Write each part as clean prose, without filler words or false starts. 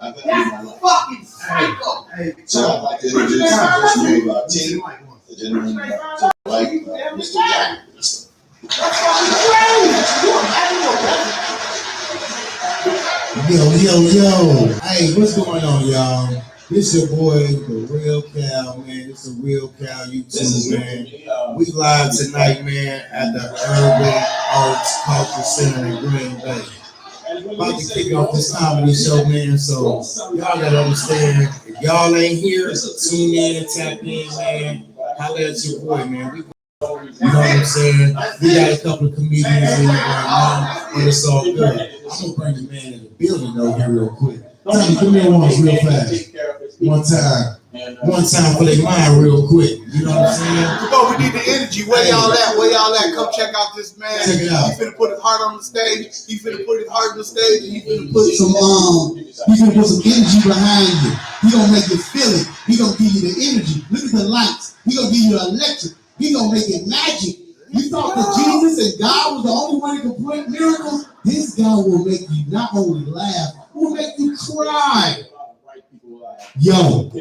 I've been fucking psycho. So I'd like to introduce the person who team, the gentleman like Mr. Jack. Yo. Hey, what's going on, y'all? This your boy, the Real Cal, man. It's a Real Cal YouTube, man. We live tonight, man, at the Urban Arts Culture Center in Green Bay. About to kick off this comedy show, man. So y'all gotta understand, if y'all ain't here, tune in, tap in, man. Holla at your boy, man. You know what I'm saying? We got a couple of comedians in here right now, but it's all good. I'm gonna bring the man in the building though here real quick. Tommy, give me one real fast. One time for their mind real quick. You know what I'm saying? Oh, we need the energy. Where y'all at? Come check out this man. Check it out. He finna put his heart on the stage. And he finna put some energy behind you. He gonna make you feel it. He gonna give you the energy. Look at the lights. He gonna give you the electric. He gonna make it magic. You thought that Jesus and God was the only one that could put miracles? This guy will make you not only laugh, will make you cry. Yo,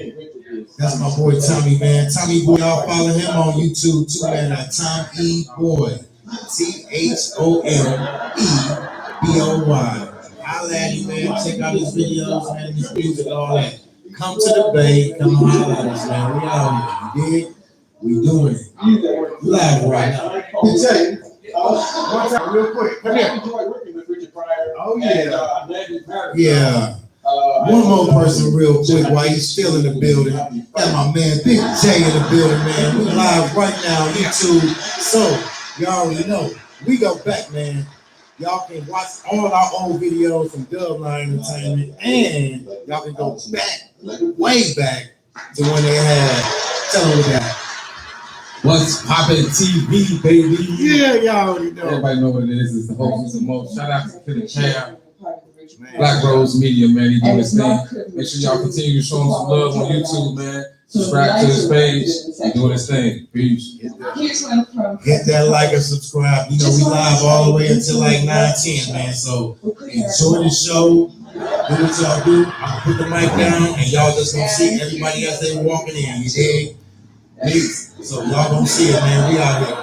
that's my boy Tommy, man. Tommy Boy, y'all follow him on YouTube too, man. At Tommy Boy, THOMEBOY. Holla at him, man. Check out his videos, man. His music, all that. Come to the Bay. Come on, holla at us, man. We out here. You dig? We doing it. Live right now. One time, real quick. Come here. Oh yeah. Yeah. One more person real quick while he's still in the building. Got my man Big J in the building, man. We live right now on YouTube. So, y'all already know. We go back, man. Y'all can watch all our old videos from Dubline Entertainment. And y'all can go back, way back to when they had Tell Them That. What's poppin' TV, baby? Yeah, y'all already know. Everybody know what it is. It's the host of the most. Shout out to the champ. Black Rose Media, man. He doing his thing. Make sure y'all continue to show him some love on YouTube, man. Subscribe to his page. He's doing his thing. Peace. Hit that like and subscribe. You know, we live all the way until like 9-10, man. So enjoy the show. Do what y'all do. I'm gonna put the mic down and y'all just gonna see everybody as they walking in. You dig? Peace. So y'all gonna see it, man. We out here.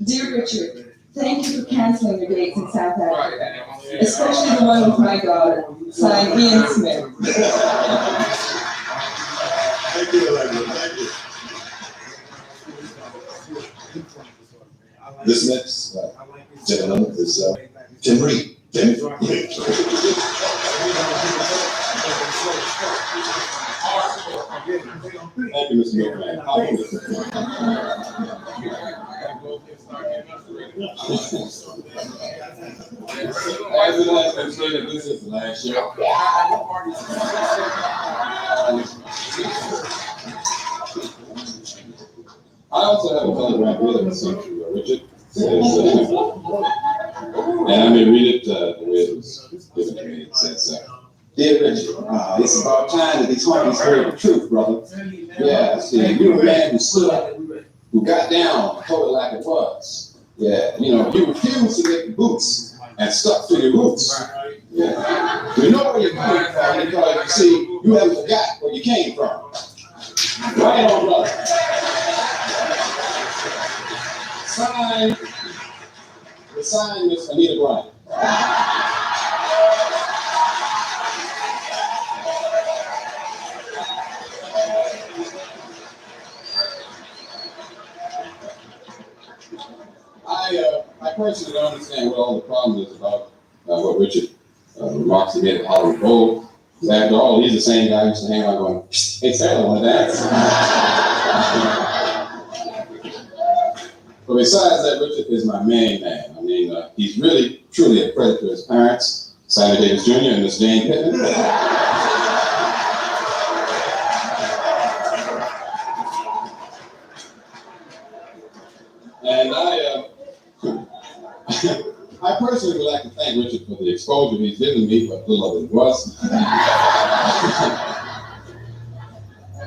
Dear Richard, thank you for canceling your dates in South Africa, especially the one with my daughter, signed Ian Smith. Thank you. This next gentleman is Tim Reed. Tim. Thank you, Mr. Milkman. As it has been stated, this is the last year. I also have a telegram here that was sent to Richard. And I may read it the way it was given to me. It says, Dear Richard, it's about time that these homies heard the truth, brother. Yeah, see, you're a man who stood up, who got down, told it like it was. Yeah, you know, you refused to get the boots and stuck to your roots. Yeah. You know where you're coming from because, you see, you haven't forgot where you came from. Right on, brother. Sign Miss Anita Bryant. I personally don't understand what all the problem is about what Richard remarks he made at Hollywood Bowl. After all, he's the same guy who used to hang out going, hey, Sarah, want to dance? But besides that, Richard is my main man. I mean, he's really, truly a credit to his parents, Simon Davis Jr. and Miss Jane Pittman. And I personally would like to thank Richard for the exposure he's given me, but little of it was.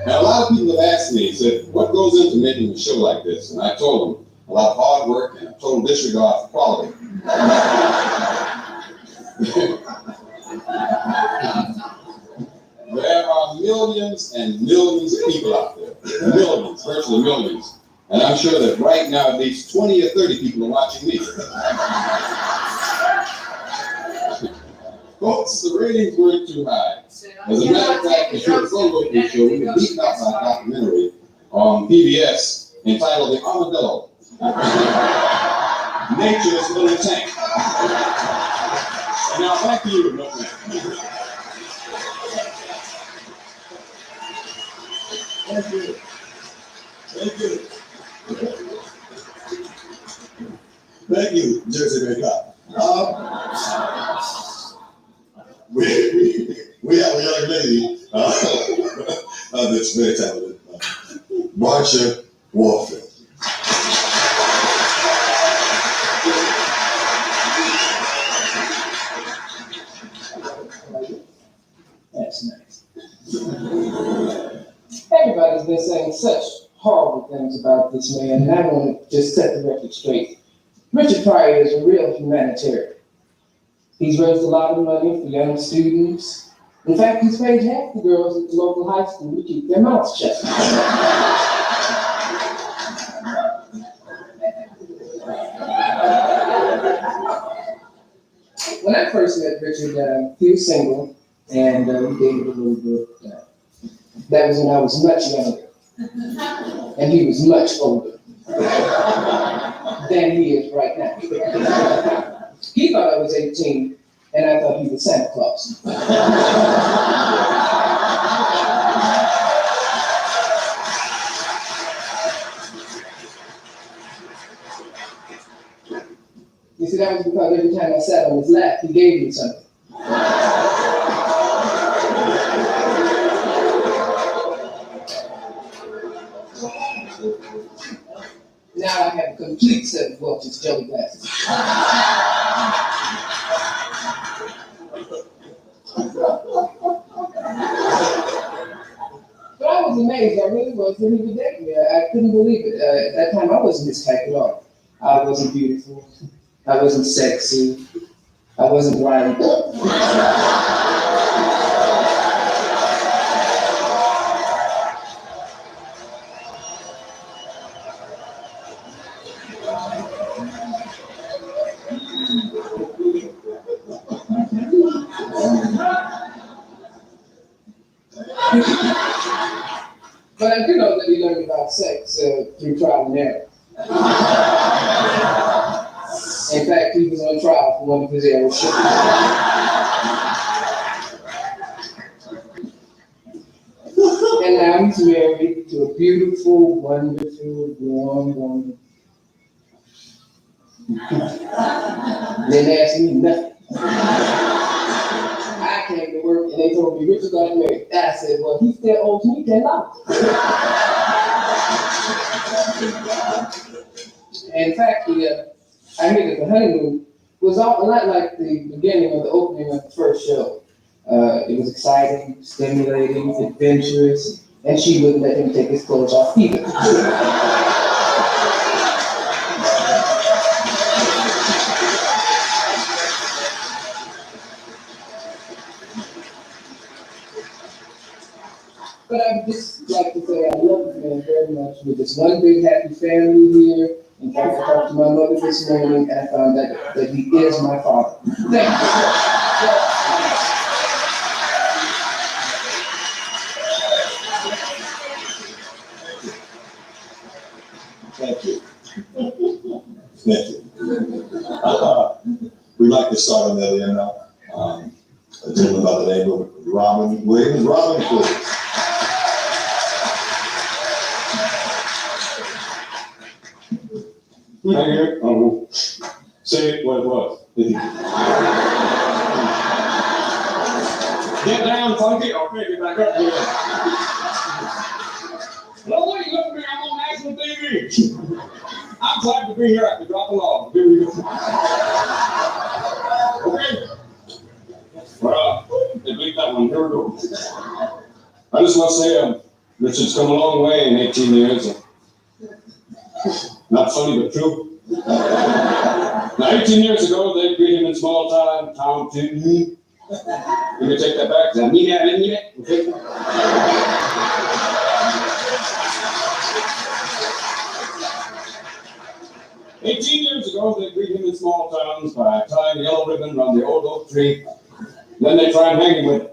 Now, a lot of people have asked me, said, what goes into making a show like this? And I told them, a lot of hard work and a total disregard for quality. millions and millions of people out there. Millions, virtually millions. And I'm sure that right now at least 20 or 30 people are watching me. Folks, the ratings weren't too high. As a matter of fact, the show, we were beaten up by a documentary on PBS entitled The Armadillo. Nature's Little Tank. And now back to you, Milkman. Thank you. Thank you. Thank you, Jersey Makeup. We have a young lady that's very talented, Marsha Warfield. That's nice. Everybody's been saying such horrible things about this man, and I want to just set the record straight. Richard Pryor is a real humanitarian. He's raised a lot of money for young students. In fact, he's paid half the girls at the local high school to keep their mouths shut. When I first met Richard, he was single, and we dated a little bit. That was when I was much younger, and he was much older than he is right now. He thought I was 18, and I thought he was Santa Claus. You see, that was because every time I sat on his lap, he gave me something. Now I have a complete set of Welch's jelly glasses. But I was amazed, I really was, when he would date me. I couldn't believe it. At that time, I wasn't his type at all. I wasn't beautiful. I wasn't sexy. I wasn't right. But I do know that he learned about sex through trial and error. In fact, he was on trial for one of his errors. And now he's married to a beautiful, wonderful, warm woman. Didn't ask me nothing. I came to work and they told me Richard got married. I said, well, he still owes me $10. In fact, I hear that the honeymoon was a lot like the beginning of the opening of the first show. It was exciting, stimulating, adventurous, and she wouldn't let him take his clothes off either. But I would just like to say I love the man very much. We're just one big happy family here. In fact, I talked to my mother this morning and I found out that he is my father. Thank Thank you. you. Thank you. We'd like to start on the other end now. A gentleman by the name of Robin Williams. Robin, please. Right here, say what it was. Get down, funky, or pick it back up here. Hello, what are you looking at me? I'm on national TV. I'm glad to be here at the drop of law. Here we go. Okay. Well, they beat that one. Here we go. I just want to say, Richard's come a long way in 18 years. Not funny, but true. Now, 18 years ago, they beat him in small town Tinley. You can take that back. I need it. Okay. 18 years ago, they greet him in small towns by tying a yellow ribbon around the old oak tree. Then they try and hang him with it.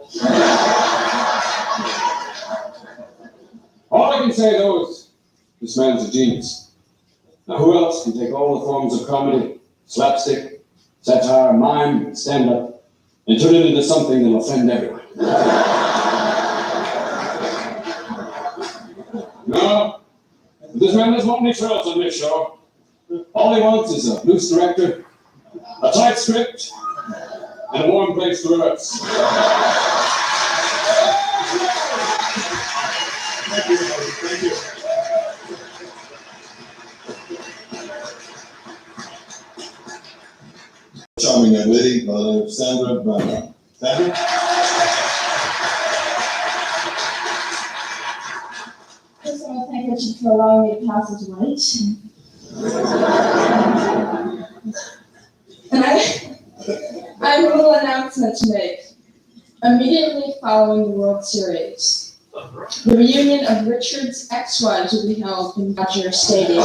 All I can say, though, is this man's a genius. Now, who else can take all the forms of comedy, slapstick, satire, mime, and stand-up, and turn it into something that'll offend everyone? No, this man doesn't want any trails on this show. All he wants is a loose director, a tight script, and a warm place to rehearse. Thank you, brother. Thank you. Charming young lady, Sandra Brown. Sandra? First, I want to thank Richard for allowing me to pass as white. And I have a little announcement to make. Immediately following the World Series, the reunion of Richard's ex-wives will be held in Dodger Stadium.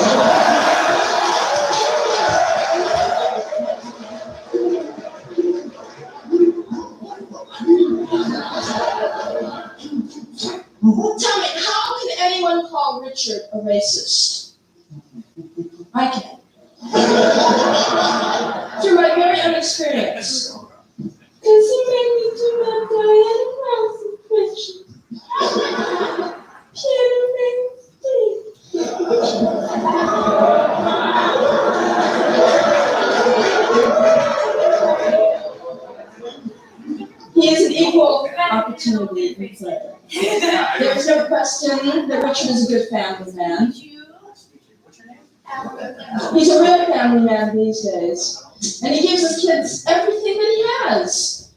Tell me, how can anyone call Richard a racist? I can. Through my very own experience. Because he made me do my Diana Ross impression. Piano He is an equal opportunity employer. There is no question that Richard is a good family man. He's a real family man these days. And he gives his kids everything that he has.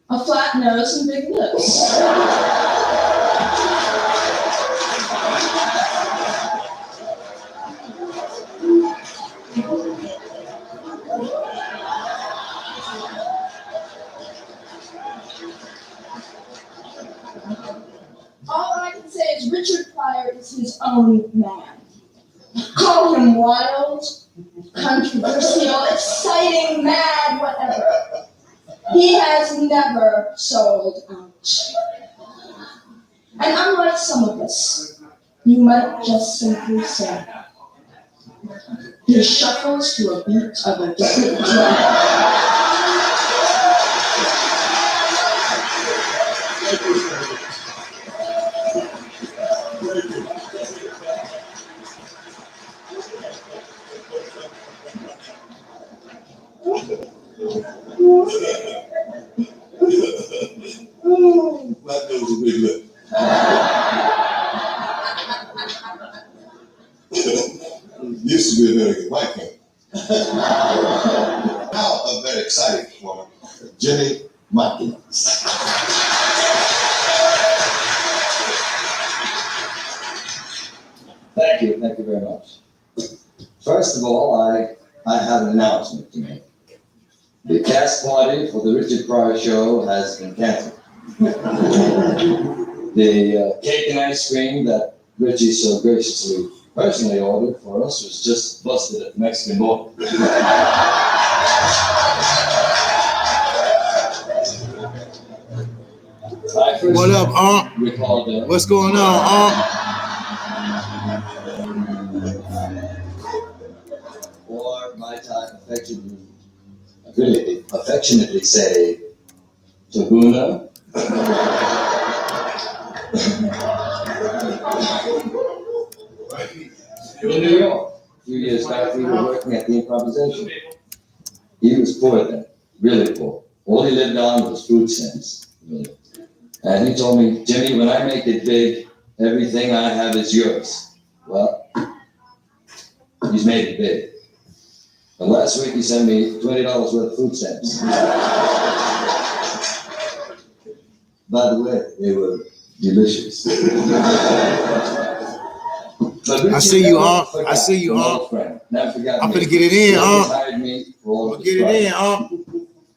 A flat nose and big lips. All I can say is Richard Pryor is his own man. Call him wild, controversial, exciting, mad, whatever. He has never sold out. And unlike some of us, you might just simply say, he shuffles to a beat of a different drum. Black nose and big lip. Used to be a very good white man. Now a very exciting woman, Jenny Watkins. Thank you very much. First of all, I have an announcement to make. The cast party for the Richard Pryor show has been canceled. The cake and ice cream that Richie so graciously personally ordered for us was just busted at the Mexican border. What up, Unc? Recalled, What's going on, Unc? or my time affectionately say, Tabuna. In New York, a few years back, we were working at the Improvisation. He was poor then, really poor. All he lived on was food stamps. Really. And he told me, Jimmy, when I make it big, everything I have is yours. Well, he's made it big. And last week he sent me $20 worth of food stamps. By the way, they were delicious. I see you, Unc. I see you, Unc. Never forgot I'm me. gonna get it in, Unc. Hired me for all Get it in, Unc.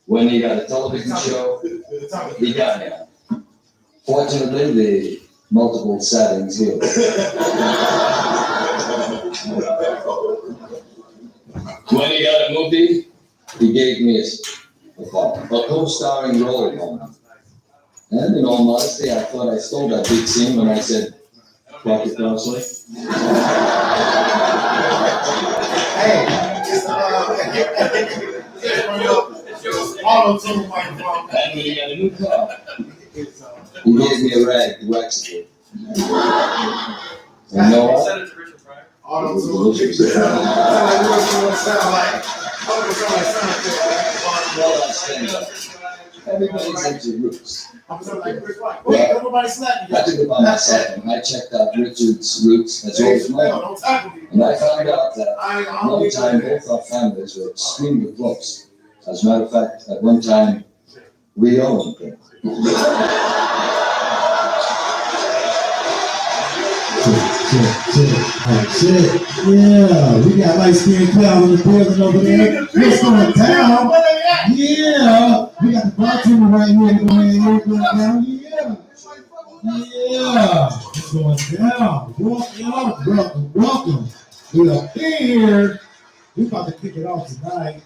When he got a television show, began here. Fortunately, the multiple settings healed. When he got a movie, he gave me a co-starring role on it. And in all modesty, I thought I stole that big scene when I said, "Fuck it, Crossley." And when he got a new car, he gave me a rag to wax it with. And no, everybody's into roots. I took it by myself and I checked out Richard's roots as well as mine. And I found out that at one time both our families were extremely close. As a matter of fact, at one time we owned them. Shit. Yeah, we got light skinned cloud in the building over there. What's going down? Yeah, we got the bartender right here going down. Yeah, it's going down. Welcome. We are here. We about to kick it off tonight.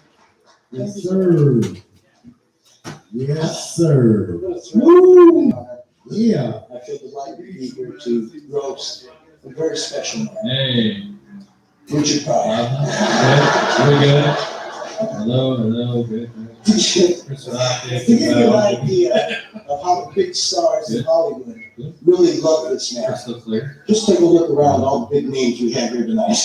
Yes, sir. Yes, sir. Woo! Yeah. I feel delighted to be here to roast a very special man, Hey. Richard Pryor. Very good. Hello, good. To give you an idea of how the big stars in Hollywood really love this man, Crystal clear. just take a look around all the big names we have here tonight.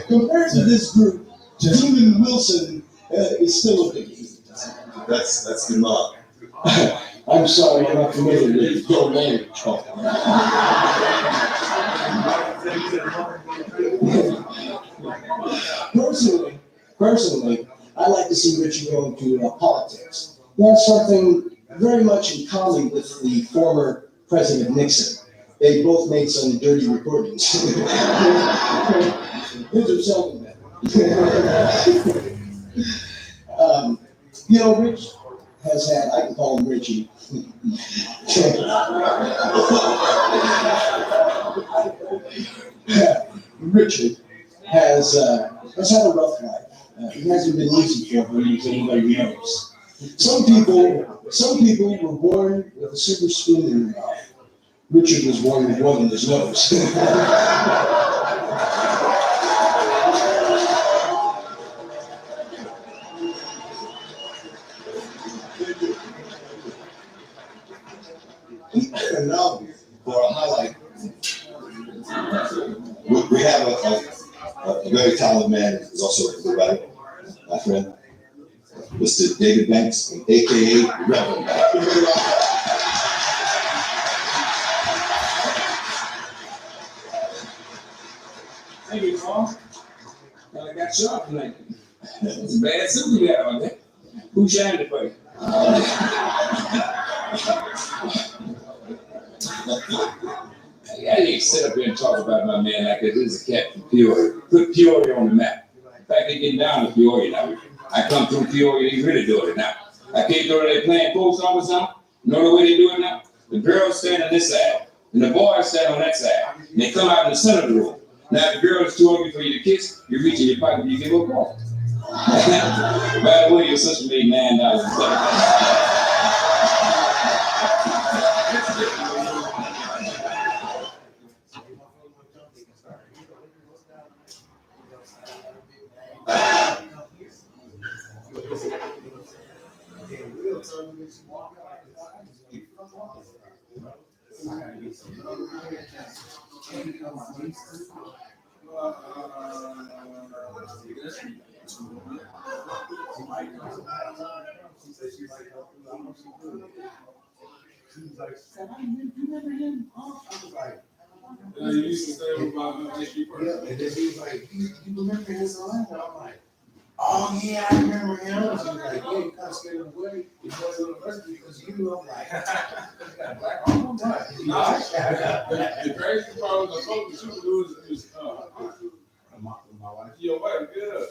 Compared to this group, Julian Wilson is still a biggie. That's the mom. I'm sorry, I'm not familiar with your name. Personally, I like to see Richard go into politics. That's something very much in common with the former President Nixon. They both made some dirty recordings. Those are seldom met. Rich has had, I can call him Richie. Richard has had a rough life. It hasn't been easy for him, as anybody knows. Some people were born with a silver spoon in their mouth. Richard was born with one in his nose. And now, for a highlight, we have a very talented man who's also a writer, my friend, Mr. David Banks, aka Reverend. Thank you, Paul. I got sharp tonight. It's a bad suit you got on there. Who shined it for you? I didn't sit up here and talk about my man like this is a cat from Peoria. Put Peoria on the map. In fact, they getting down to Peoria now. I come through Peoria, they really doing it now. I came through there playing post office now. You know the way they do it now? The girls stand on this side, and the boys stand on that side. And they come out in the center of the room. Now, if the girl is too ugly for you to kiss, you reach in your pocket and you give her a call. By the way, your sister made $9.07. Oh yeah, I remember him. He was like, yeah, you kind of scared him away. He was university because you I'm like, got black on my mind. The crazy part was I told the super dudes is My wife. your wife, good.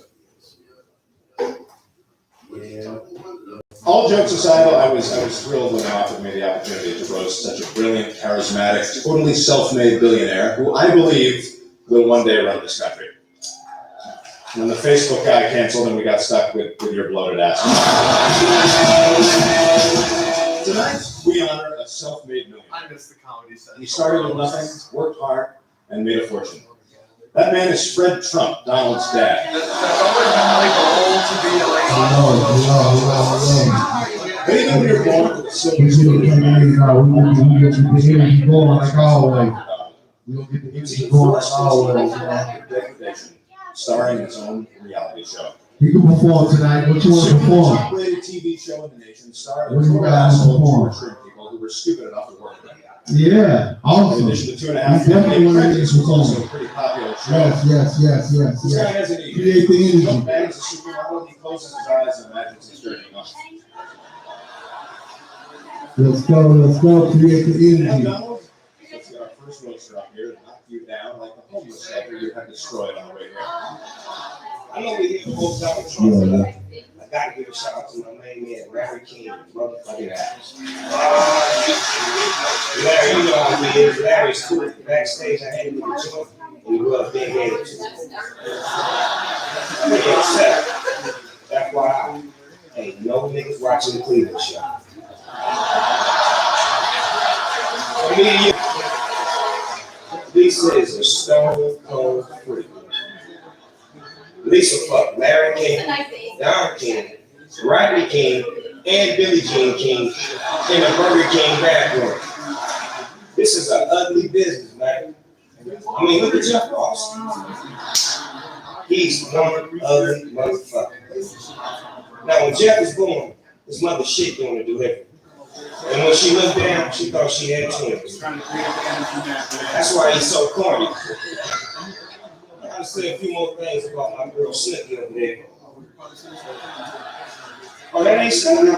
Yeah. All jokes aside, I was thrilled when they offered me the opportunity to roast such a brilliant, charismatic, totally self-made billionaire who I believe will one day run this country. When the Facebook guy canceled and we got stuck with your bloated ass. Tonight, we honor a self-made millionaire. I miss the comedy set. He started with nothing, worked hard, and made a fortune. That man is Fred Trump, Donald's dad. That's always been like the goal to be like. But even when you're born with a silver We spoon in your mouth, get the energy going like always. We don't get the it's energy the going like first always. degradation, starring its own reality show. You can perform tonight. What you want to Super perform? top-rated TV show in the nation, starring What do you total got to asshole perform? tortured people who were stupid enough to work with him. Yeah, In awesome. addition to 2.5 You definitely want to million get credits, this was also a perform. pretty popular show. Yes. This guy has an ego. Create the He energy. bangs a supermodel, he closes his eyes and imagines he's jerking off. Let's go. Create the And energy. Donald, let's get our first roaster up here to knock you down like the homeless shelter you had destroyed on the way here. I know we here to vote Donald Trump. Yeah. I gotta give a shout out to my main man, Larry King, motherfucking ass. Larry, you know how he is. Larry's cool. Backstage, I had him with a joint, and he was a big head. That's why ain't no niggas watching the Cleveland show. For me and you, Lisa is a stone cold freak. Lisa fucked Larry King, Don King, Rodney King, and Billie Jean King in the Burger King bathroom. This is an ugly business, man. I mean, look at Jeff Ross. He's one ugly motherfucker. Now, when Jeff was born, his mother shit going to do everything. And when she looked down, she thought she had twins. That's why he's so corny. I gotta say a few more things about my girl Snooki over there. Oh, that ain't Snooki?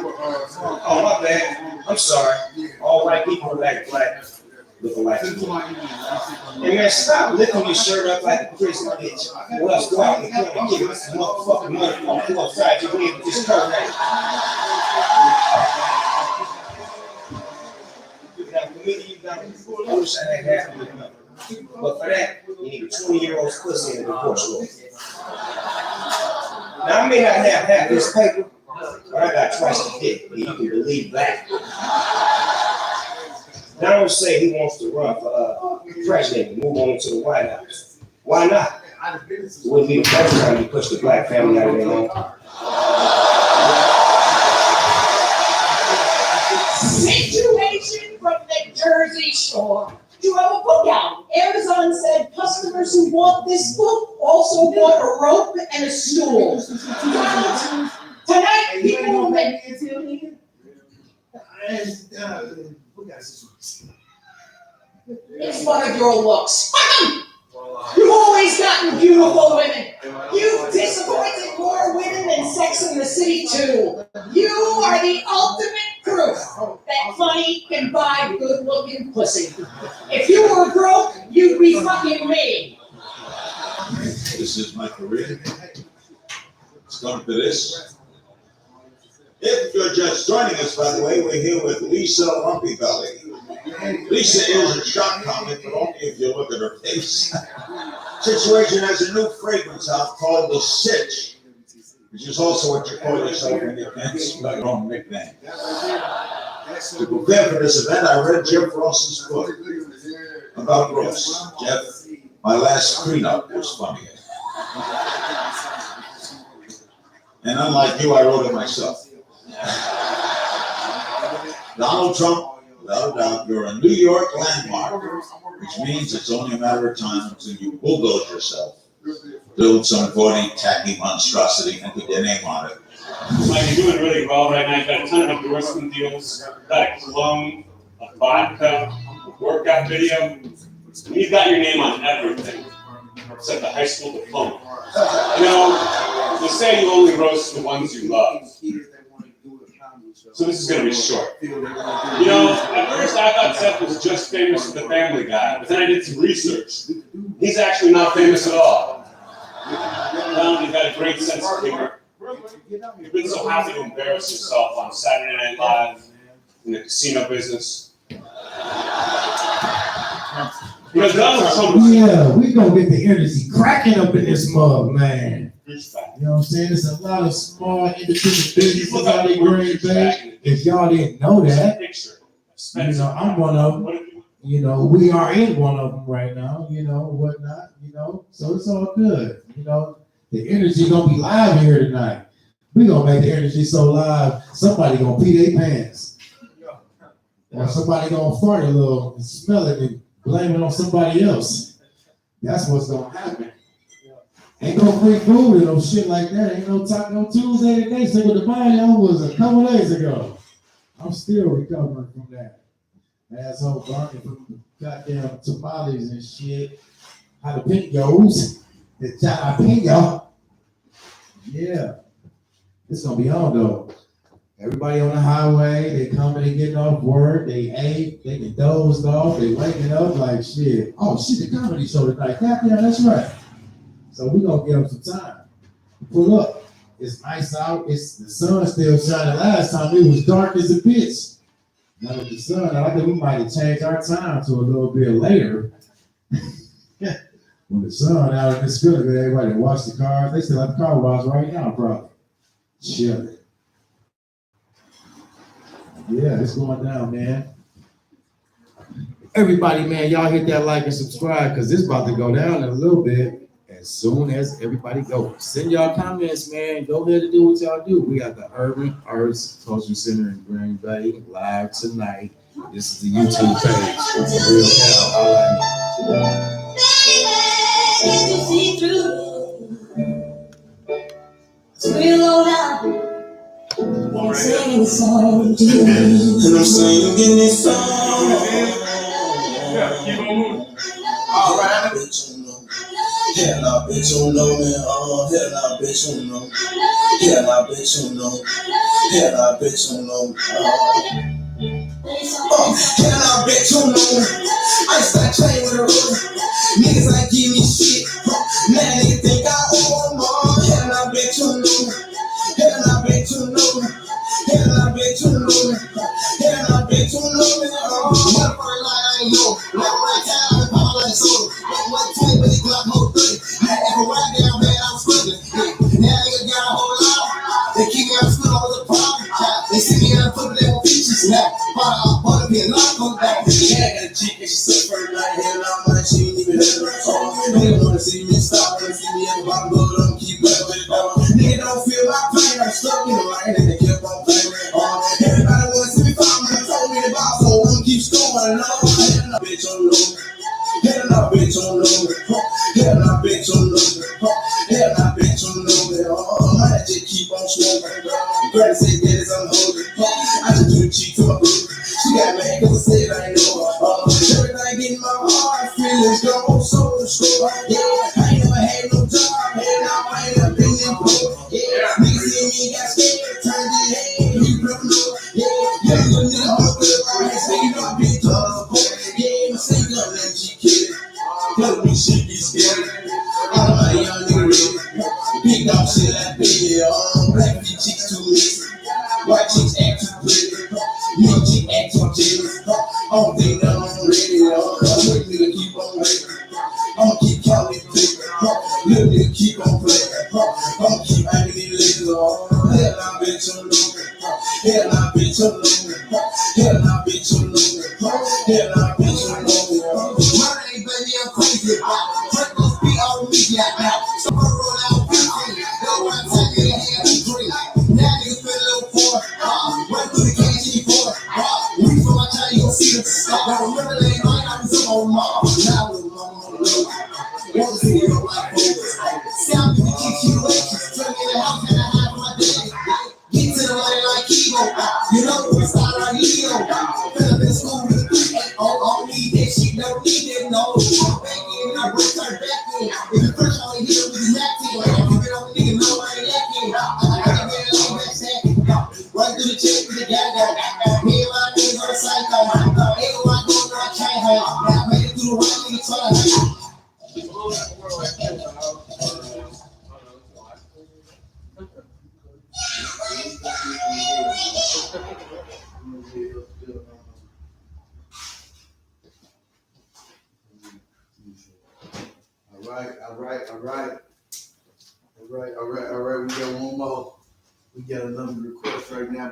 Oh, my bad. I'm sorry. All white people are like black. Look alike. Hey man, stop lifting your shirt up like a prison bitch. Or else go out in the corner and give us some motherfucking money from the outside your head with this coat right. Now, for me, you got I wish I had half of your money. But for that, you need a 20-year-old's pussy in the divorce court. Now, I may not have half this paper, but I got twice the dick, and you can believe that. Donald say he wants to run for president and move on into the White House. Why not? It wouldn't be the first time you push the black family out of their home. Situation from the Jersey Shore. Do you have a book out? Amazon said customers who want this book also want a rope and a stool. Tonight, people will make. It's one of your looks. You've always gotten beautiful women. You've disappointed more women than Sex in the City too. You are the ultimate proof that money can buy good-looking pussy. If you were broke, you'd be fucking me. This is my career. It's come to this. If you're just joining us, by the way, we're here with Lisa Lumpy Belly. Lisa is a shock comic, but only if you look at her face. Situation has a new fragrance out called the Sitch, which is also what you call yourself when you can't spell your own nickname. To prepare for this event, I read Jeff Ross's book about Ross. Jeff, my last prenup was funny. And unlike you, I wrote it myself. Donald Trump, without a doubt, you're a New York landmark, which means it's only a matter of time until you bulldoze yourself, build some gaudy, tacky monstrosity, and put your name on it. Mike, you're doing really well right now. You've got a ton of endorsement deals, got a cologne, a vodka, a workout video. You've got your name on everything. except a high school diploma. You know, they say you only roast the ones you love. So this is gonna be short. You know, at first I thought Seth was just famous for The Family Guy, but then I did some research. He's actually not famous at all. Well, he's got a great sense of humor. You've been so happy to embarrass yourself on Saturday Night Live in the casino business. You know, Donald Trump. Yeah, we gonna get the energy cracking up in this mug, man. You know what I'm saying? There's a lot of small independent businesses out in Green Bay. If y'all didn't know that, you know, I'm one of them. You know, we are in one of them right now, you know, whatnot, you know, so it's all good. You know, the energy gonna be live here tonight. We gonna make the energy so live, somebody gonna pee their pants. Or somebody gonna fart a little and smell it and blame it on somebody else. That's what's gonna happen. Ain't no free food and no shit like that. Ain't no Taco Tuesday today. So what the bio was a couple days ago. I'm still recovering from that. Asshole burning from goddamn tamales and shit. Jalapenos. The jalapeno. Yeah. It's gonna be on though. Everybody on the highway, they coming and getting off work, they ate, they get dozed off, they waking up like shit. Oh shit, the comedy show tonight. Goddamn, that's right. So we gonna give them some time. Pull up. It's nice out. It's the sun still shining. Last time it was dark as a bitch. Now with the sun, I think we might have changed our time to a little bit later. When the sun out in this building, everybody watch the cars. They still have the car wash right now, probably. Chilling. Yeah, it's going down, man. Everybody, man, y'all hit that like and subscribe because it's about to go down in a little bit. As soon as everybody goes, send y'all comments, man. Go ahead and do what y'all do. We got the Urban Arts Culture Center in Green Bay live tonight. This is the YouTube page. Real Singing song to you. And I'm singing this song. Yeah, keep on moving. All right. Hell nah, bitch, you know me. Hell nah, bitch, you know. Hell nah, bitch, you know. Hell nah, bitch, you know. Hell nah, bitch, you know. I start playing with her. Niggas ain't give me shit. Now they think I owe them all. Hell nah, bitch, you know. Hell nah, bitch, you know. Hell nah, bitch, you know. Hell nah, bitch, you know. What for a lie I ain't know. Never right time, I'm power like soda. One time, but they got more 30. I ever right down bad, I was struggling. Now they got a whole lot. They keep me out of school, I was a problem. They see me out of public, they want pictures now. Wanna be a lot on that. Yeah, I got a chick and she said first night, hell nah, man, she ain't even heard her song. They don't wanna see me stop, wanna see me at the bottom, but I'm keep running with it down. Nigga don't feel my pain, I'm stuck in the line, and they kept on playing. Everybody wanna see me fall, man, told me the boss, so I'm keep scoring, no. Hell nah, bitch, on low. Hell nah, bitch, on low. Hell nah, bitch, on low. Hell nah, bitch, on low. I just keep on smoking. Granny said that it's unholy. I just do the cheek to my boo. She got mad cause I said I ain't know her. Everything in my heart, feelings gone so slow. Yeah, I ain't never had no job, and now I ain't never been in poor. Yeah, niggas see me got scared, turned their head, you never know. Yeah, you nigga up with a right, say you know I been tough. Yeah, I'm saying gun and she kidding. Tell me she be scared. All my young niggas big dog shit like baby. Black feet chicks too mixed. White chicks act too pretty. New chick act too jealous. I don't think that I'm ready. Little nigga keep on waiting. I'ma keep counting it big. Little nigga keep on playing. I'ma keep acting these ladies. Hell nah, bitch, I'm loaded. Hell nah, bitch, I'm loaded. Hell nah, bitch, I'm loaded. Hell nah, bitch, I'm loaded. My name, baby, I'm crazy. Break those beat on me, yeah, now. So I roll out beat. No one take me to have a drink. Now niggas feel a little poor. Run through the cash in for it. We from my time, you gon' see the stuff. Now remember that night I was on my mom. Now I'm on the road. Want to see real life focus. Sound in the GQH. Turn in the house and I have my day. Get to the line like Evo. You know we start like Leo. Been up in school with a 3-8. All need that shit, don't need it, no. Back in, I return back in. a psycho. Everywhere I go, I can't hang. Now I made it through the right nigga try to hang. All right. We got one more. We got another request right now.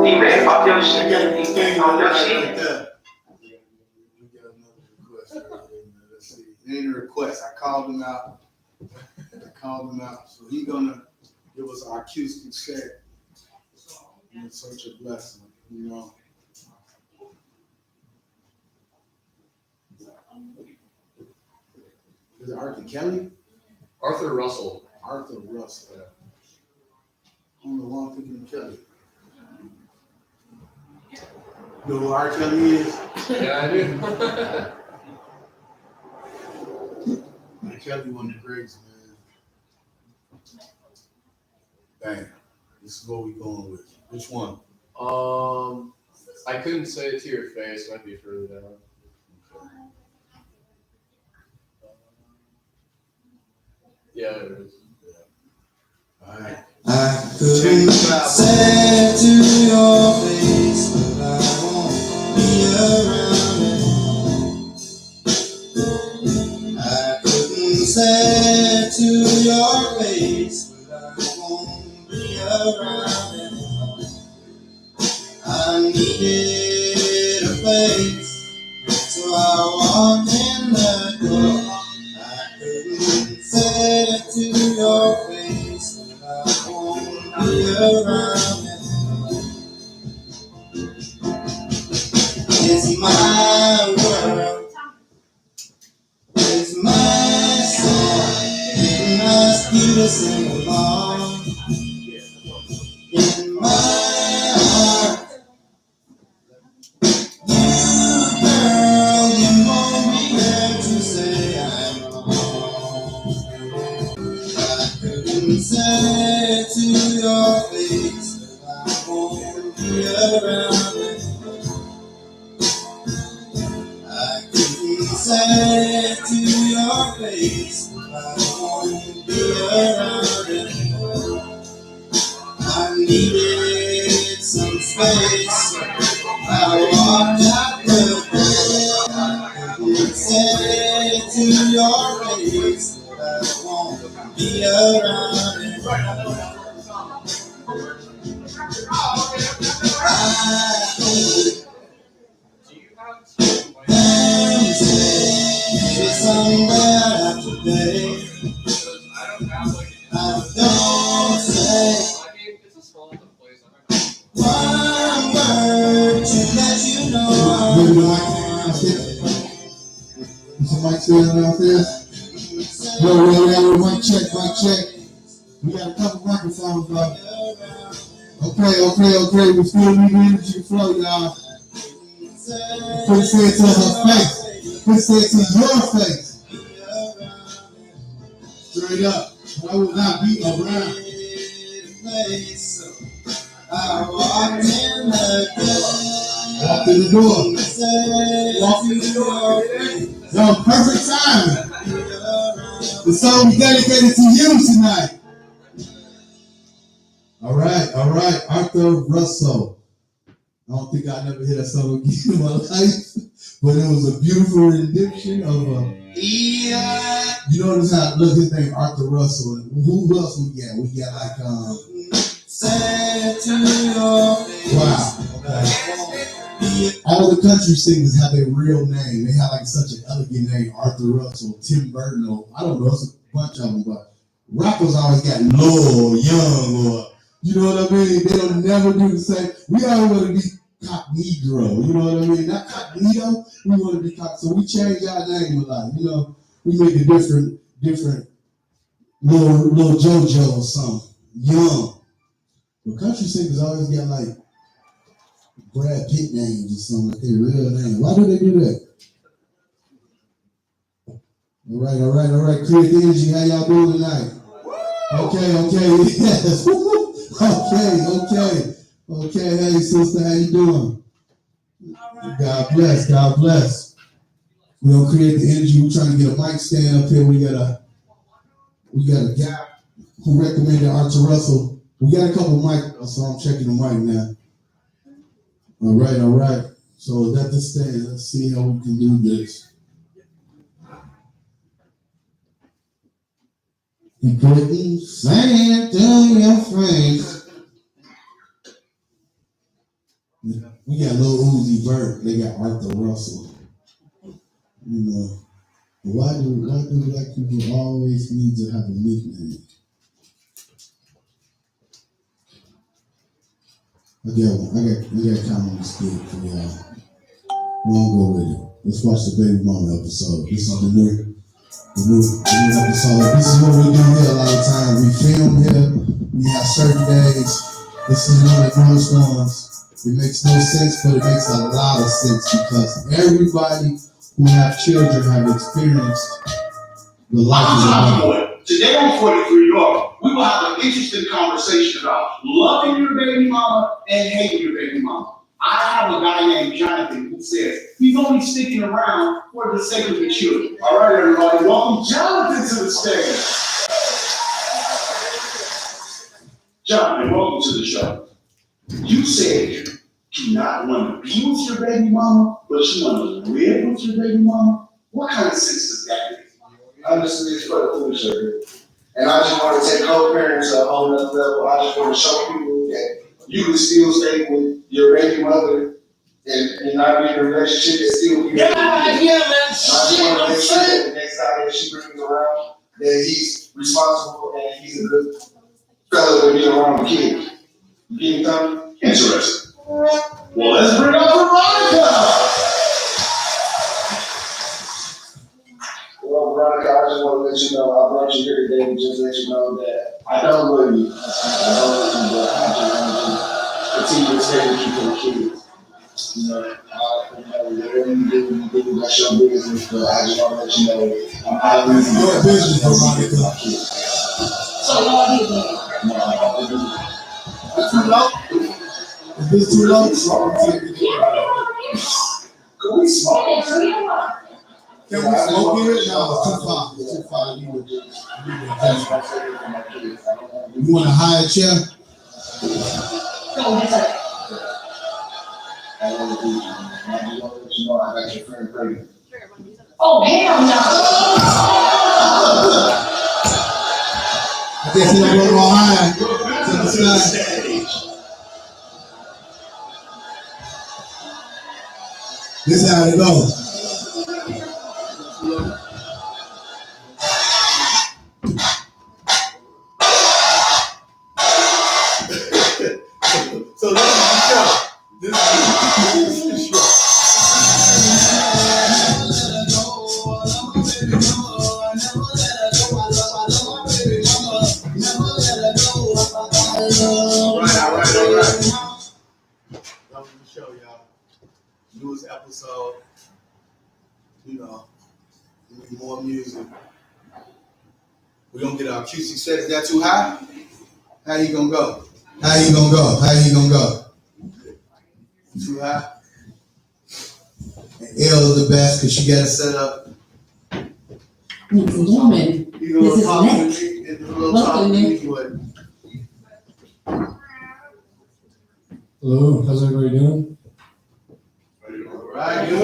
D-Man, fuck your shit. I got a thing On your right shit. there. We got another request right there. Let's see. It ain't a request. I called him out. So he gonna give us our acoustic set. It's such a blessing, you know. Is it Arthur Kelly? Arthur Russell. Arthur Russell. I don't know why I'm thinking of Kelly. You know who R. Kelly is? Yeah, I do. R. Kelly, one of the greats, man. Bang. This is what we going with. Which one? I couldn't say it to your face. Might be further down. Yeah, it is. All right. I couldn't say it to your face, but I won't be around it. I couldn't say it to your face, but I won't be around it. I needed a place, so I walked in the door. I couldn't say it to your face, but I won't be around it. It's my world, it's my song. Didn't ask you to sing along. In my heart, you girl, you won't be there to say I'm wrong. I couldn't say it to your face, but I won't be around it. I couldn't say it to your face, but I won't be around it. I needed some space. I walked out the door. I couldn't say it to your face, but I won't be around it. I could maybe somewhere today. I don't say one word to let you know. Maybe the mic is the mic still downstairs? Yo, mic check. We got a couple microphones, bro. Okay. We still need the energy to flow, y'all. Put it say it to her face. Put it say it to your face. Straight up. I will not be around. I walked in the door. Walk in the door. Yo, perfect timing. The song is dedicated to you tonight. All right. Arthur Russell. I don't think I'll never hear that song again in my life, but it was a beautiful rendition of you notice how, look, his name Arthur Russell. And who else we got? We got like, wow. Okay. All the country singers have their real name. They have like such an elegant name, Arthur Russell, Tim Burton, or I don't know, it's a bunch of them, but rappers always got Lil or Young or, you know what I mean? They don't never do the same. We always want to be Cognegro, you know what I mean? Not Cognito, we want to be Cog. So we change our name a lot, you know? We make a different little JoJo or something. Young. But country singers always got like Brad Pitt names or something like their real name. Why do they do that? All right. Create Energy, how y'all doing tonight? Okay, yes. Okay. Hey, sister, how you doing? God bless, God bless. We're gonna create the energy. We're trying to get a mic stand up here. We got a guy who recommended Arthur Russell. We got a couple mics, so I'm checking them right now. All right. So that's the stand. Let's see how we can do this. You couldn't say it to your face. We got Lil Uzi Vert. They got Arthur Russell. You know, why do black people always need to have a nickname? I got kind of mistake for y'all. We won't go with it. Let's watch the Baby Mama episode. This is the new episode. This is what we do here a lot of times. We film here. We have certain days. This is one of the newest ones. It makes no sense, but it makes a lot of sense because everybody who have children have experienced the life of a mother. Today on 43 York, we will have an interesting conversation about loving your baby mama and hating your baby mama. I have a guy named Jonathan who says he's only sticking around for the sake of the children. All right, everybody, welcome Jonathan to the stage. Jonathan, welcome to the show. You said you do not want to be with your baby mama, but you want to live with your baby mama? What kind of sense does that make? Honestly, it's for the future. And I just want to take co-parents to a whole nother level. I just want to show people that you can still stay with your baby mother and not be in a relationship and still be. Yeah, man. I just want to make sure that the next time that she brings around, that he's responsible and he's a good fella to be around the kid. You get me, Tommy? Interesting. Well, let's bring up Veronica. Well, Veronica, I just want to let you know, I brought you here today to just let you know that I don't love you. I don't love you, but I just want to continue to stay with you for the kids. You know, whatever you do, that's your business, but I just want to let you know I'm not losing your business, Veronica. So y'all here then? Too low? Is this too low? Can we smoke? Can we smoke here? No, it's too far. It's too far. You want a higher chair? Go ahead. I want to let you know I got your friend pregnant. Oh, hell no. I guess you don't go all high. To the side. This is how it goes. So this is the show. This is the show. All right. That was the show, y'all. Newest episode. You know, we need more music. We're gonna get our QC set. Is that too high? How you gonna go? How you gonna go? Too high? And L is the best because she got it set up. Ladies and gentlemen, this is Nick. Welcome, Nick. Hello, how's everybody doing? Right, good,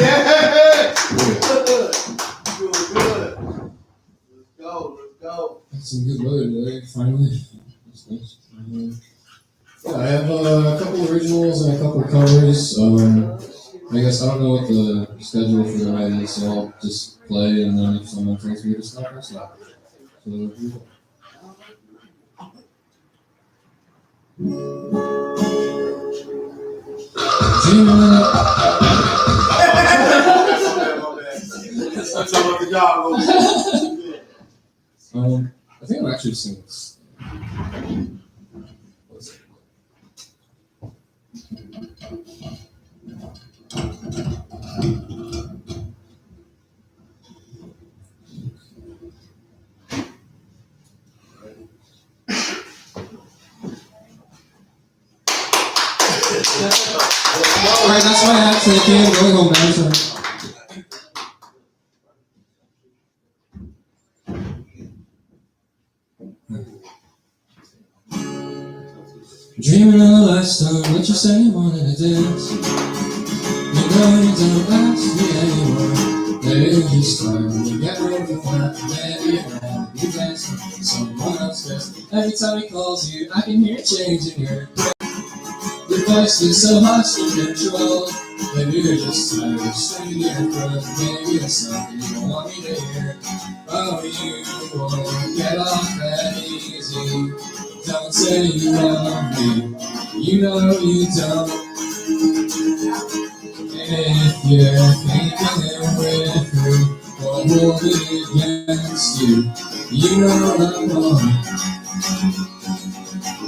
yeah. Good. Let's go. Got some good weather today, finally. That's nice. Yeah, I have a couple originals and a couple covers. I guess I don't know what the schedule for the night is, so I'll just play, and then if someone tells me to stop, I'll stop. So, I think I'm actually singing this. Right that's why I have to take it. Going home now, sorry. Dreaming of a lifestyle, what you say you wanted to dance. You know you don't last me anymore. Maybe this time you get over that. Maybe you dance with someone else. Every time he calls you, I can hear change in your voice is so hard to control. Maybe you're just tired of singing your throat. Maybe it's something you don't want me to hear. Oh, you won't get off that easy. Don't say you love me, you know you don't. If you're thinking it with me, I'll hold it against you. You know I'm on.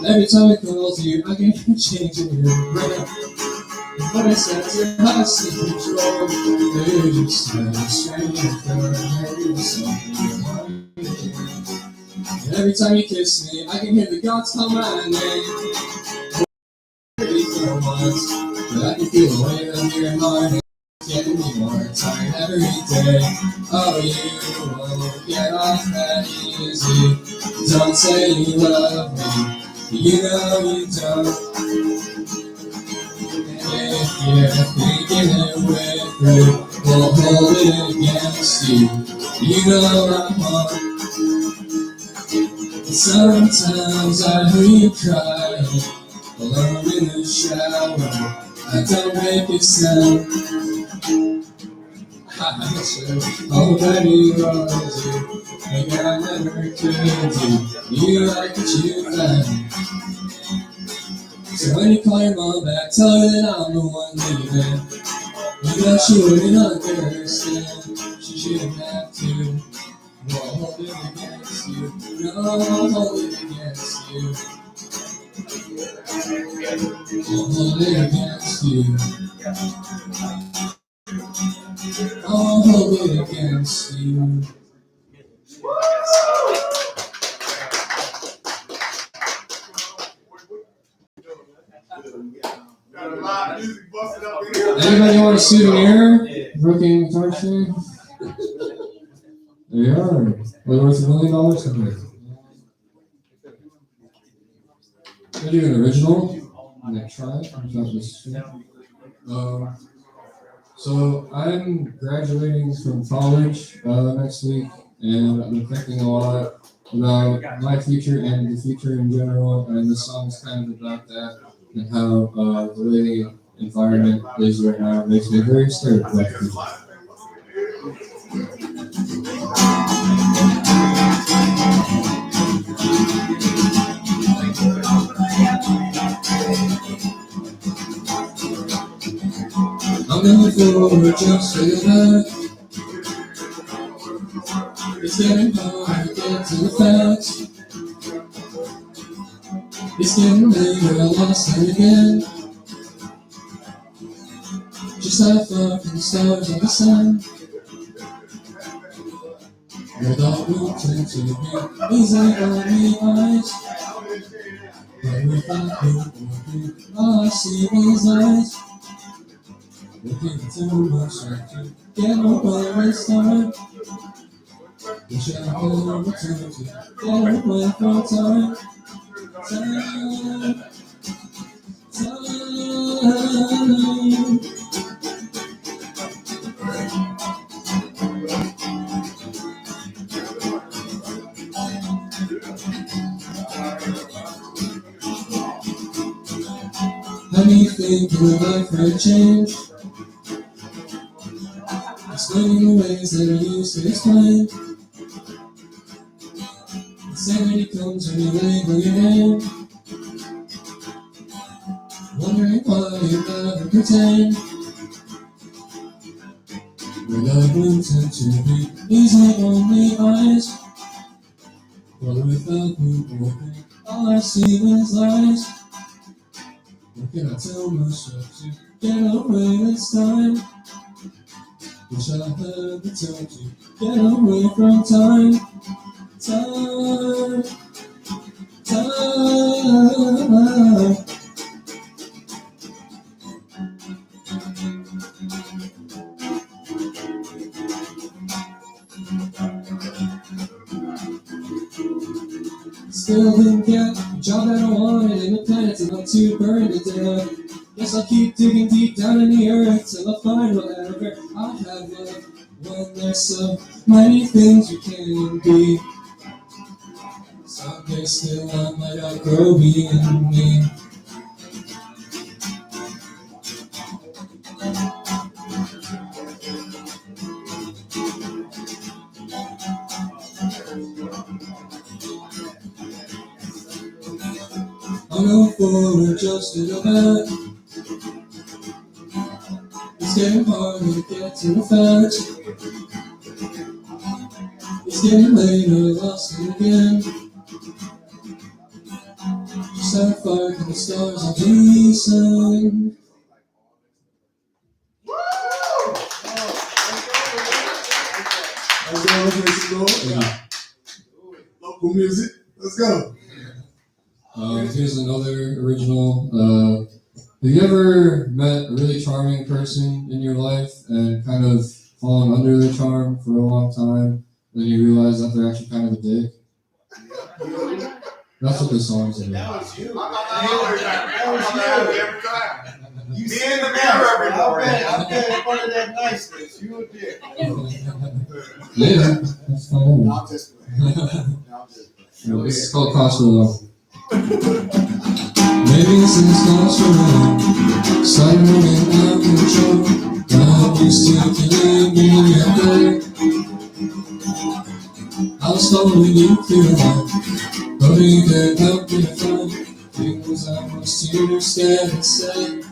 Every time it calls you, I can change in your brain. But it says you're not in control. Maybe you're just trying to strain your throat. Maybe it's something you want me to hear. And every time you kiss me, I can hear the gods call my name. Pretty for once, but I can feel the weight of your heart. It's getting me more tired every day. Oh, you won't get off that easy. Don't say you love me, you know you don't. And if you're thinking it with me, we'll hold it against you. You know I'm on. Sometimes I hear you cry, alone in the shower. I don't make a sound. Oh, baby, was you? Maybe I never could do. You like what you found. So when you call your mom back, tell her that I'm the one leaving. You know she wouldn't understand. She shouldn't have to. No, I'll hold it against you. No, I'll hold it against you. I'll hold it against you. I'll hold it against you. Anybody want a souvenir? Broken guitar string? There you are. We're worth $1 million somewhere. We'll do an original. Next try. So I'm graduating from college next week, and I've been thinking a lot about my future and the future in general, and the song's kind of about that, and how the way the environment is right now makes me very scared about the future. I'm going forward just to the back. It's getting hard to get to the facts. It's getting later, I lost it again. Just have fun from the stars of the sun. Without looking to be easy on the eyes. But without looking, all I see is lies. Looking too much like to get over this time. Wish I had an opportunity to get away from time. Time. How do you think your life might change? Explaining the ways that I used to explain. Insanity comes when you label your name. Wondering why you never pretend. Without wanting to be easy on the eyes. But without moving, all I see is lies. What can I tell myself to get away this time? Wish I had the time to get away from time. Time. Time. still didn't get the job that I wanted in the plants enough to burn it down. Guess I'll keep digging deep down in the earth till I find whatever I have left. When there's so many things you can be, someday still I might outgrow being me. I'm going forward just a little bit. It's getting harder to get to the facts. It's getting later, I lost it again. Just how far can the stars and descend? Local music. Let's go. Here's another original. Have you ever met a really charming person in your life and kind of fallen under their charm for a long time, then you realize that they're actually kind of a dick? That's what this song's about. That was you. Every time. You see in the mirror every morning. I bet in front of that niceness. You a dick. Yeah, that's fine. I'm just playing. This is called Crossroads. Maybe since Crossroads, started running out of control. God used to killing me out there. I was following you through life, but you could help me find things I was too scared to say.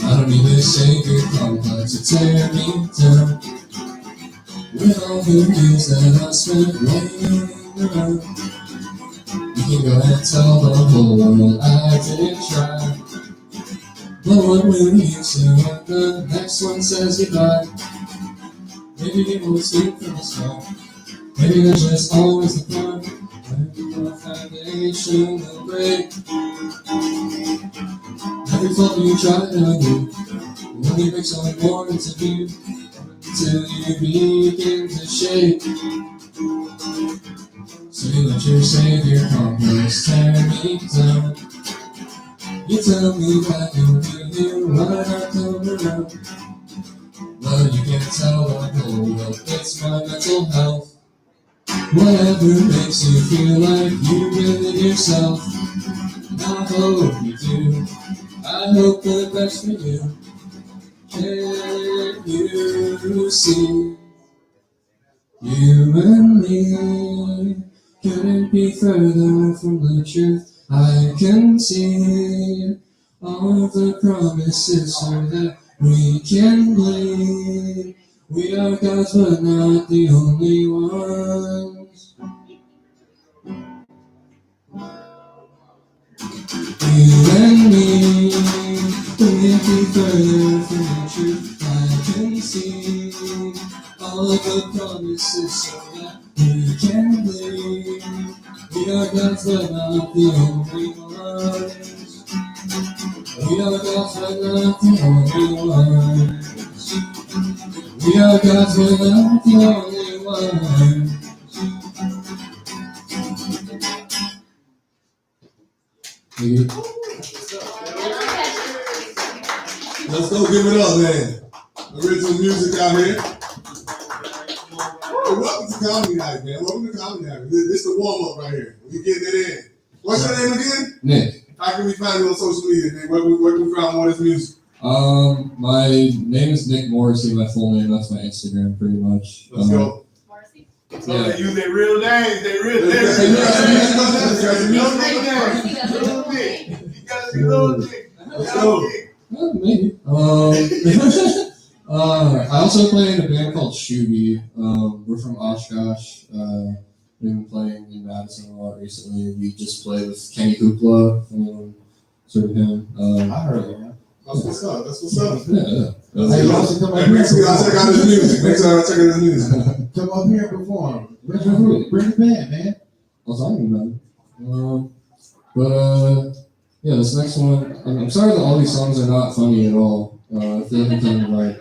I don't need a savior complex to tear me down. With all the years that I spent waiting around, you can go and tell the whole world I didn't try. But what will you say when the next one says goodbye? Maybe it will sleep from the start. Maybe there's just always the part when the foundation will break. Every fault you try to undo will only bring something more into view until you begin to shake. So you let your savior complex tear me down. You tell me that you'll be here when I come around, but you can't tell the whole world it's my mental health. Whatever makes you feel like you really yourself, I hope you do. I hope the best for you. Can you see? You and me couldn't be further from the truth. I can see all of the promises so that we can bleed. We are gods, but not the only ones. You and me couldn't be further from the truth. I can see all of the promises so that we can bleed. We are gods, but not the only ones. We are gods, but not the only ones. We are gods, but not the only ones. Let's go give it up, man. Original music out here. Hey, welcome to Comedy Night, man. Welcome to Comedy Night. This is the warm-up right here. We getting it in. What's your name again? Nick. How can we find you on social media, Nick? Where can we find more of this music? My name is Nick Morrissey, my full name, that's my Instagram pretty much. Let's go. Yeah. They use their real names. They real names. Let's go. Maybe. I also play in a band called Shuby. We're from Oshkosh. We've been playing in Madison a lot recently. We just played with Kenny Hoopla, sort of him. I heard it, man. That's what's up. That's what's up. Yeah. Hey, y'all should come up here. Next week I'll check out his music. Next time I'll check out his music. Come up here and perform. Bring the band, man. I was talking about it. Yeah, this next one, I'm sorry that all these songs are not funny at all. I feel like I'm doing it right.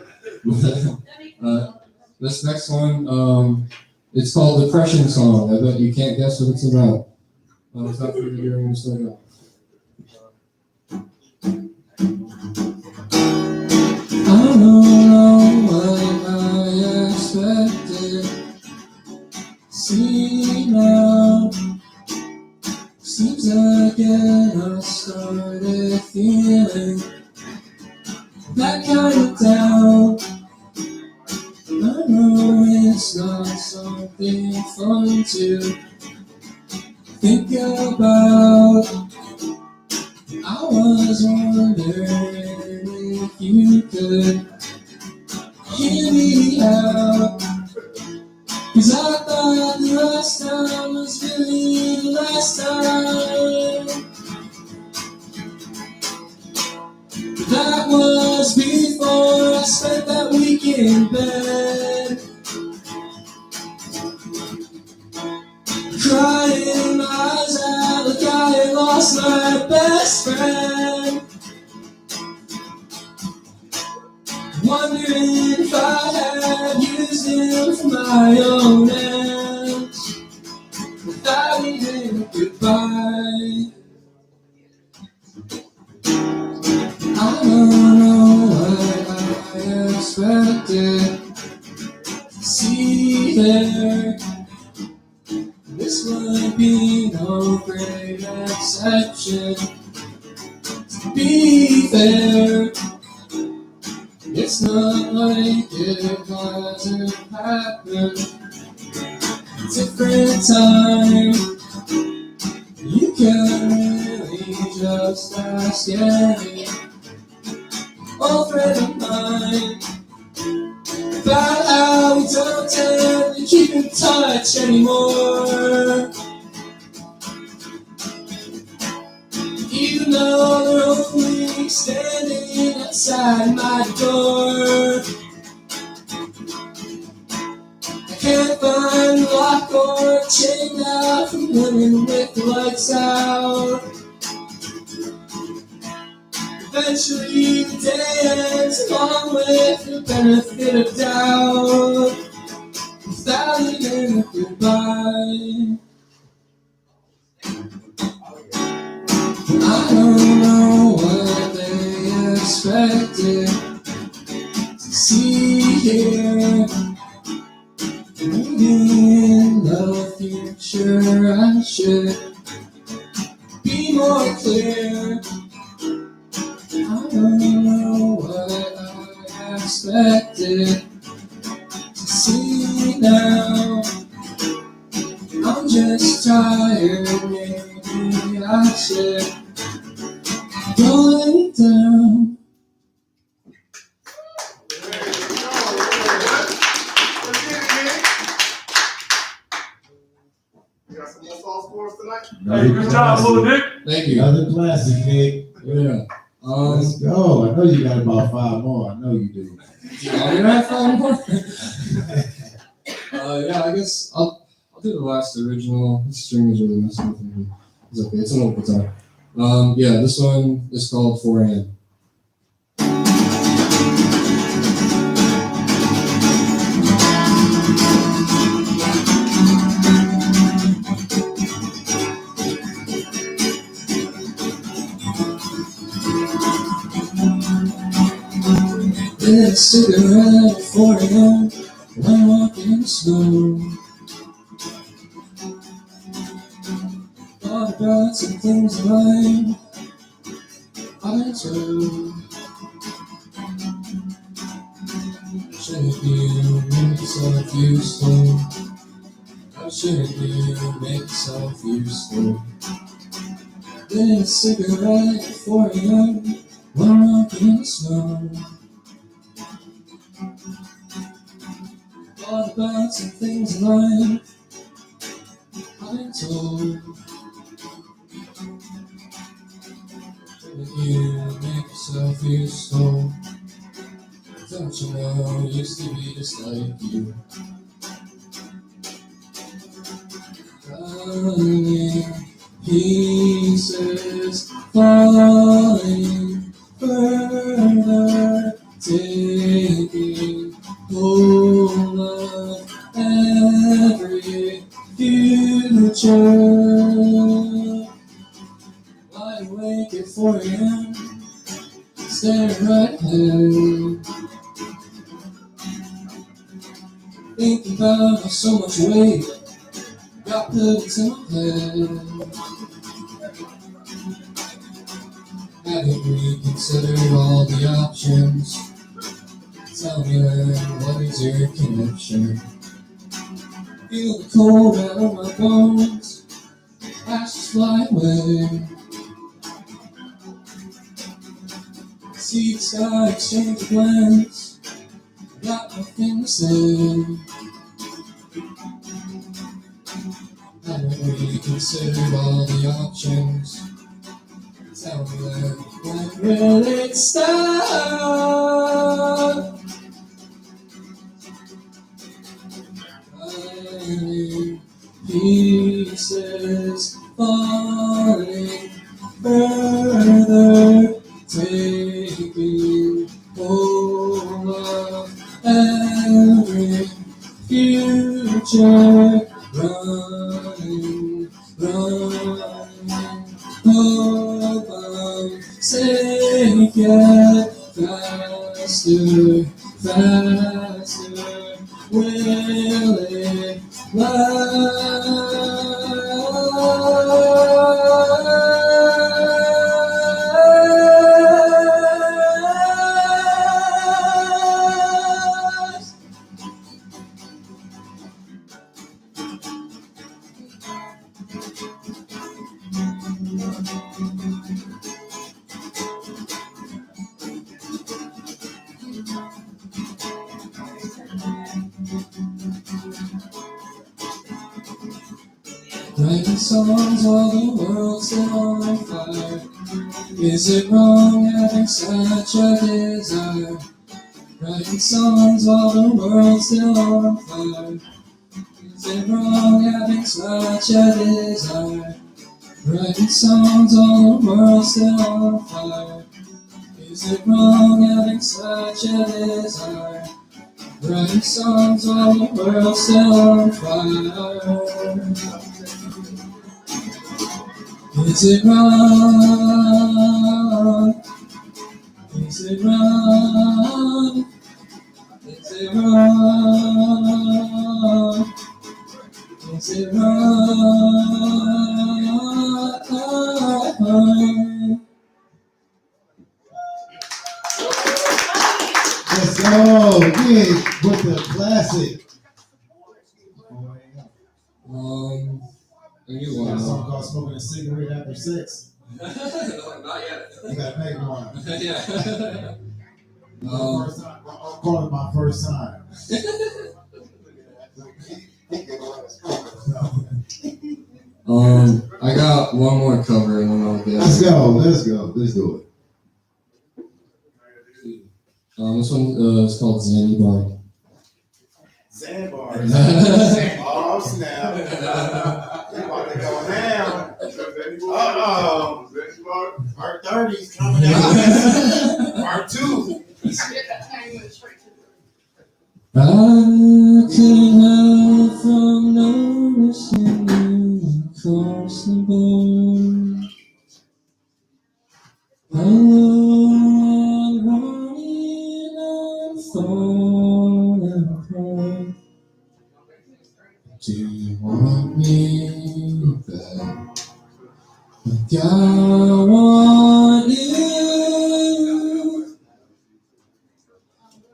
This next one It's called Depression Song. I bet you can't guess what it's about. Without further ado, I'm gonna start off. I don't know what I expected. See now, seems again I started feeling that kind of down. I know it's not something fun to think about. I was wondering if you could hear me out, 'cause I thought the last time was really the last time. But that was before I spent that week in bed, crying my eyes out like I had lost my best friend. Wondering if I had used him for my own ends, without even a goodbye. I don't know what I expected to see there. This would be no great exception. To be fair, it's not like it hasn't happened. Different time. You can really just ask any old friend of mine about how we don't tend to keep in touch anymore. Even though they're only standing outside my door, I can't find the lock or chain out from living with the lights out. Eventually the day ends along with the benefit of doubt, without even a goodbye. I don't know what they expected to see here. Maybe in the future I should be more clear. I don't know what I expected to see now. I'm just tired, maybe I should go lay down. You got some more songs for us tonight? Hey, good job, little Nick. Thank you. Another classic, Nick. Yeah. Let's go. I know you got about 5 more. I know you do. Oh, you have 5 more? Yeah, I guess I'll do the last original. This string is really messing with me. It's okay. It's an old guitar. Yeah, this one is called 4 a.m. Lit a cigarette at 4 a.m. when I'm walking in the snow. Thought about some things in life I've been told. Shouldn't you make yourself useful? How shouldn't you make yourself useful? Lit a cigarette at 4 a.m. when I'm walking in the snow. Thought about some things in life I've been told. Shouldn't you make yourself useful? Don't you know I used to be just like you? Falling pieces, falling further, taking hold of every staring right ahead. Thinking about how so much weight got put into my head. Haven't reconsidered all the options. Tell me then, what is your connection? Feel the cold out of my bones, ashes fly away. See the sky exchange a glance, got nothing to say. Haven't reconsidered all the options. Tell me when will it stop? Finding pieces falling further, taking hold of every future, running, hope I'm safe yet faster, will it last? Writing songs while the world's still on fire. Is it wrong having such a desire? Writing songs while the world's still on fire. Is it wrong having such a desire? Writing songs while the world's still on fire. Is it wrong having such a desire? Writing songs while the world's still on fire. Is it wrong? Is it wrong? Is it wrong? Is it wrong? Let's go. Again with the classic. You got a song called Smoking a Cigarette After Sex. Not yet. You gotta make one. Yeah. First time, I'll call it my first time. I got one more cover and then I'll get. Let's go. Let's do it. This one is called Zanzibar. Sandbar. Oh, snap. You about to go down. Uh-oh. Part 30's coming out. Part 2. I couldn't help from noticing you across the board. I'm running and falling apart. Do you want me back? Like I want you.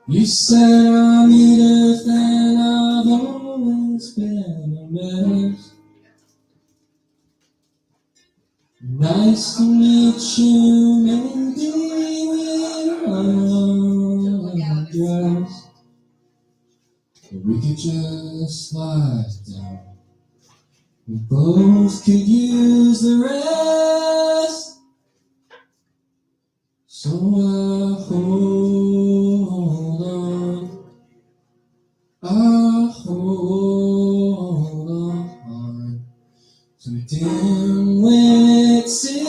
You said I'm Edith and I've always been a mess. Nice to meet you, maybe we'll undress. Or we could just slide down. We both could use the rest. So I hold on. I hold on to a dim-lit cigarette,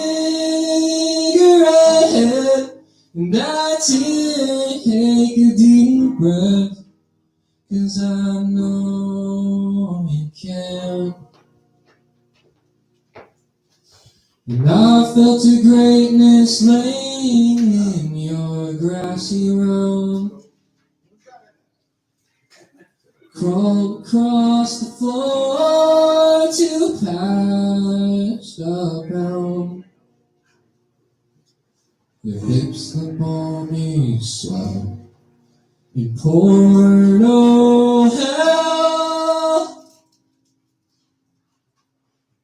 and I take a deep breath, 'cause I know you can. And I felt a greatness laying in your flashing around. Crawled across the floor to patch the ground. Your hips slip on me, swell. You poured, oh hell.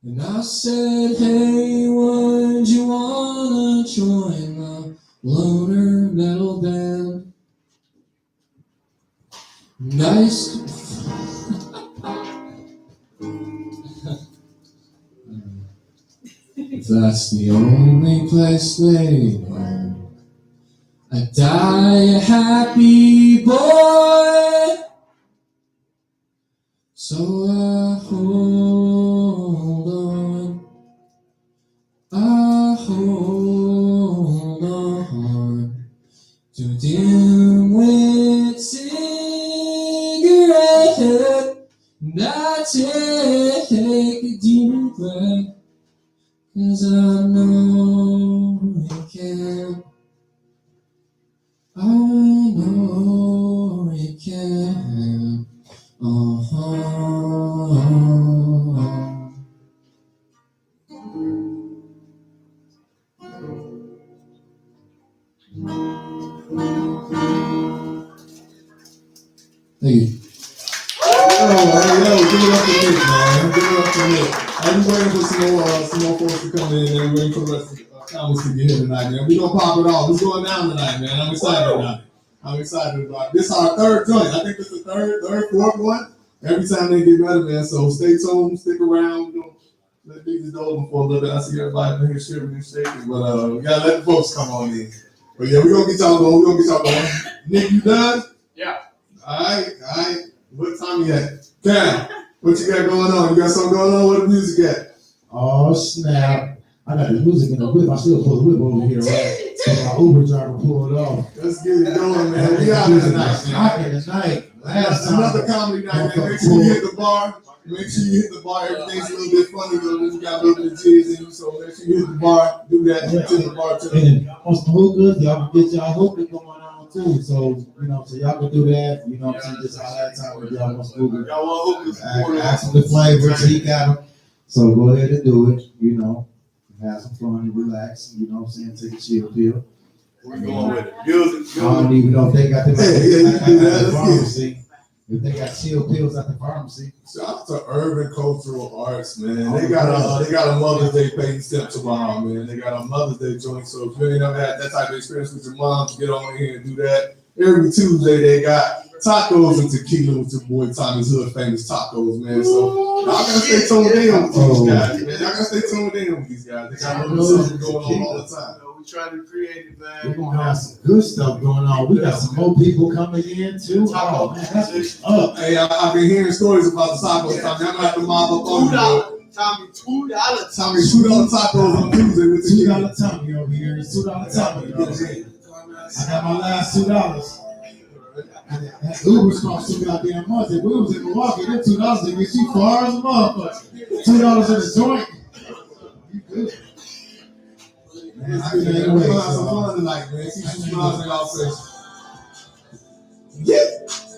And I said, hey, would you wanna join the Loner Metal Band? Nice. If that's the only place they know, I die a happy boy. So I hold on, I hold on to dim-lit cigarette, and I take a deep breath, 'cause I know it can. I know it can. Thank you. Yo, give it up to Nick, man. Give it up to Nick. I'm waiting for some more folks to come in and waiting for the rest of the comments to get here tonight, man. We gonna pop it off. It's going down tonight, man. I'm excited about it. I'm excited about it. This is our third joint. I think this is the third, fourth one. Every time they get better, man. So stay tuned, stick around. You know, let these go open for a little bit. I see everybody in here shivering and shaking, but we gotta let the folks come on in. But yeah, we're gonna get y'all going. Nick, you done? Yeah. All right. What time you at? Cam, what you got going on? You got something going on? What the music at? Oh snap! I got the music in the whip. I still pull the whip over here, right? So my Uber driver pulled off. Let's get it going, man. We out here tonight. Rocking tonight. Last time. Another comedy night, man. Make sure you hit the bar. Everything's a little bit funny though. When you got a little bit of jizz in you, so make sure you hit the bar. Do that. Hit the bar too. And on some hookahs, y'all can get y'all hookah going on too. So so y'all can do that. You know what I'm saying? Just all that time with y'all want hookah. Y'all want hookahs? Ask him the flavors. He got them. So go ahead and do it. Have some fun and relax. You know what I'm saying? Take a chill pill. We're going with it. Music. I don't even know if they got them at the pharmacy. If they got chill pills at the pharmacy. Shout out to Urban Cultural Arts, man. They got a Mother's Day paint step tomorrow, man. They got a Mother's Day joint. So if you ain't never had that type of experience with your mom, get on here and do that. Every Tuesday they got tacos and tequila with your boy Tommy's Hood Famous Tacos, man. So y'all gotta stay tuned in with these guys, man. Y'all gotta stay tuned in with these guys. They got something going on all the time. We trying to create it, man. We're gonna have some good stuff going on. We got some more people coming in too. Oh man, that's what's up. Hey, I've been hearing stories about the tacos. Tommy, I'm gonna have to mob up on you. Tommy, $2. Tommy, $2 tacos on Tuesday with the $2 Tommy over here. It's $2 Tommy over here. I got my last $2. Uber's cost too goddamn much. If we was in Milwaukee, them $2 they get you far as a motherfucker. $2 in a joint. You good. Man, We're gonna have some fun tonight, man. See some smiles in y'all face. Yeah,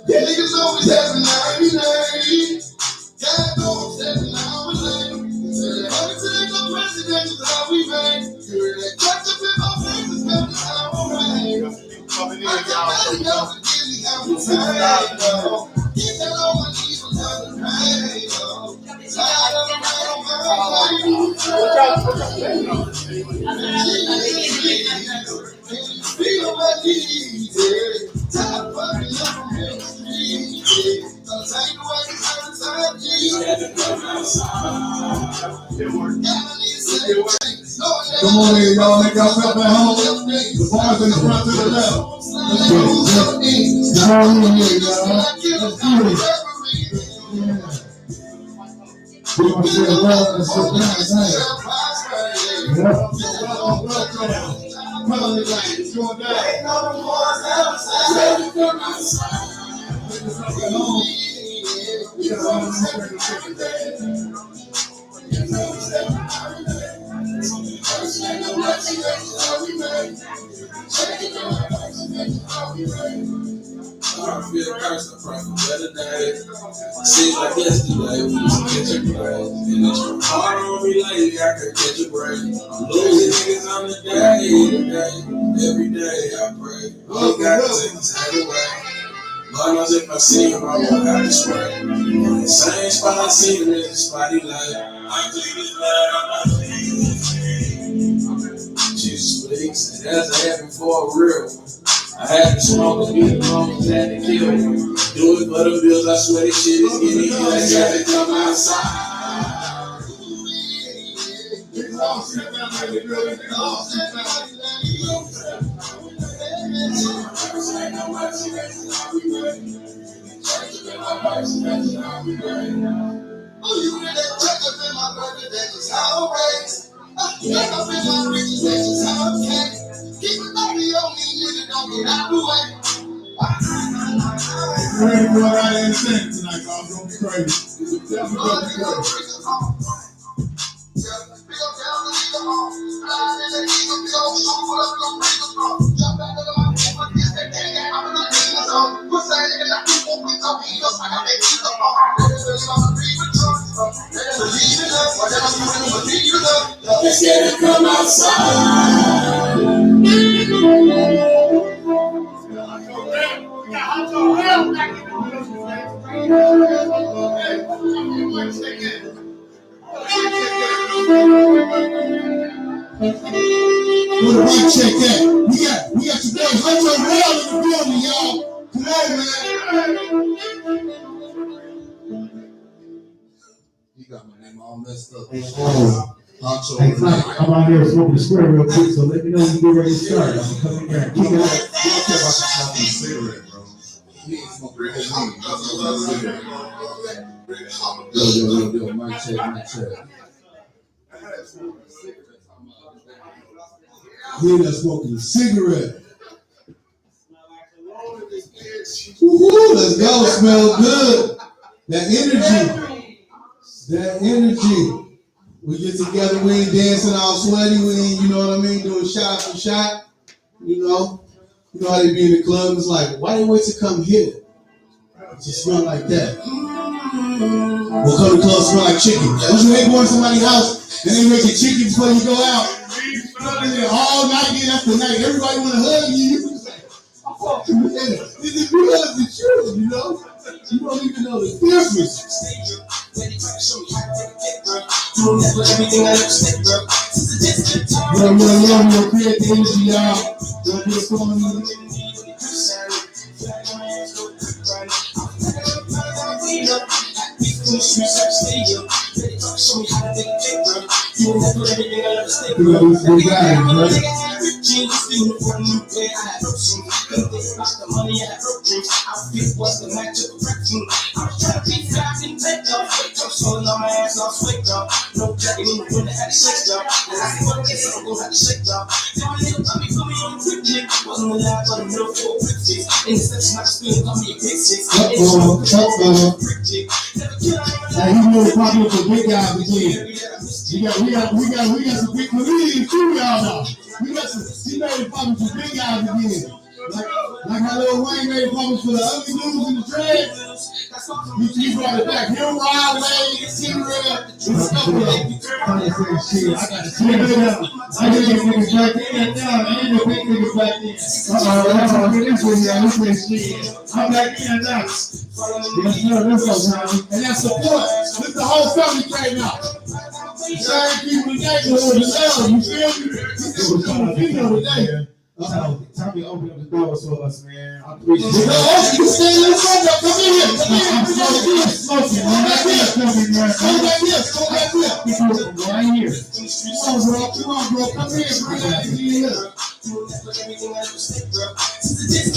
niggas always have a 99. God knows that I was late. Said I'm gonna take no presidential how we made. You're that catch up in my face is coming out right. Coming in, Get that on my knees on the right. Slide on the right on my feel my knees, top fucking up from the street. Sometimes you walk inside Come on in, y'all. Make yourself at home. The bar's in the front to the left. Let's go. Come on in, y'all. Let's do it. We're gonna sit around and sit down tonight. It's going down. I feel cursed, I pray for better days. Seems like yesterday we used to catch a break. And it's hard on me lately, I could catch a break. I'm losing niggas on the day. Every day I pray. All got things out of the way. Lord knows if I see him, I won't have to spray. On the same spot I see him, is a spotty light. I plead his blood on my feet. Jesus please, and that's a heaven for a real one. I had to smoke and get the wrong, had to kill me. Do it for the bills, I swear this shit is getting you. I got to come outside. Oh, you really check up in my brother, that's just how I raise. Check up in my riches, that's just how I came. Keep it 30 on me, nigga, don't get out the way. We're ready to go out and sing tonight, y'all. Don't be crazy. Let's get it from outside. Where the mic check at? We got your boy Hunter Real in the building, y'all. Come on, man. You got my name all messed up. Hey, I'm out here smoking a square real quick, so let me know when you get ready to start. I'm gonna come in here and kick it out. You don't care about smoking a cigarette, bro. You ain't smoking real weed. That's what I'm saying. Yo, mic check. He that's smoking a cigarette. Woo-hoo, let's go. Smell good. That energy. We get together, we ain't dancing all sweaty, we ain't, you know what I mean, doing shot for shot. You know how they be in the club. It's like, why they wait to come here? It just smell like that. We'll come to the club, smell like chicken. Don't you hate going to somebody's house and they making chicken before you go out? All night, that's the night. Everybody want to hug you. I fuck you, man. This is good, the truth, you know? You don't even know the difference. Yo, create the energy, y'all. Don't be a phone. We got it, right? Hey, he really popular for big guys again. We got some big comedians too, y'all know. He made it popular for big guys again. Like how Lil Wayne made it popular for the ugly dudes in the dreads. He brought it back. Him, Wild Lady, Cigarette, and stuff like that. I got to see it. I got to niggas back in now, and the big niggas back in. That's all this one, y'all. This shit. I'm back in now. And that support. Look, the whole family came out. The same people in the neighborhood, the love, you feel me? This was on the video today. Tommy opened up the doors for us, man. I appreciate it. You stay in the front, come in here. Smoking, man. Back here. Come back here. Right here. Come on, bro. Come here. Bring that in here. That's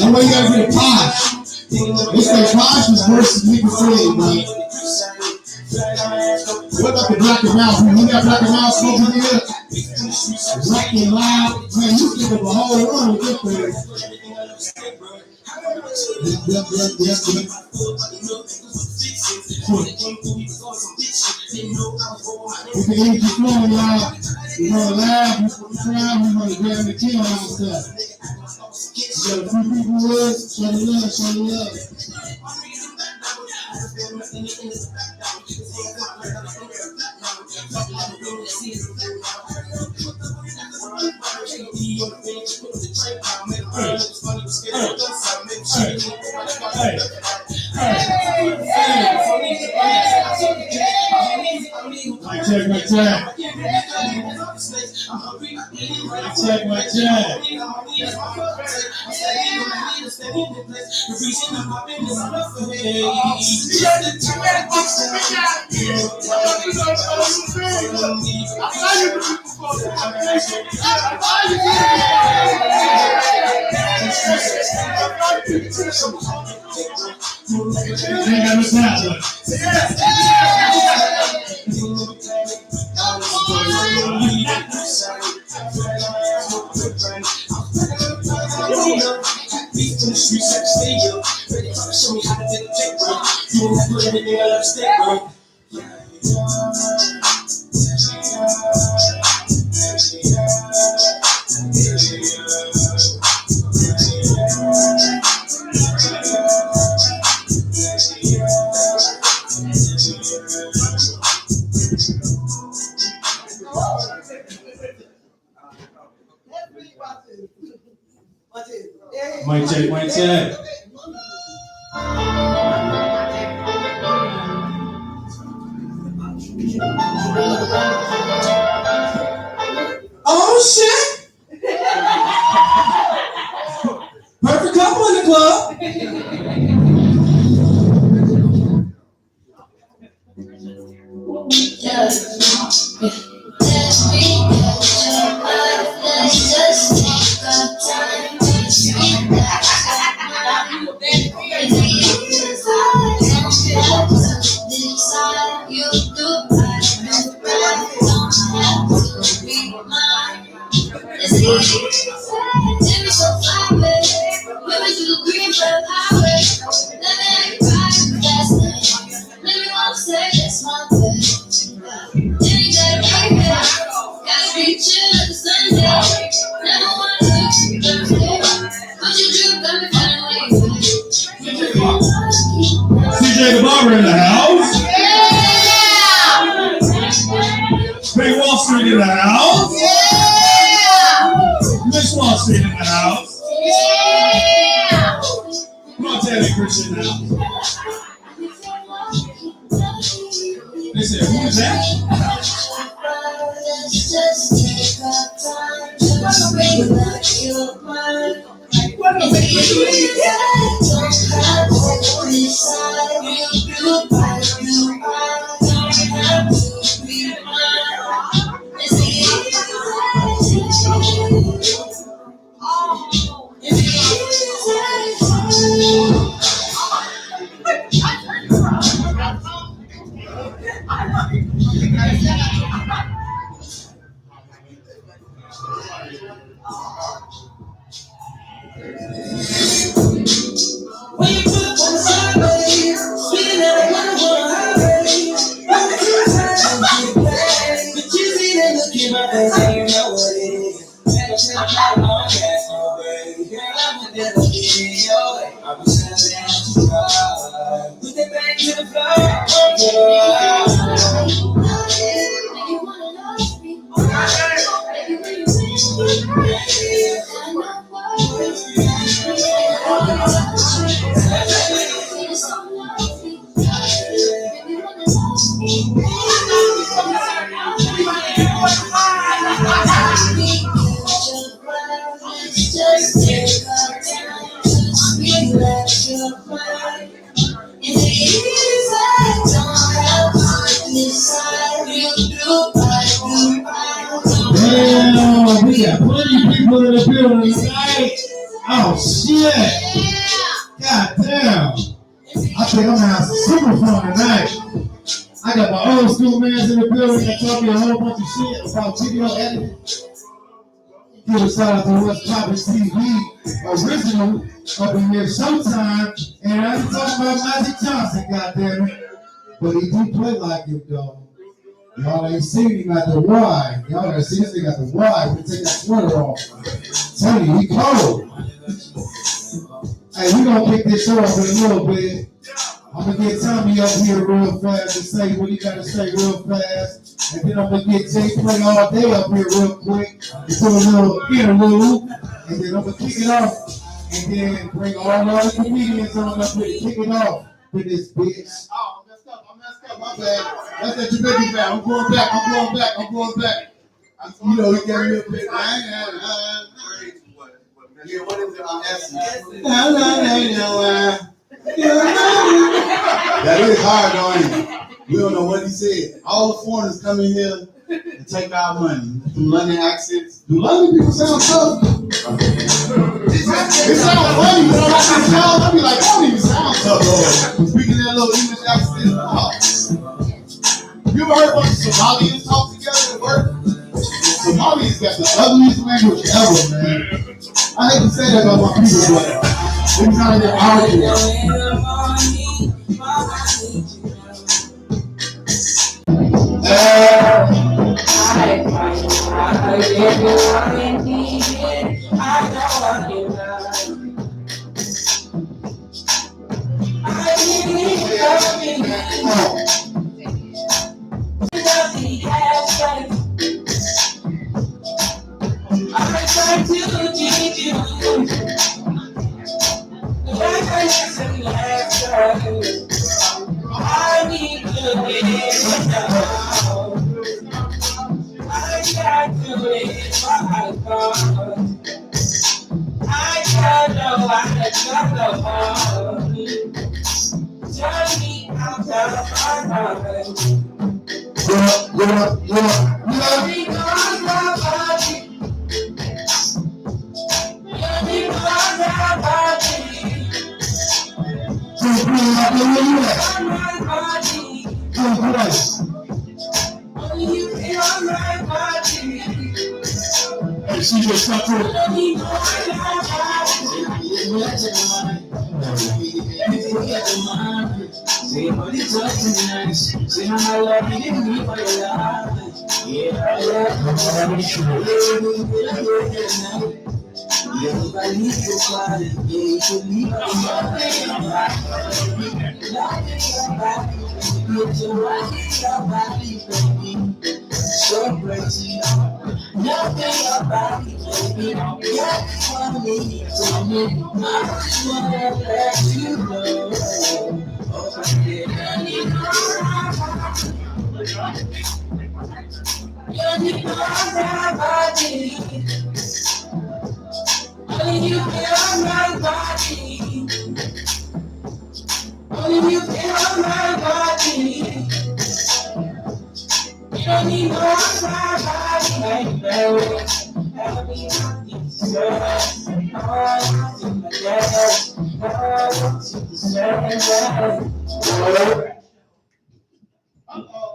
why you gotta get a posh. They say posh is worse than nigga said, man. What about the Black and Mouse? We got Black and Mouse smoking here. Black and loud. Man, you think of a whole room with this thing. We can eat the floor, y'all. We're gonna laugh, we're gonna cry, we're gonna grab the kill and stuff. Show the people love. Show the love. Show the love. My check. Mic check. Oh shit! Perfect couple in the club. CJ the Barber in the house. Big Wall Street in the house. Miss Wall Street in the house. Come on, Teddy Christian now. They said, who is that? Damn, we got plenty of people in the building tonight. Oh shit! God damn! I think I'm gonna have some super fun tonight. I got my old school mans in the building that taught me a whole bunch of shit about video editing. Give a shout out to What's Poppin' TV original up in here Showtime, and I ain't talking about Magic Johnson, goddammit. But he do play like him though. Y'all ain't seen him at the Y. Y'all ain't seen this nigga at the Y. We take that sweater off. Tell you, he cold. Hey, we gonna kick this show off in a little bit. I'm gonna get Tommy up here real fast to say what he gotta say real fast. And then I'm gonna get Jay Play all day up here real quick to do a little interlude. And then I'm gonna kick it off. And then bring all the other comedians on up here to kick it off with this bitch. Oh, I messed up, my bad. That's that Jamaican bad. I'm going back. You know, he gave me a bit. Yeah, what is it? That is hard, though, ain't it? We don't know what he said. All the foreigners come in here and take our money. Do London accents. Do London people sound tough? It sounds funny, but I'm like, I'll be like, that don't even sound tough, Lord. Speaking that little English accent. Oh. You ever heard a bunch of Somalians talk together at work? Somalians got the ugliest language ever, man. I hate to say that about my people, but every time they're arguing.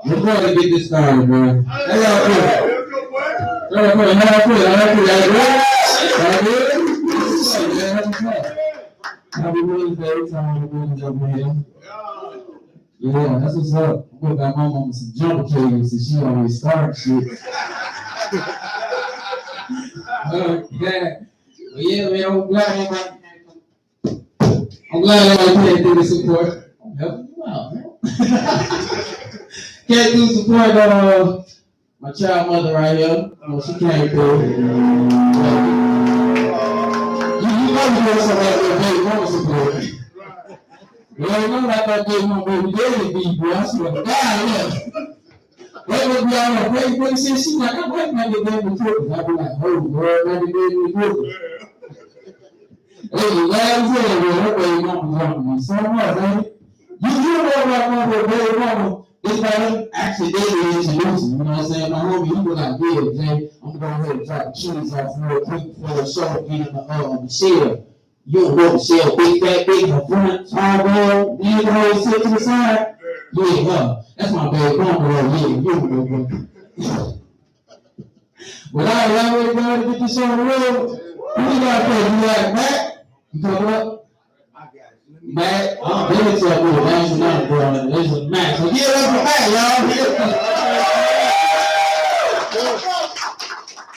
We're going to get this started, man. Happy Wednesday, time to jump in. Yeah, that's what's up. I got my mama some jumper cables and she always starts shit. Yeah. But yeah, man, I'm glad everybody came through the support. I'm helping you out, man. Came through support my child mother right here. She came through. You know you want somebody to baby mama support. You don't know like that baby mama baby daddy be, bro. I swear to God, yeah. They would be on her Facebook shit. She like, I'm waiting on the baby Christmas. I be like, oh, bro, baby Christmas. Hey, last year, bro, her baby mama was on me so much, man. You know what mama, baby mama. This man actually did introduce him, you know what I'm saying? My homie, he was like, yeah, Jay, I'm going to go ahead and drop the cheese off real quick for the show, get in Michelle. You don't know Michelle, big, fat, big, her front, tall girl, then the whole sit to the side. Yeah, her. That's my baby mama, yeah, you know, bro. But all right, y'all ready to get this show on the road? Who you got for? You like Matt? You talking about? Matt, I'm very tough with it. That's not bro. This is Matt. So give it up for Matt, y'all.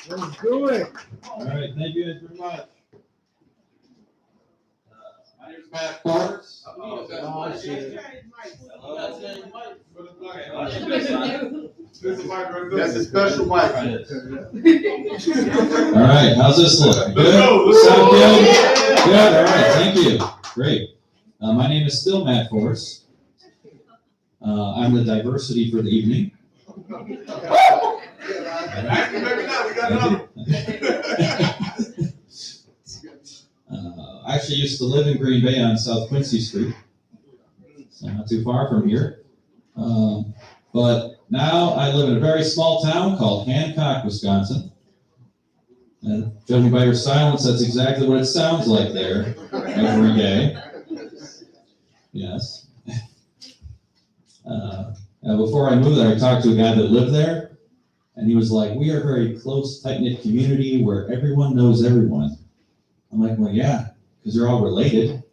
Let's do it. All right, thank you guys very much. Matt Forrest. That's a special mic. All right, how's this look? Good? Sound good? Good, all right, thank you. Great. My name is still Matt Forrest. I'm the diversity for the evening. I actually used to live in Green Bay on South Quincy Street, so not too far from here. But now I live in a very small town called Hancock, Wisconsin. And judging by your silence, that's exactly what it sounds like there every day. Yes. Before I moved there, I talked to a guy that lived there, and he was like, "We are a very close, tight-knit community where everyone knows everyone." I'm like, "Well, yeah, because you're all related."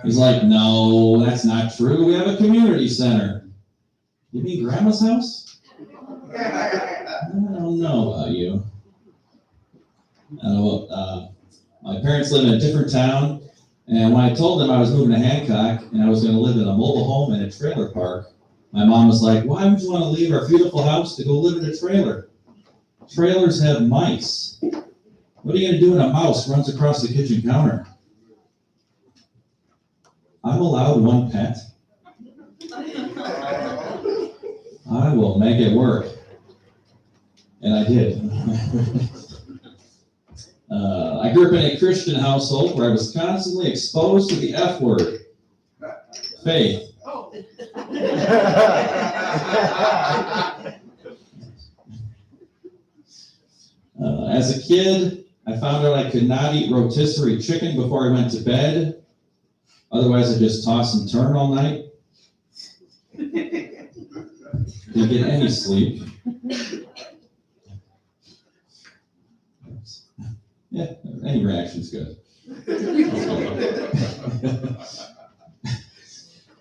He's like, "No, that's not true. We have a community center." You mean Grandma's house? I don't know about you. My parents live in a different town, and when I told them I was moving to Hancock and I was going to live in a mobile home and a trailer park, my mom was like, "Why would you want to leave our beautiful house to go live in a trailer? Trailers have mice. What are you going to do when a mouse runs across the kitchen counter?" I'm allowed one pet. I will make it work. And I did. I grew up in a Christian household where I was constantly exposed to the F word. Faith. As a kid, I found out I could not eat rotisserie chicken before I went to bed. Otherwise, I just toss and turn all night. Didn't get any sleep. Yeah, any reaction's good.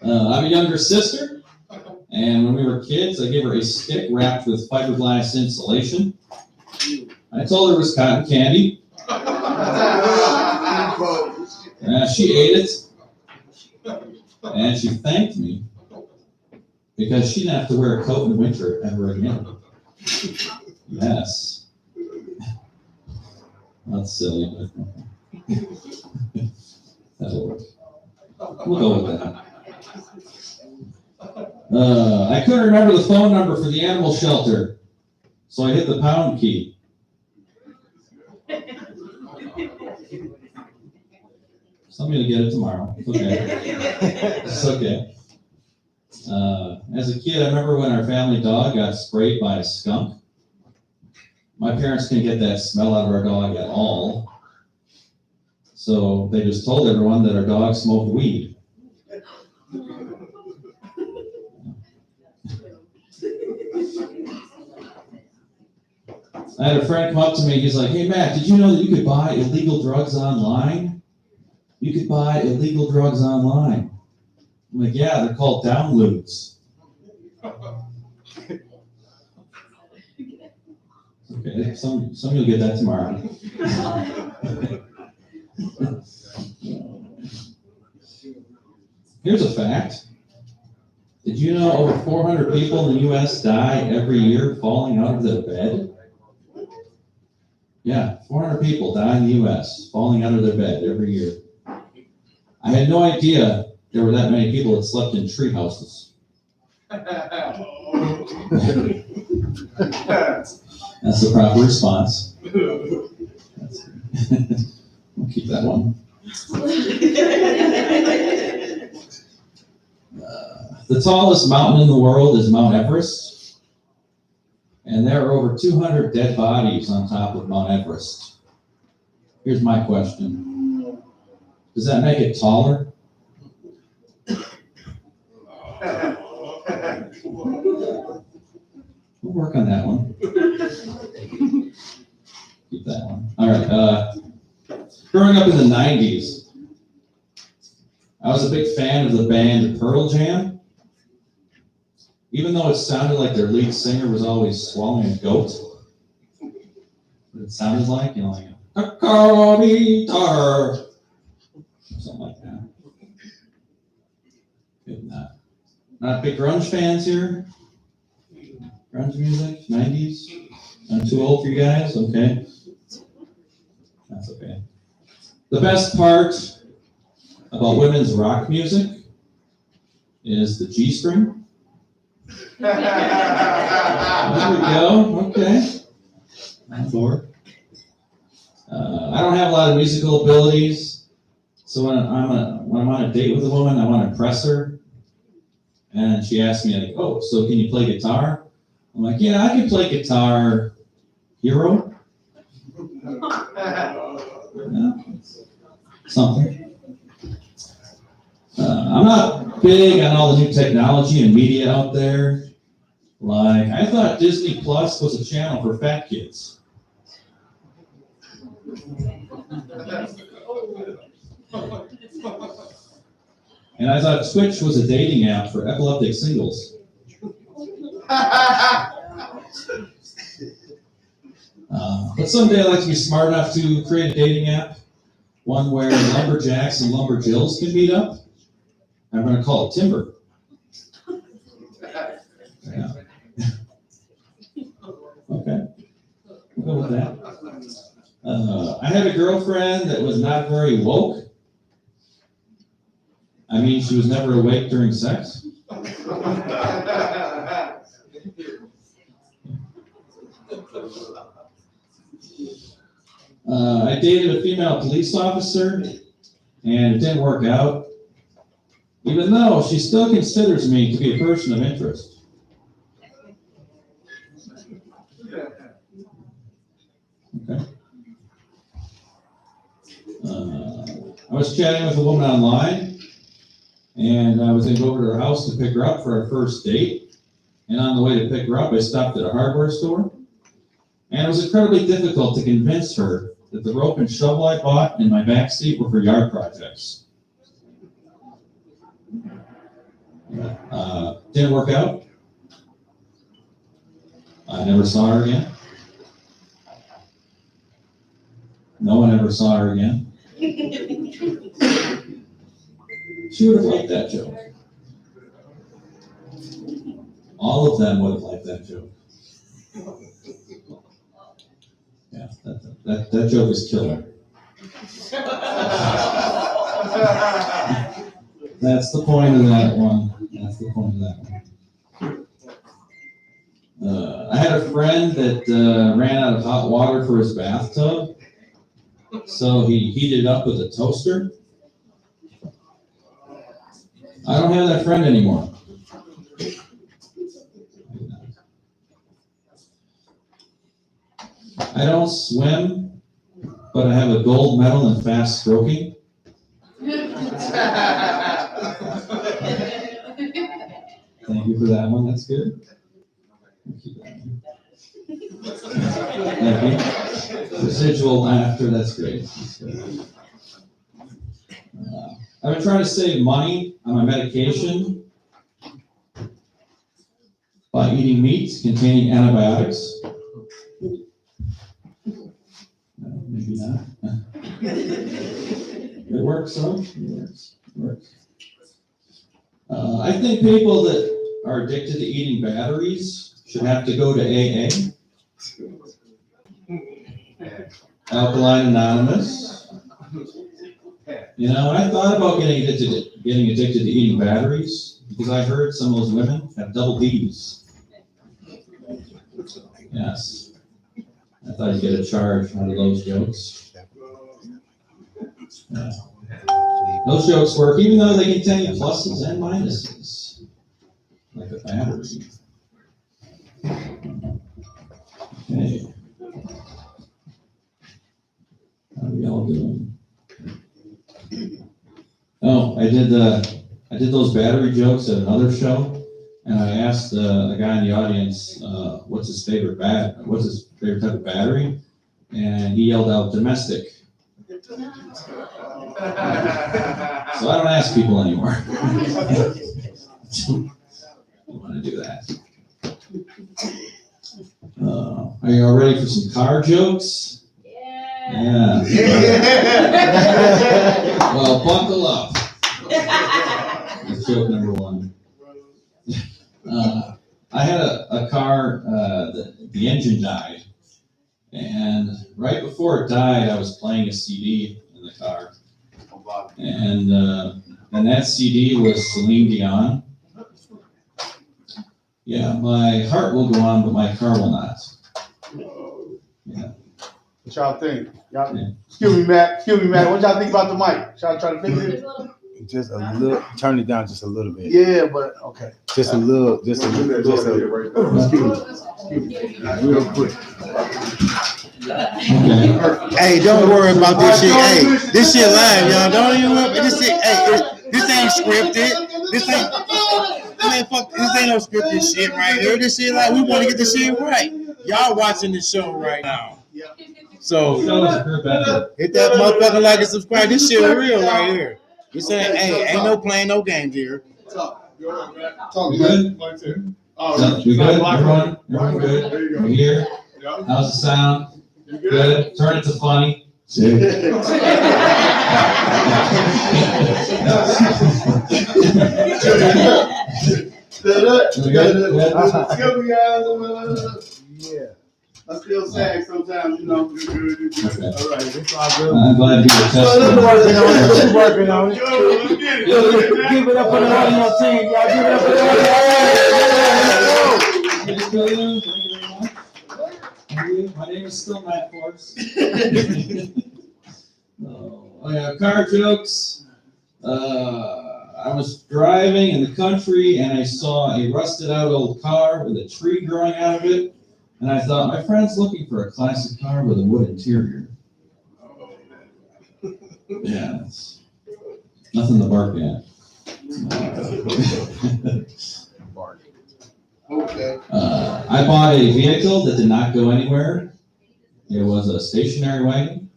I have a younger sister, and when we were kids, I gave her a stick wrapped with fiberglass insulation. I told her it was cotton candy. She ate it, and she thanked me because she didn't have to wear a coat in winter ever again. Yes. That's silly, but that'll work. We'll go with that. I couldn't remember the phone number for the animal shelter, so I hit the pound key. Somebody will get it tomorrow. It's okay. It's okay. As a kid, I remember when our family dog got sprayed by a skunk. My parents couldn't get that smell out of our dog at all. So they just told everyone that our dog smoked weed. I had a friend come up to me, he's like, "Hey Matt, did you know that you could buy illegal drugs online? You could buy illegal drugs online." I'm like, "Yeah, they're called downloads." Okay, some you'll get that tomorrow. Here's a fact. Did you know over 400 people in the U.S. die every year falling out of their bed? Yeah, 400 people die in the U.S. falling out of their bed every year. I had no idea there were that many people that slept in tree houses. That's the proper response. We'll keep that one. The tallest mountain in the world is Mount Everest, and there are over 200 dead bodies on top of Mount Everest. Here's my question. Does that make it taller? We'll work on that one. Keep that one. All right. Growing up in the 90s, I was a big fan of the band Pearl Jam. Even though it sounded like their lead singer was always swallowing a goat. It sounded like, like a car guitar. Something like that. Good enough. Not big grunge fans here? Grunge music, 90s? I'm too old for you guys? Okay. That's okay. The best part about women's rock music is the G string. There we go. Okay. I'm bored. I don't have a lot of musical abilities, so when I'm on a date with a woman, I want to impress her, and she asks me like, "Oh, so can you play guitar?" I'm like, "Yeah, I can play guitar, hero." Yeah. Something. I'm not big on all the new technology and media out there. Like, I thought Disney Plus was a channel for fat kids. And I thought Twitch was a dating app for epileptic singles. But someday I'd like to be smart enough to create a dating app, one where lumberjacks and lumberjills can meet up. I'm going to call it Timber. Yeah. Okay, we'll go with that. I had a girlfriend that was not very woke. I mean, she was never awake during sex. I dated a female police officer, and it didn't work out, even though she still considers me to be a person of interest. Okay. I was chatting with a woman online, and I was going to go over to her house to pick her up for our first date. And on the way to pick her up, I stopped at a hardware store. And it was incredibly difficult to convince her that the rope and shovel I bought in my back seat were for yard projects. Didn't work out. I never saw her again. No one ever saw her again. She would have liked that joke. All of them would have liked that joke. Yeah, that joke is killer. That's the point of that one. That's the point of that one. I had a friend that ran out of hot water for his bathtub, so he heated it up with a toaster. I don't have that friend anymore. I don't swim, but I have a gold medal in fast stroking. Thank you for that one. That's good. Thank you. Residual laughter. That's great. That's great. I've been trying to save money on my medication by eating meats containing antibiotics. No, maybe not. It works, though. It works. It works. I think people that are addicted to eating batteries should have to go to AA. Alkaline Anonymous. You know, I thought about getting addicted to eating batteries because I heard some of those women have double D's. Yes. I thought you'd get a charge out of those jokes. Yeah. Those jokes work, even though they contain pluses and minuses, like a battery. Okay. How are we all doing? Oh, I did those battery jokes at another show, and I asked a guy in the audience, what's his favorite type of battery, and he yelled out domestic. So I don't ask people anymore. I want to do that. Are you all ready for some car jokes? Yeah. Well, buckle up. That's joke number one. I had a car, the engine died. And right before it died, I was playing a CD in the car. And that CD was Celine Dion. Yeah, my heart will go on, but my car will not. Yeah. What y'all think? Y'all, Excuse me, Matt. What y'all think about the mic? Y'all try to fix it? Just a little, turn it down just a little bit. Yeah, but okay. Just a little, real quick. Hey, don't worry about this shit. Hey, this shit live, y'all. Don't even worry about this shit. Hey, this ain't scripted. This ain't no scripted shit right here. This shit like we want to get the shit right. Y'all watching the show right now. So hit that motherfucker like and subscribe. This shit real right here. You saying, hey, ain't no playing no games here. Talk good? We good? Everyone good? We here? How's the sound? Good. Turn it to funny. Yeah. I feel sad sometimes, you know. Okay. All right, it's all good. I'm glad you were Keep working on it. Give it up for the audience team, y'all. Give it up for the audience. My name is still Matt Force. Car jokes. I was driving in the country and I saw a rusted out old car with a tree growing out of it. And I thought, my friend's looking for a classic car with a wood interior. Yeah, it's nothing to bark at. Okay. I bought a vehicle that did not go anywhere. It was a stationary wagon.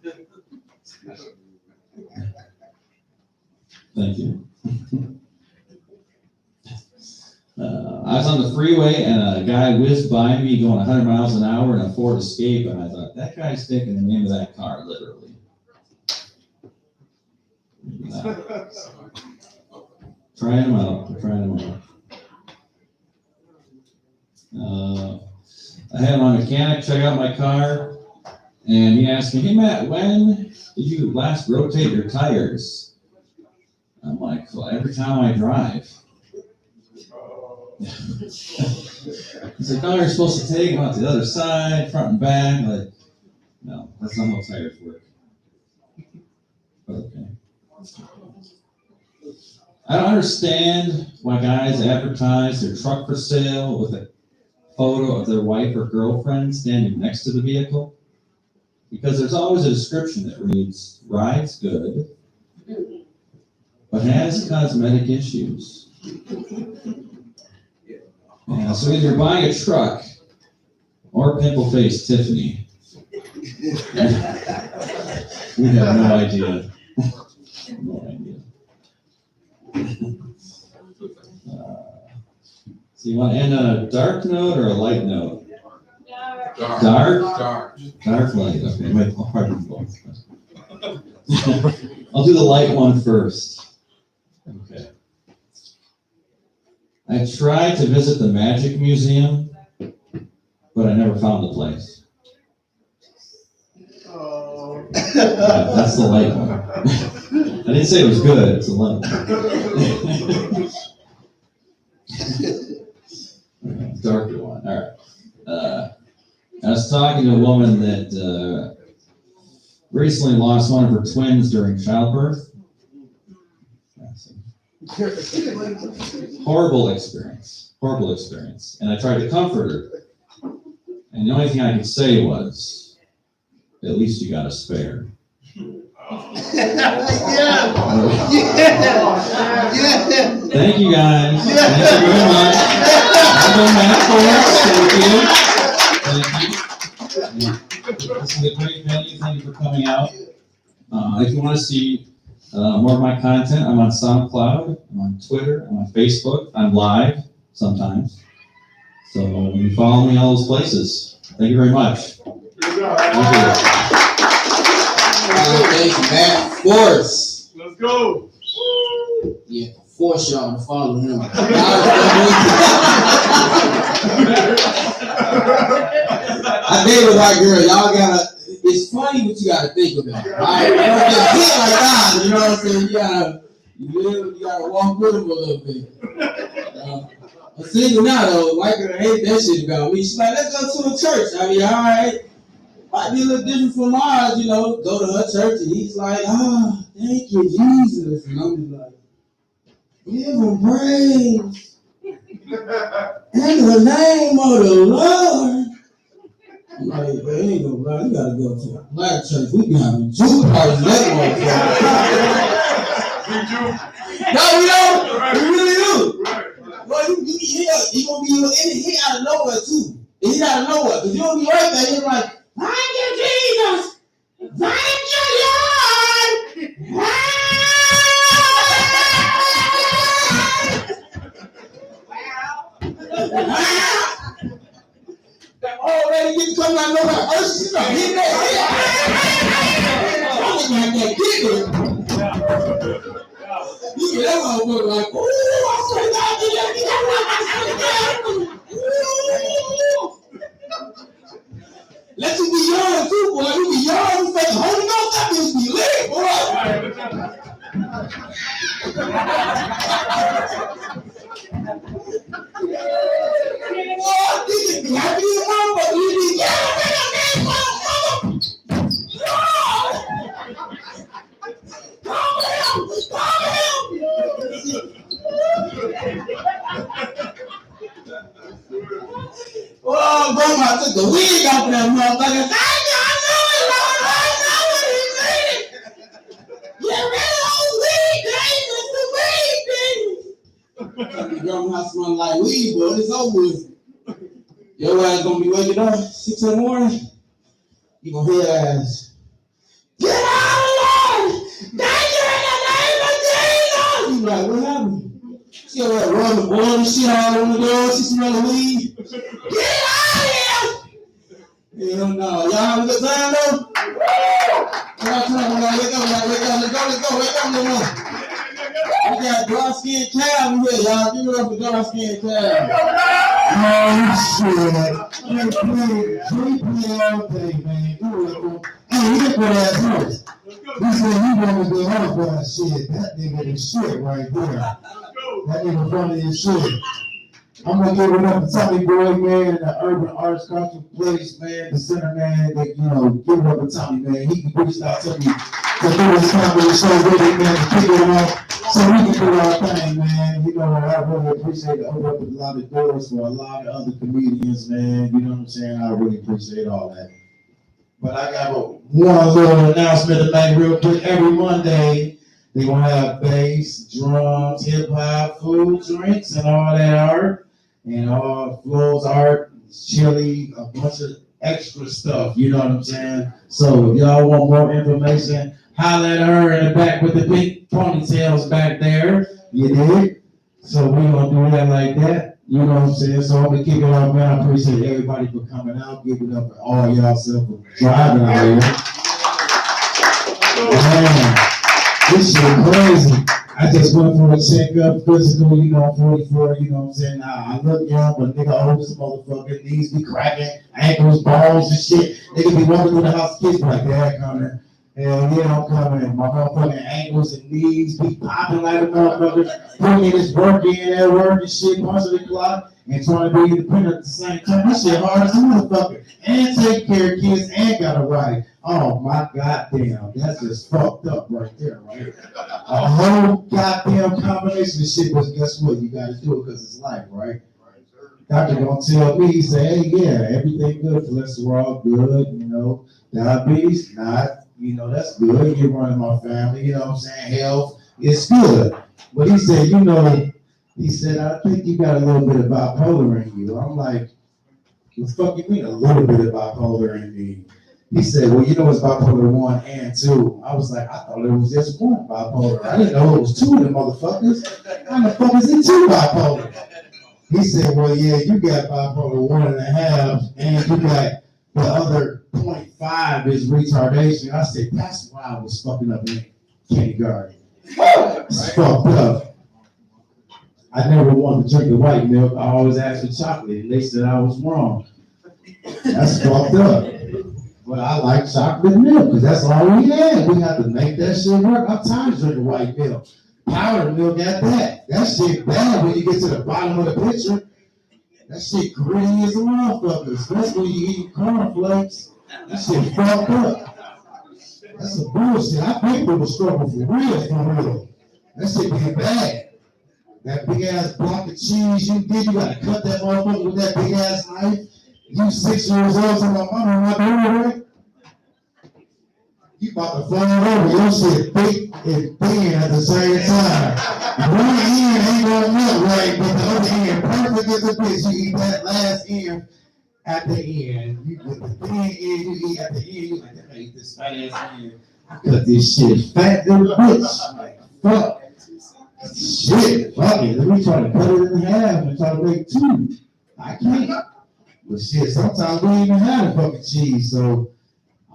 Thank you. I was on the freeway and a guy whizzed by me going 100 miles an hour in a Ford Escape, and I thought, that guy's taking the name of that car, literally. Trying them out. I had my mechanic check out my car, and he asked me, hey, Matt, when did you last rotate your tires? I'm like, well, every time I drive. He's like, oh, you're supposed to take them out the other side, front and back. Like, no, that's not how tires work. But okay. I don't understand why guys advertise their truck for sale with a photo of their wife or girlfriend standing next to the vehicle. Because there's always a description that reads, rides good, but has cosmetic issues. Yeah, so either you're buying a truck or pimple-faced Tiffany. We have no idea. So you want to end on a dark note or a light note? Dark light. Okay, wait, I'll probably do both. I'll do the light one first. Okay. I tried to visit the Magic Museum, but I never found the place. That's the light one. I didn't say it was good, it's a light one. Darker one, all right. I was talking to a woman that recently lost one of her twins during childbirth. Horrible experience. And I tried to comfort her. And the only thing I could say was, at least you got a spare. Thank you guys. Thank you very much. I'm Matt Force. Thank you. This is a great venue. Thank you for coming out. If you want to see more of my content, I'm on SoundCloud, I'm on Twitter, I'm on Facebook, I'm live sometimes. So you follow me all those places. Thank you very much. Thank you. Thank you, man. Force. Let's go. Yeah, force y'all to follow him. I did with white girl. Y'all gotta. It's funny, but you gotta think about it. Right? You don't get hit like that. You know what I'm saying? You gotta walk with him a little bit. I'm single now though. White girl hate that shit about me. She's like, let's go to a church. I mean, all right. Might be a little different from ours, you know. Go to her church and he's like, oh, thank you, Jesus. And I'm just like, give him praise. In the name of the Lord. I'm like, well, ain't no lie. You gotta go to a black church. We be having Jew parties that motherfucker. No, we don't. We really do. Well, you gonna be in the hit out of nowhere too. Hit out of nowhere. Because you're gonna be right there. You're like, thank you, Jesus. Thank you, Lord. That old lady gets coming out of nowhere. She's not hitting that. You get that motherfucker like, ooh, I swear to God, let you be young too, boy. You be young, you make the Holy Ghost, that bitch be lit, boy. You be happy as a motherfucker. You be oh, grandma took the wig off that motherfucker. I know it, Lord. I know what he meant. Get rid of those weed, baby. Grandma smelling like weed, but it's over with. Your ass gonna be waking up 6 in the morning. You gonna hear ass. Get out of here! Thank you in the name of Jesus! You like, what happened? She over there running the board and shit all on the door. She smelling weed. Get out of here! Hell no. Y'all have a good time though? Let's go, little one. We got dark skinned cow here, y'all. Give it up for dark skinned cow. Oh shit. We play all day, man. Hey, we didn't go that house. He said he wanted to go home for that shit. That nigga is shit right there. That nigga funny as shit. I'm gonna give it up to Tommy Boy, man, the Urban Arts Council Place, man, the center man, that, you know, give it up to Tommy, man. He can reach out to me to do his comedy show with it, man, to kick it off so we can do our thing, man. You know, I really appreciate it. Open up a lot of doors for a lot of other comedians, man. You know what I'm saying? I really appreciate all that. But I got one little announcement to make real quick. Every Monday, they're gonna have bass, drums, hip hop, food, drinks, and all that art. And all Flo's art, chili, a bunch of extra stuff, you know what I'm saying? So if y'all want more information, holler at her in the back with the big ponytails back there. You dig? So we're gonna do that like that. You know what I'm saying? So I'm gonna kick it off, man. I appreciate everybody for coming out. Give it up for all y'all self for driving out here. Man, this shit crazy. I just went for a checkup, physical, you know, 44, you know what I'm saying? I look young, but nigga old as a motherfucker, knees be cracking, ankles, balls and shit. Nigga be walking through the house, kids like, Dad coming. Hell yeah, I'm coming. My motherfucking ankles and knees be popping like a motherfucker. Putting this work in at work and shit, punching the clock, and trying to be independent at the same time. This shit hard as a motherfucker. And take care of kids and got a wife. Oh my goddamn, that's just fucked up right there, right? A whole goddamn combination of shit, but guess what? You gotta do it because it's life, right? Doctor gonna tell me, he say, hey, yeah, everything good, cholesterol good, you know, diabetes, not, you know, that's good. You're running my family, you know what I'm saying? Health, it's good. But he said, you know, he said, I think you got a little bit of bipolar in you. I'm like, what the fuck you mean a little bit of bipolar in me? He said, well, you know, it's bipolar 1 and 2. I was like, I thought it was just one bipolar. I didn't know it was 2 of them motherfuckers. How the fuck is it 2 bipolar? He said, well, yeah, you got bipolar 1.5, and you got the other 0.5 5 is retardation. I said, that's why I was fucking up in kindergarten. It's fucked up. I never wanted to drink the white milk. I always asked for chocolate, and they said I was wrong. That's fucked up. But I like chocolate milk because that's all we had. We had to make that shit work. I'm tired of drinking white milk. Powdered milk at that. That shit bad when you get to the bottom of the picture. That shit gritty as a motherfucker. Especially when you eat cornflakes. That shit fucked up. That's some bullshit. I think people struggle for real. That shit be bad. That big ass block of cheese you did, you gotta cut that motherfucker with that big ass knife. You 6 years old, so my mama not doing it. You about to fall over. Your shit big and thin at the same time. One end ain't gonna look right, but the other end perfect as a bitch. You eat that last end at the end. You put the thin end, you eat at the end. You like, I eat this fat ass end. I cut this shit fat than a bitch. Like, fuck. Shit, fuck it. Let me try to cut it in half and try to make 2. I can't. But shit, sometimes we don't even have the fucking cheese, so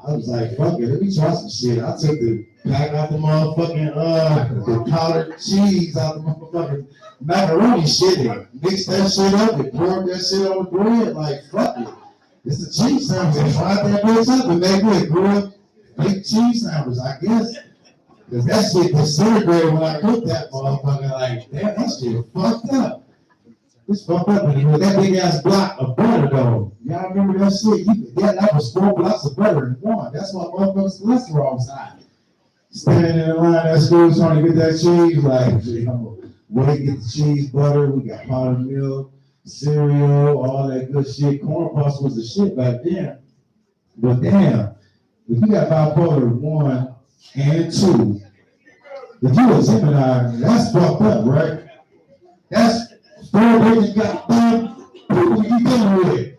I was like, fuck it, let me try some shit. I took the pack out the motherfucking, the powdered cheese out the motherfucking macaroni shit and mixed that shit up and poured that shit on the bread. Like, fuck it. It's a cheese sandwich. Fried that bitch up and made me a grilled baked cheese sandwich, I guess. Because that shit disintegrated when I cooked that motherfucker. Like, damn, that shit fucked up. It's fucked up when you with that big ass block of butter though. Y'all remember that shit? That was 4 blocks of butter in one. That's why motherfuckers' cholesterol was high. Standing in the line at school trying to get that cheese, like, you know, wait, get the cheese, butter, we got powdered milk, cereal, all that good shit. Corn puffs was the shit back then. But damn, if you got bipolar 1 and 2, if you a Gemini, that's fucked up, right? That's 4 days you got 5 people you dealing with.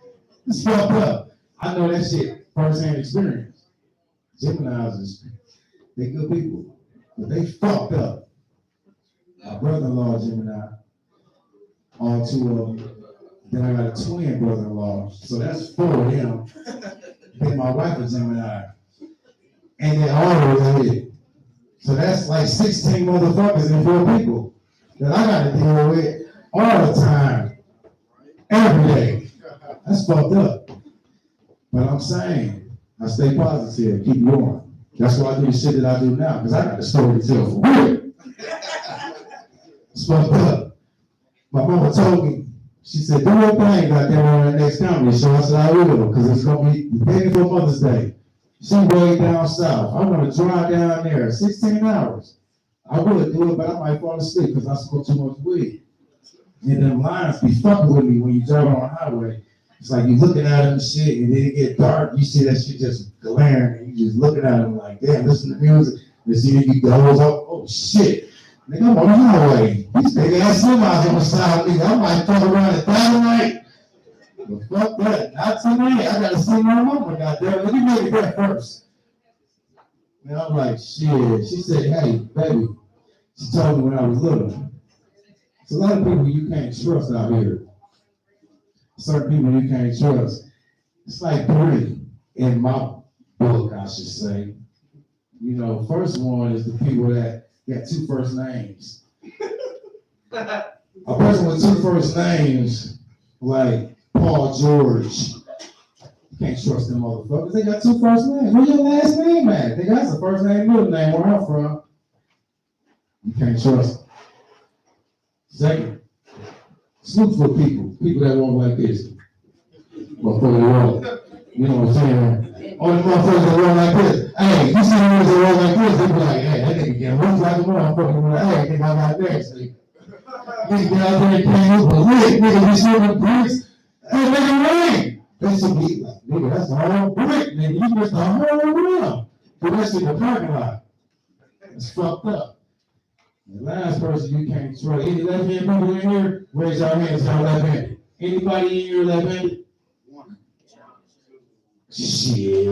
It's fucked up. I know that shit first-hand experience. Geminis is, they good people, but they fucked up. My brother-in-law is Gemini, all 2 of them. Then I got a twin brother-in-law, so that's 4 of them. Then my wife is Gemini, and they all related. So that's like 16 motherfuckers and 4 people that I got to deal with all the time, every day. That's fucked up. But I'm saying, I stay positive, keep going. That's why I do the shit that I do now, because I got a story to tell for real. It's fucked up. My mama told me, she said, do your thing out there on that next comedy show. I said, I will, because it's going to be the day before Mother's Day. She way down south. I want to drive down there 16 hours. I would do it, but I might fall asleep because I smoke too much weed. And them lines be fucking with me when you drive on the highway. It's like you looking at them and shit, and then it get dark. You see that shit just glaring, and you just looking at them like, damn, listen to music. And see you goes up, oh shit. Nigga, I'm on the highway. These big ass semis on the side of me. I might fuck around and die tonight. But fuck that. Not tonight. I gotta see my mama, goddamn. Let me make it there first. And I'm like, shit. She said, hey, baby. She told me when I was little. It's a lot of people you can't trust out here. Certain people you can't trust. It's like 3 in my book, I should say. You know, first one is the people that got 2 first names. A person with 2 first names, like Paul George, you can't trust them motherfuckers. They got 2 first names. Where's your last name at? They got a first name, middle name, where I'm from. You can't trust them. Second, sleep for people that walk like this. Motherfucker walk. You know what I'm saying? All the motherfuckers that walk like this. Hey, you see them that walk like this, they be like, hey, that nigga get rough like a motherfucker. Like, hey, nigga, I got next. Nigga get out there and can't use a lick. Nigga, be shooting bricks. Hey, nigga, rain. They should be like, nigga, that's a whole brick, nigga. You missed a whole room. But that's in the parking lot. It's fucked up. The last person you can't trust. Any left-handed people in here? Raise your hands, y'all left-handed. Anybody in here left-handed? Shit.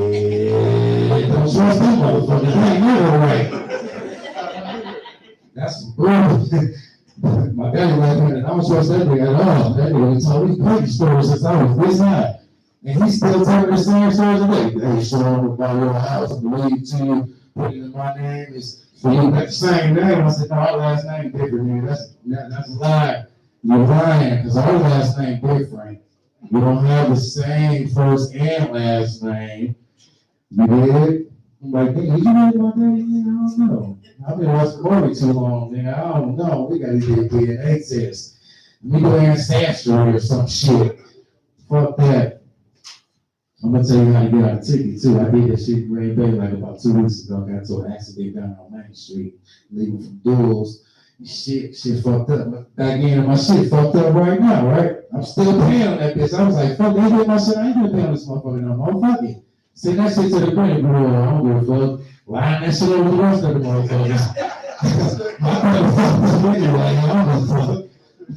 Don't trust them motherfuckers. They ain't never right. That's bullshit. My daddy left-handed. I don't trust that nigga at all. That nigga told me crazy stories since I was this high. And he's still telling the same stories today. Hey, show up about your house, believe to you, put it in my name. It's for you got the same name. I said, no, our last name different, man. That's a lie. You're lying, because our last name different. We don't have the same first and last name. You did? I'm like, hey, you know about that? Yeah, I don't know. I've been watching the movie too long, man. I don't know. We got to do a DNA test. We go ancestry or some shit. Fuck that. I'm gonna tell you how to get out of ticket too. I did that shit in Green Bay like about 2 weeks ago. Got into an accident down on Main Street, leaving from Duels. Shit fucked up. Back in, my shit fucked up right now, right? I'm still paying on that bitch. I was like, fuck, they hit my shit. I ain't gonna pay on this motherfucker no more. Fuck it. Send that shit to the credit bureau. I don't give a fuck. Line that shit over the rest of the motherfuckers. My motherfuckers anyway. I don't give a fuck.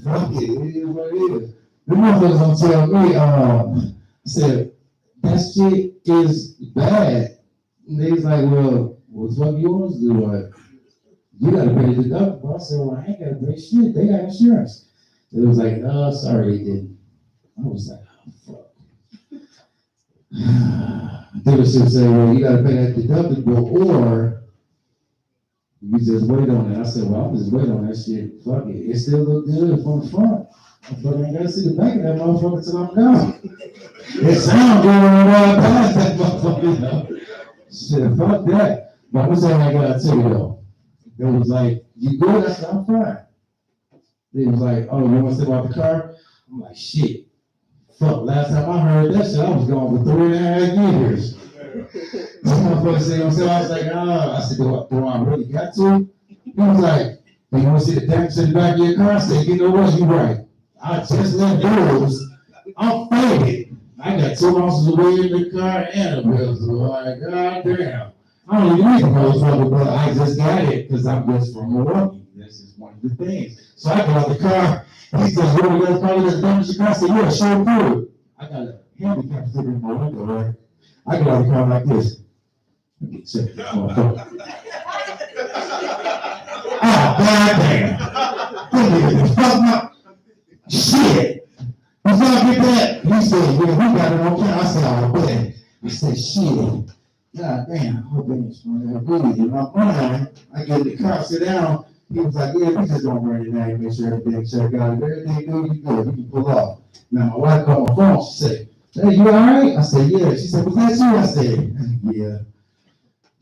Fuck it. It is what it is. The motherfuckers gonna tell me, said, that shit is bad. And they was like, well, what the fuck you want to do? Like, you gotta pay the deductible. I said, well, I ain't gotta pay shit. They got insurance. It was like, no, sorry, they didn't. I was like, oh, fuck. They was just saying, well, you gotta pay that deductible or you just wait on it. I said, well, I'm just waiting on that shit. Fuck it. It still look good from the front. I fucking ain't gotta see the back of that motherfucker till I'm gone. It sounds good when I ride past that motherfucker, you know. Shit, fuck that. But what's that I gotta tell you though? It was like, you good? I said, I'm fine. They was like, oh, you want to say about the car? I'm like, shit. Fuck, last time I heard that shit, I was gone for 3.5 years. Some motherfucker said, I was like, I said, do I really got to? He was like, you want to see the damage in the back of your car? I said, you know what, you right. I just let those. I'm faded. I got 2 ounces of weed in the car and a bill. So like, god damn. I don't even need a motherfucker, but I just got it because I'm just from Milwaukee. This is one of the things. So I got out the car. He says, what are you probably just damage the car? I said, yeah, sure do. I got a handicap sticker in my window, right? I get out the car like this. Let me check this motherfucker. Oh, god damn. Fuck my shit. Before I get that, he said, yeah, we got it on camera. I said, oh, man. I said, shit. God damn, I hope it's good. In my mind, I get in the car, sit down. He was like, yeah, we just don't bring your name, make sure everything check out. If everything good, you good. You can pull off. Now, my wife called my phone. She said, hey, you all right? I said, yeah. She said, was that you? I said, yeah.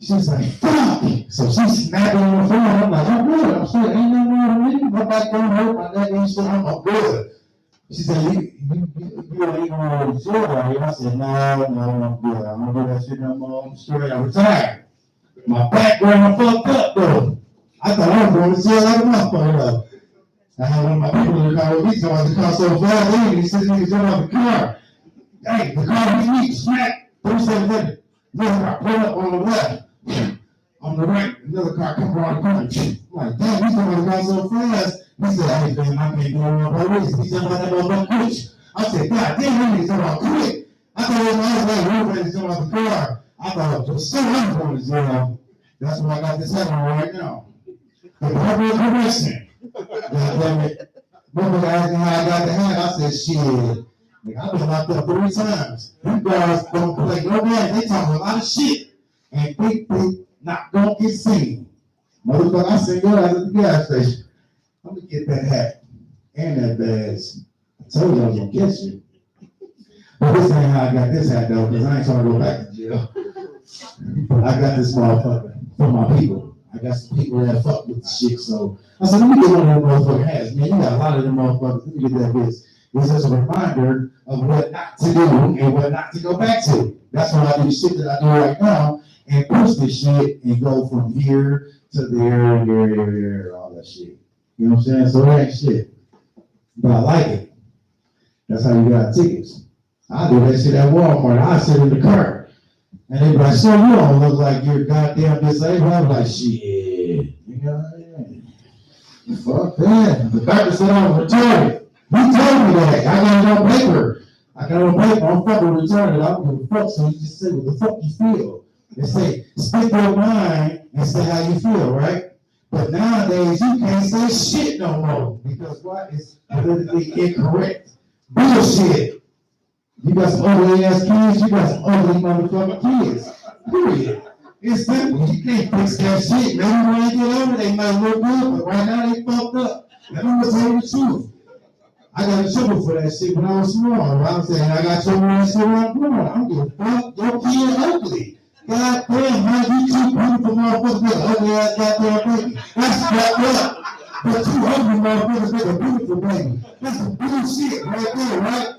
She's like, fuck. So she's snapping on the phone. I'm like, I'm good. I'm sure ain't nothing wrong with me. My back don't hurt. My neck ain't shit. I'm good. She said, you don't even want to jail right here. I said, no, I'm good. I don't do that shit no more. I'm straight. I'm retired. My background fucked up, though. I thought I was going to jail like a motherfucker, though. I had one of my people in the car with me, so I was the car so far, he said, niggas jump out the car. Hey, the car hit me, smack, 3 seconds later. Another car pulled up on the left. On the right, another car come around the corner. I'm like, damn, he's going to go so fast. He said, hey, man, I can't go around by race. He said, about that motherfucker quick. I said, God damn, he's about quick. I thought it was my like, real jumping out the car. I thought, for sure I'm going to jail. That's why I got this happening right now. The purpose of correction. God damn it. Motherfucker asked me how I got the hat. I said, shit. Like, I've been locked up 3 times. These guys don't play no game. They talk a lot of shit. And they not gonna get seen. Motherfucker, I seen your ass at the gas station. I'm gonna get that hat and that badge. I told you I was gonna get you. But this ain't how I got this hat though, because I ain't trying to go back to jail. I got this motherfucker for my people. I got some people that fuck with the shit, so I said, let me get one of them motherfucking hats. Man, you got a lot of them motherfuckers. Let me get that bitch. It's just a reminder of what not to do and what not to go back to. That's why I do the shit that I do right now and push this shit and go from here to there, all that shit. You know what I'm saying? So that ain't shit. But I like it. That's how you got tickets. I do that shit at Walmart. I sit in the car. And they be like, so you don't look like you're goddamn disabled. I'm like, shit. You know what I mean? Fuck that. The doctor said I was retarded. He told me that. I got it on paper. I'm fucking retarded. I don't give a fuck. So you just say what the fuck you feel. They say, speak your mind and say how you feel, right? But nowadays, you can't say shit no more. Because what is politically incorrect? Bullshit. You got some ugly ass kids, you got some ugly motherfucking kids. Period. It's simple. You can't fix that shit. Maybe when they get older, they might look good, but right now they fucked up. Let me tell you the truth. I got in trouble for that shit when I was small. I'm saying I got trouble for that shit when I was growing. I don't give a fuck. Your kid ugly. God damn, man, you two beautiful motherfuckers with ugly ass goddamn baby. That's fucked up. But two ugly motherfuckers make a beautiful baby. That's some bullshit right there, right?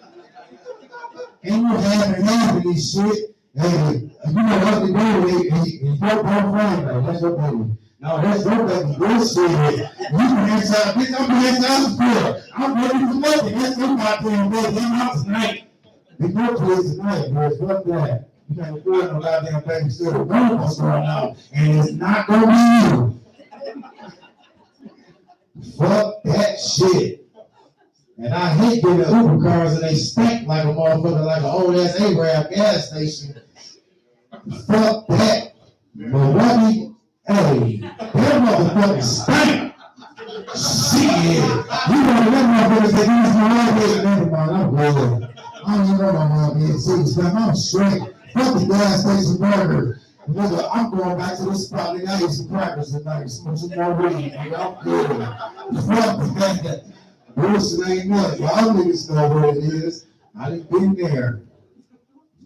Ain't no half of this shit. Hey, you know ugly baby, and don't find that. That's your baby. No, that's your baby bullshit. You can inside, bitch, I'm inside the door. I'm ready for nothing. That's your goddamn baby. I'm out tonight. There's no place tonight, boys. Fuck that. You can't afford no goddamn baby still. None of us right now. And it's not gonna be you. Fuck that shit. And I hate getting the Uber cars and they stink like a motherfucker, like an old ass Arab gas station. Fuck that. But what we, hey, that motherfucker stink. Shit. You know that motherfucker said he's my head. Never mind, I'm good. I don't even know my mom is. I'm straight. Fuck the gas station burger. Nigga, I'm going back to this spot. Nigga, I ate some crackers tonight. Smoke some more weed. Nigga, I'm good. Fuck that. Bullshit ain't nothing. Y'all niggas know what it is. I done been there.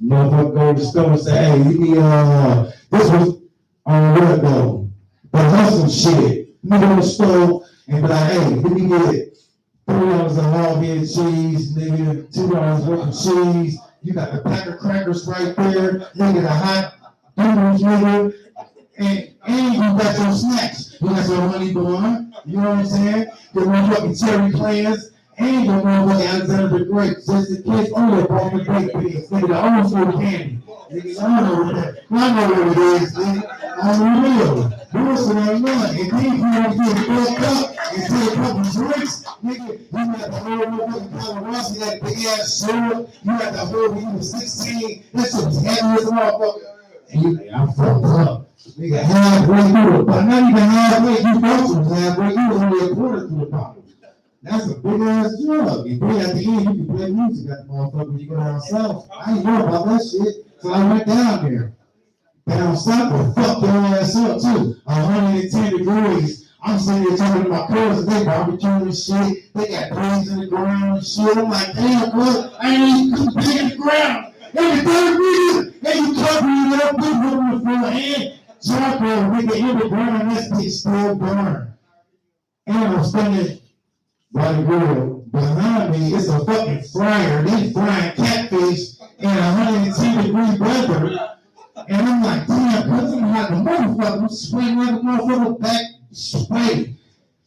Motherfucker go to the store and say, hey, you need, this was on what though? But hustle shit. Nigga in the store and be like, hey, let me get $3 of hog-head cheese, nigga, $2 worth of cheese. You got the pack of crackers right there, nigga, the hot noodles, nigga, and you got your snacks. You got your honey bun, you know what I'm saying? Your motherfucking cherry plants, and your motherfucking Alexander the Great, just in case all your broken baked beans, nigga, the old school candy. Nigga, I know what that, I know what it is, nigga. I'm real. Bullshit ain't nothing. And then you want to get fucked up and take a couple drinks, nigga, you got the whole motherfucking Colorado, you got the big ass sword, you got the whole, when you was 16, that shit was heavy as a motherfucker. And you like, I'm fucked up. Nigga, halfway through it, but not even halfway, you both was halfway, you was only a quarter through the bottle. That's a big ass drug. And then at the end, you can play music at the motherfucker when you go down south. I didn't know about that shit, so I went down there. Down south, but fuck your ass up too. 110 degrees. I'm sitting there talking to my cousins, they barbecuing and shit. They got trees in the ground and shit. I'm like, damn, bro, I ain't even come in the ground. Every 30 minutes, they you covering it up, put it on the floor, and charcoal, nigga, in the ground, that bitch still burn. And I'm standing by the grill. Behind me, it's a fucking fryer. They frying catfish in 110 degree weather. And I'm like, damn, cuz I'm like a motherfucker. I'm spraying like a motherfucker back, spray.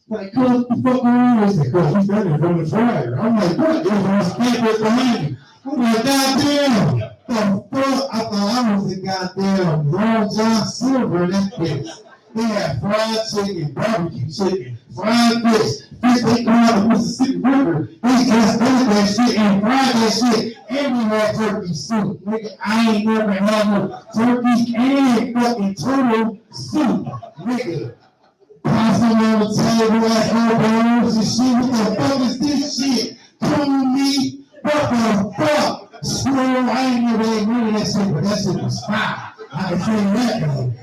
Like, cuz, what the fuck on is it? Cuz he's ready from the fryer. I'm like, what? There's one catfish behind me. I'm like, goddamn. The fuck? I thought I was the goddamn Ron John Silver in that bitch. They had fried chicken, barbecue chicken, fried fish. Fish they come out of the Mississippi River. They just did that shit and fried that shit. And we had turkey soup. Nigga, I ain't never had no turkey and fucking turtle soup. Nigga. Passing on the table like no bones and shit. What the fuck is this shit? Come me. What the fuck? Swear I ain't never ate none of that shit, but that shit was fire. I can tell you that though.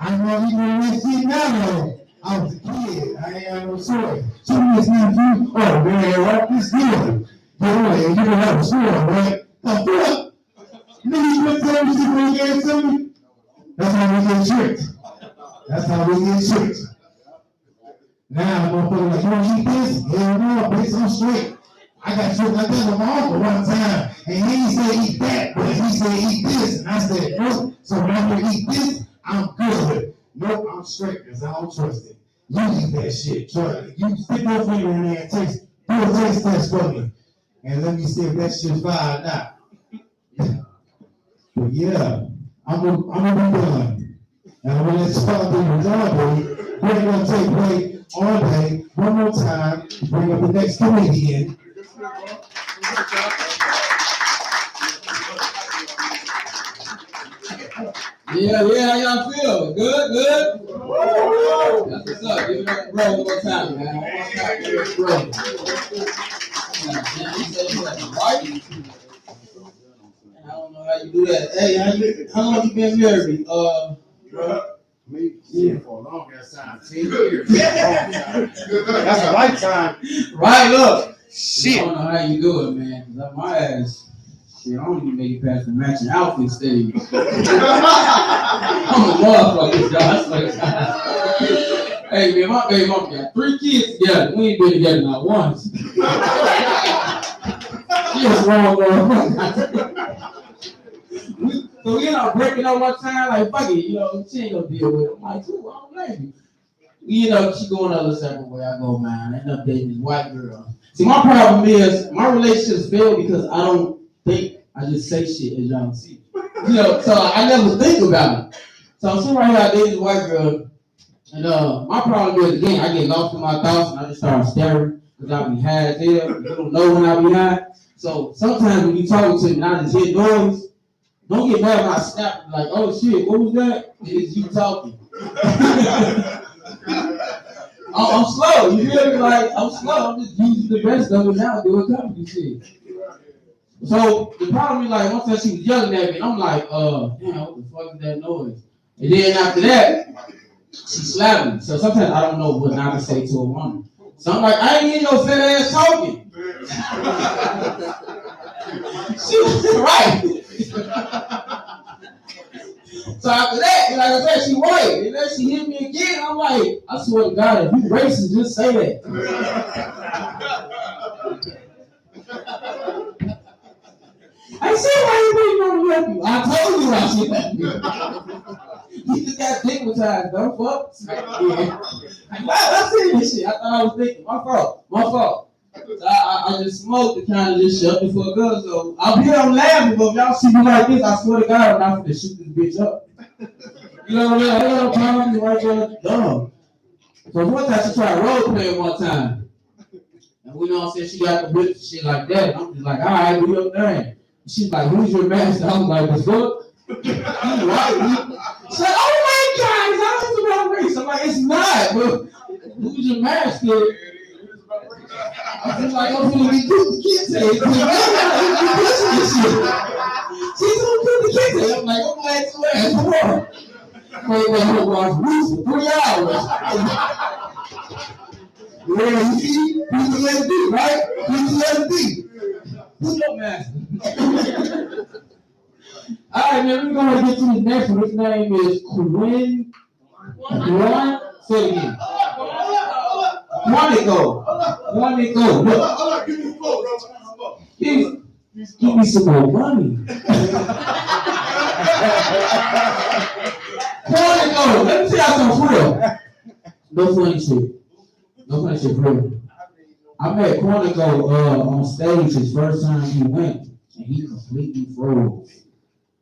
I know you know that shit now though. I was a kid. I ain't had no choice. So it's not you. Oh man, what this deal? Yeah, you don't have a sword, right? The fuck? Nigga, you want to tell me to bring ass to me? That's how we get tricked. That's how we get tricked. Now, motherfucker, like, you want to eat this? Hell no, bitch, I'm straight. I got tricked like that with my uncle one time, and he said eat that, but he said eat this, and I said no. So when I'm gonna eat this, I'm good. Nope, I'm straight because I don't trust it. You eat that shit, trust me. You stick your finger in there and taste, do a taste test for me, and let me see if that shit's fire or not. But yeah, I'm gonna be done, and I'm gonna let y'all do your job, baby. We're gonna take play all day. One more time, bring up the next comedian. Yeah, how y'all feel? Good? That's what's up. Give it up, bro, one more time, man. One more time, give it up, bro. Right? how you do that? Hey, how long you been married? Me, yeah, for a long ass time, 10 years. That's a lifetime. Right, look. Shit. I don't know how you do it, man. 'Cause up my ass, shit, I don't even make it past the matching outfit stage. I'm a motherfucker, Josh. Hey, man, my baby mama got 3 kids together. We ain't been together not once. She was wrong, So we ended up breaking up one time, like, fuck it, you know, she ain't gonna deal with it. I'm like, dude, I don't blame you. You know, she going another separate way, I go mine. I end up dating this white girl. See, my problem is, my relationships fail because I don't think, I just say shit as y'all see. You know, so I never think about it. So I'm sitting right here, I dated this white girl, and my problem is, again, I get lost in my thoughts, and I just start staring, because I be high as hell, you don't know when I be high. So sometimes when you talking to me, and I just hear noise, don't get mad when I snap, like, oh shit, what was that? It's you talking. I'm slow, you feel me? Like, I'm slow, I'm just using the best of it now, doing comedy shit. So, the problem is, like, one time she was yelling at me, and I'm like, damn, what the fuck is that noise? And then after that, she slapped me. So sometimes I don't know what not to say to a woman. So I'm like, I ain't hear your fat ass talking. She was right. So after that, like I said, she white. And then she hit me again. I'm like, I swear to God, if you racist, just say that. I said, why you ain't gonna help you? I told you I should help you. You just got stigmatized, don't fuck. I said this shit. I thought I was thinking. My fault. So I just smoked to kind of just shut me for a gun. So I'm here, I'm laughing, but if y'all see me like this, I swear to God, I'm not gonna shoot this bitch up. You know what I mean? I got no problem right there, dumb. So one time she tried role playing one time. And we know what I'm saying, she got the bitch and shit like that. And I'm just like, all right, do your thing. She's like, who's your master? I was like, what's good? He's right. She's like, oh my God, it's always about race. I'm like, it's not, but who's your master? I was like, I'm gonna be cool the kids say. She's gonna put the kids say. I'm like, I'm glad to ask for her. Wait, for 3 hours. Yeah, you see, who's the let it be, right? Who's the let it be? Who's your master? All right, man, we're gonna get to the next one. His name is Quinn. Say it again. Quantico. Give me the quote, bro. Give me some more money. Quantico, let me tell y'all something for real. No funny shit for real. I met Quantico on stage his first time he went, and he completely froze.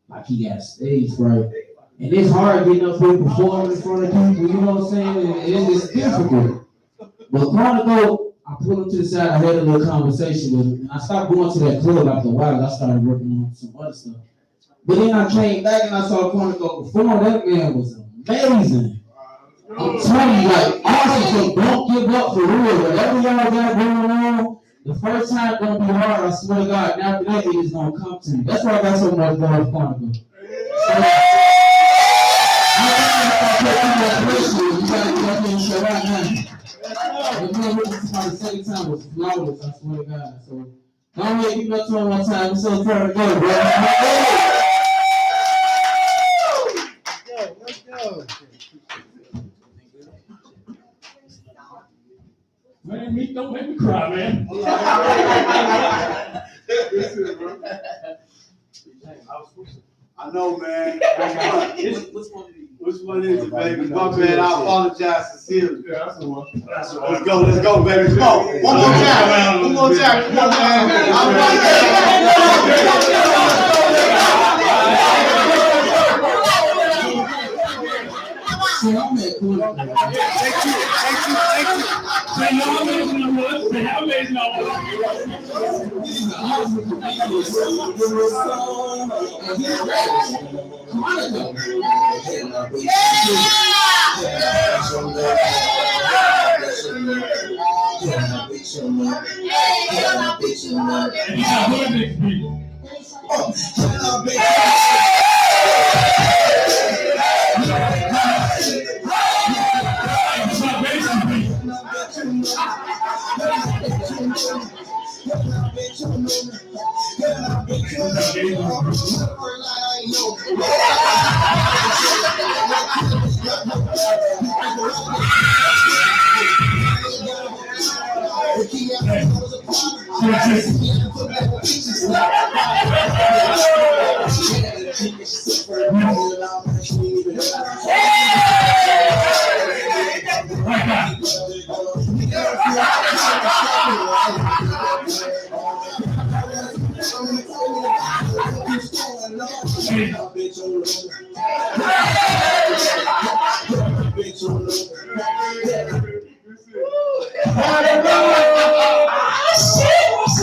Like he got stage fright. And it's hard getting up here performing in front of people, you know what I'm saying? It's difficult. But Quantico, I pulled him to the side, I had a little conversation with him, and I stopped going to that club after a while. I started working on some other stuff. But then I came back and I saw Quantico perform. That man was amazing. I'm telling you, like, awesome. So don't give up for real. Whatever y'all got going on, the first time gonna be hard, I swear to God, and after that, it is gonna come to you. That's why I got so much going with Quantico. So, you gotta get up and show right now. The man looking to my second time was flawless, I swear to God. So don't wait, you know, to him one time. It's so far to go, bro. Let's go. Man, don't make me cry, man. I know, man. Which one is it, baby? My bad. I apologize sincerely. Yeah, that's the one. Let's go, baby. Come on. One more time. Come on, man. See, I'm at cool. Thank you. What's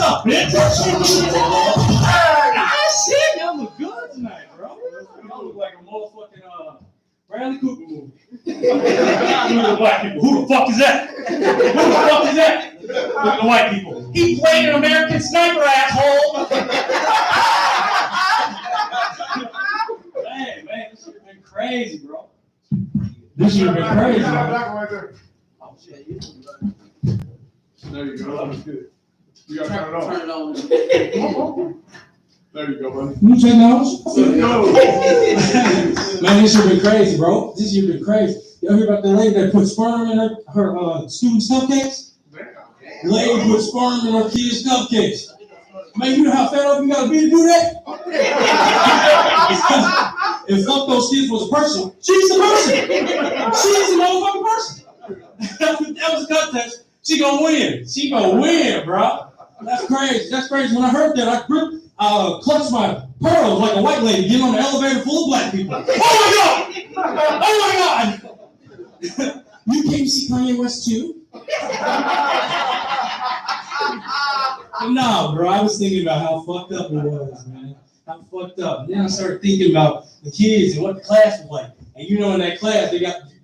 up, bitch? Shit, y'all look good tonight, bro. Y'all look like a motherfucking Bradley Cooper movie. Look at the black people. Who the fuck is that? Who the fuck is that? Look at the white people. He played an American Sniper, asshole. Man, this should have been crazy, bro. This should have been crazy, bro. Oh, shit. There you go. That was good. You gotta turn it on. Turn it on. There you go, buddy. You check out? Let's go. Man, this should have been crazy, bro. This should have been crazy. Y'all hear about the lady that put sperm in her students' cupcakes? The lady put sperm in her kids' cupcakes. Man, you know how fed up you gotta be to do that? If fuck those kids was a person, she's a person. She's a motherfucking person. That was a contest. She gonna win. She gonna win, bro. That's crazy. That's crazy. When I heard that, I clutched my pearls like a white lady getting on the elevator full of black people. Oh my god! Oh my god! You came to see Kanye West too? No, bro. I was thinking about how fucked up it was, man. How fucked up. And then I started thinking about the kids and what the class was like. And you know, in that class,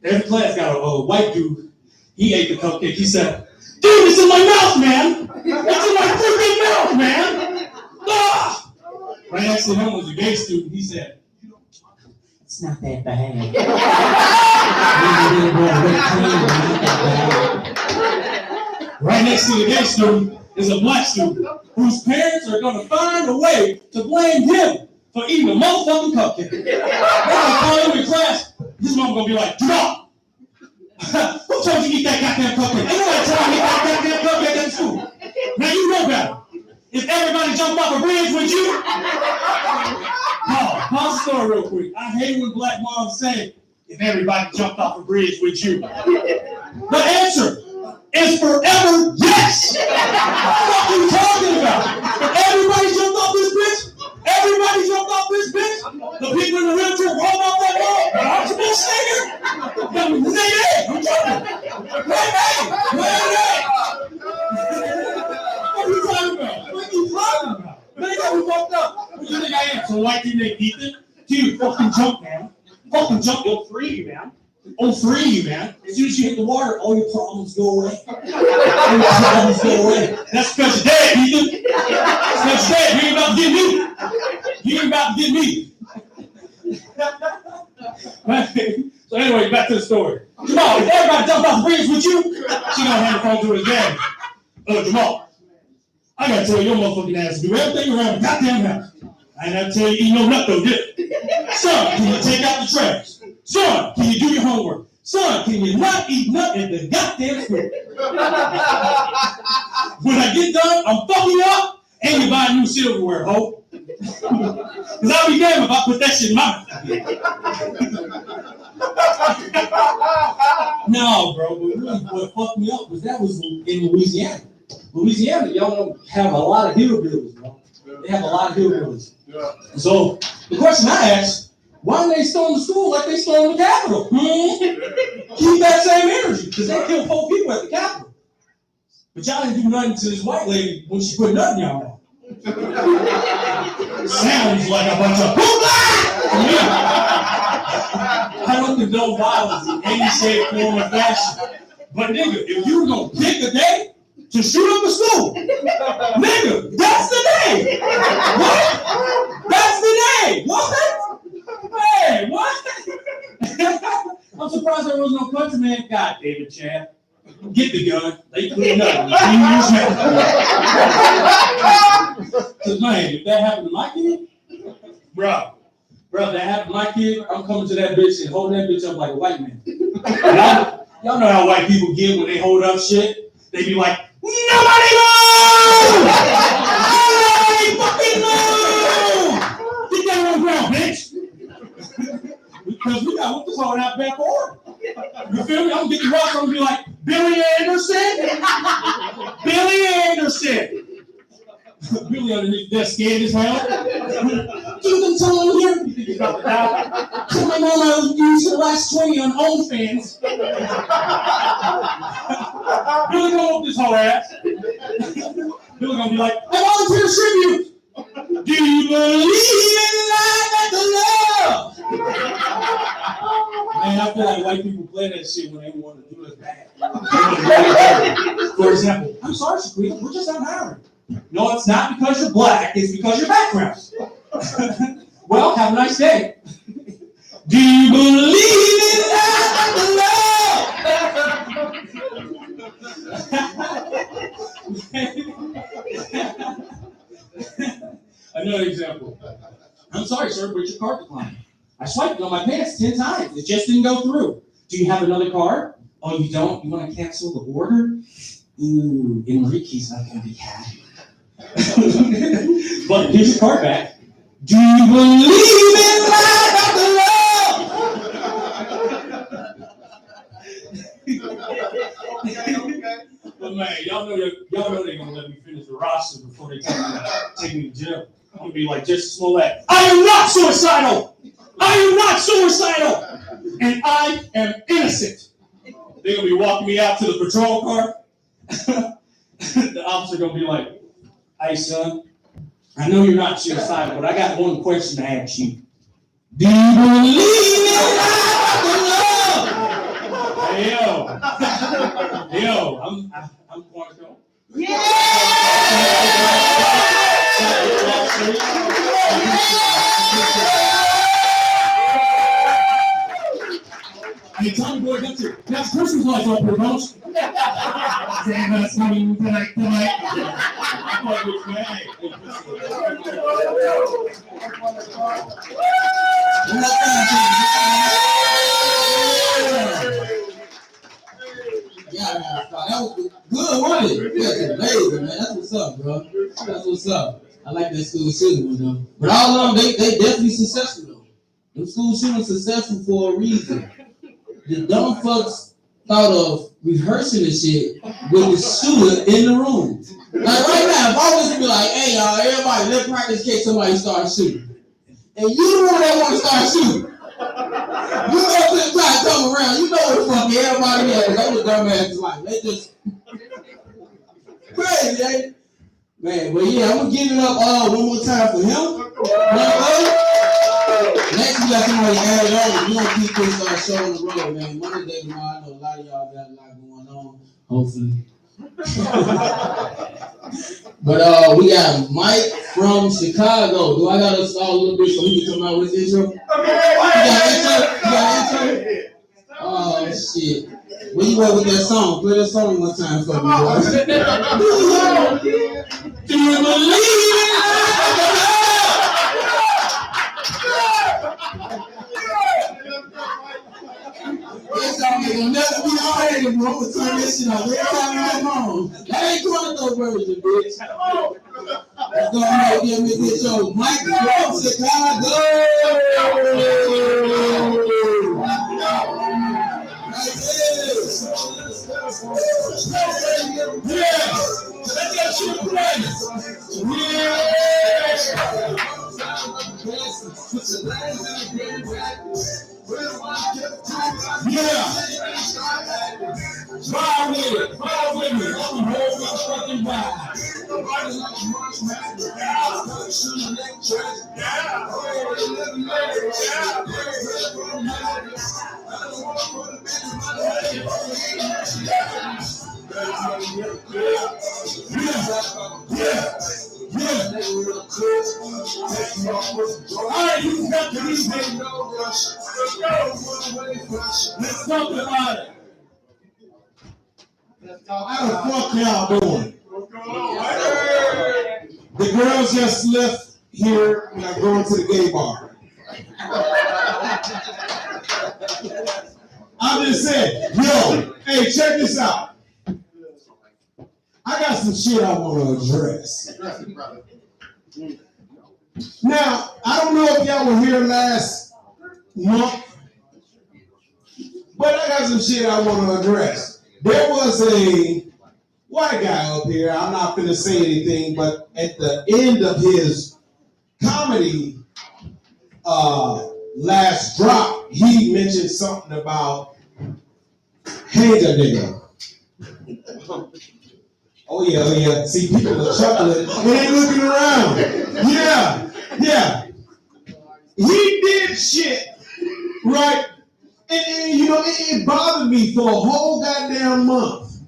every class got a white dude. He ate the cupcake. He said, "Dude, it's in my mouth, man! It's in my freaking mouth, man!" Ah! Right next to him was a gay student. He said, "It's not that bad." Right next to the gay student is a black student whose parents are going to find a way to blame him for eating a motherfucking cupcake. They're going to call him in class. His mom going to be like, "Jamal, who told you to eat that goddamn cupcake? Ain't nobody told me to eat that goddamn cupcake at school. Now you know better. If everybody jumped off a bridge with you..." Pause the story real quick. I hate when black moms say, "If everybody jumped off a bridge with you." The answer is forever yes. What are you talking about? If everybody jumped off this bitch, everybody jumped off this bitch. The people in the wheelchair rolled off that wall. But aren't you supposed to stay here? I'm joking. What are you talking about? What are you talking about? They got me fucked up. What do you think I am? So white team named Ethan? Dude, fucking jump, man. Fucking jump. It'll free you, man. It'll free you, man. As soon as you hit the water, all your problems go away. All your problems go away. That's because you're dead, Ethan. That's because you're dead. You ain't about to get me. You ain't about to get me. So anyway, back to the story. Jamal, if everybody jumped off the bridge with you, she gonna hand the phone to his daddy. Jamal, I gotta tell your motherfucking ass to do everything around the goddamn house. I ain't gotta tell you eat no nut though, did it? Son, can you take out the trash? Son, can you do your homework? Son, can you not eat nut in the goddamn school? When I get done, I'm fucking you up and you buy new silverware, ho. Cause I'll be damned if I put that shit in my No, bro, but really what fucked me up was that was in Louisiana. Louisiana, y'all don't have a lot of hillbillies, bro. They have a lot of hillbillies. So the question I asked, why didn't they storm the school like they stormed the Capitol? Keep that same energy, because they killed 4 people at the Capitol. But y'all didn't do nothing to this white lady when she put nothing in y'all mouth. Sounds like a bunch of I don't condone violence in any shape, form, or fashion. But nigga, if you were gonna pick a day to shoot up the school. Nigga, that's the day. What? That's the day. What? Hey, what? I'm surprised there was no countryman. God, David Chad. Get the gun. They clean up. Cause man, if that happened to my kid, bro, that happened to my kid, I'm coming to that bitch and holding that bitch up like a white man. Y'all know how white people get when they hold up shit. They be like, nobody move! Nobody fucking move! Get down on the ground, bitch. Because we got what this whole out back for. You feel me? I'm gonna get the rock. I'm gonna be like, Billy Anderson. Billy Anderson. Billy underneath the desk, scared as hell. Keep them telling here. You think he's about to die? So my mama used the last 20 on OnlyFans. Billy gonna whoop this whole ass. Billy gonna be like, I volunteer tribute. Do you believe in life after love? Man, I feel like white people play that shit when they want to do us bad. For example, I'm sorry, Shaquita, we're just out hiring. No, it's not because you're black, it's because your background. Well, have a nice day. Do you believe in life after love? Another example. I'm sorry, sir, but your card declined. I swiped it on my pants 10 times. It just didn't go through. Do you have another card? Oh, you don't? You want to cancel the order? Ooh, Enrique's not going to be happy. But here's your card back. Do you believe in life after love? But man, y'all know they're gonna let me finish the roster before they take me to jail. I'm gonna be like Jesse Smollett. I am not suicidal. I am not suicidal, and I am innocent. They're gonna be walking me out to the patrol car. The officer gonna be like, "Hey son, I know you're not suicidal, but I got one question to ask you. Do you believe in life after love?" Hey yo, I'm Quantico. Yeah! Hey, Tommy Boy, that's it. That's Christmas lights up here, folks. Santa's coming tonight. I'm like, which way? Yeah, that was good, wasn't it? Yeah, amazing, man. That's what's up, bro. That's what's up. I like that school shooting, though. But all of them, they definitely successful, though. Them school shootings successful for a reason. The dumb fucks thought of rehearsing the shit with the shooter in the room. Like right now, if I was to be like, hey, y'all, everybody, let's practice in case somebody starts shooting. And you the one that want to start shooting. You know to try to come around. You know what the fuck everybody is. That was dumbass like. They just crazy, ain't it? Man, but yeah, I'm gonna give it up one more time for him. Next we got somebody added on. We're gonna keep this show on the road, man. Monday tomorrow, I know a lot of y'all got a lot going on, hopefully. But we got Mike from Chicago. Do I gotta start a little bit so he can come out with his intro? You got intro? Oh shit. Where you at with that song? Play that song one time for me, boy. Do you believe in love? This song ain't gonna never be hard anymore. I'm gonna turn this shit off every time I come home. That ain't Quantico version, bitch. Let's go ahead and give me this show. Mike from Chicago. Yeah. Let that shit play. Yeah. Fire with it. Fire with me. I'm a whole fucking vibe. Yeah. All right, you got to these things. Let's talk about it. How the fuck y'all doing? The girls just left here and are going to the gay bar. I'm just saying, yo, hey, check this out. I got some shit I want to address. Now, I don't know if y'all were here last month, but I got some shit I want to address. There was a white guy up here, I'm not going to say anything, but at the end of his comedy last drop, he mentioned something about hang a nigga. Oh yeah. See, people are chuckling. They ain't looking around. Yeah. He did shit, right? And you know, it bothered me for a whole goddamn month.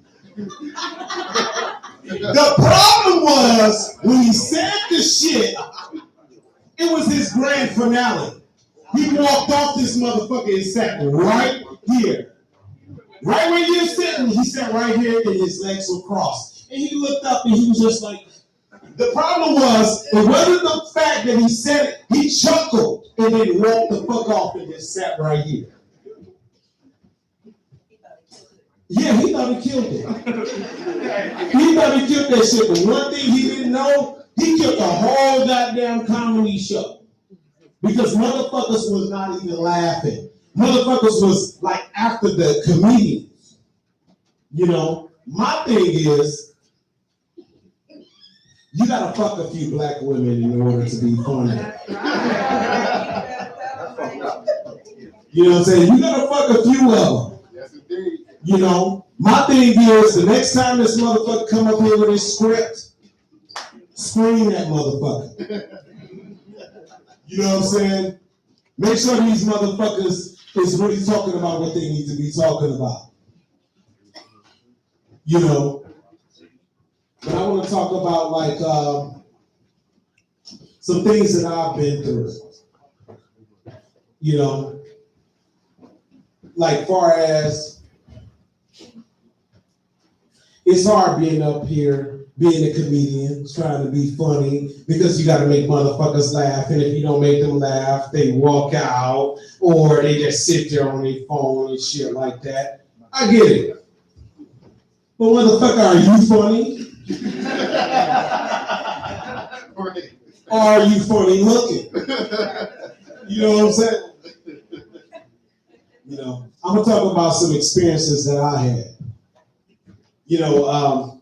The problem was, when he said the shit, it was his grand finale. He walked off this motherfucker and sat right here. Right where you're sitting, he sat right here and his legs were crossed. And he looked up and he was just like, the problem was, it wasn't the fact that he said it, he chuckled and then walked the fuck off and just sat right here. Yeah, he thought he killed it. He thought he killed that shit, but one thing he didn't know, he killed the whole goddamn comedy show. Because motherfuckers was not even laughing. Motherfuckers was like after the comedians. You know, my thing is, you gotta fuck a few black women in order to be funny. You know what I'm saying? You gotta fuck a few of them. Yes, indeed. You know, my thing is, the next time this motherfucker come up here with his script, scream that motherfucker. You know what I'm saying? Make sure these motherfuckers is really talking about what they need to be talking about. You know? But I want to talk about like some things that I've been through. You know? Like far as it's hard being up here, being a comedian, trying to be funny, because you got to make motherfuckers laugh. And if you don't make them laugh, they walk out or they just sit there on their phone and shit like that. I get it. But motherfucker, are you funny? Or are you funny looking? You know what I'm saying? You know, I'm gonna talk about some experiences that I had. You know,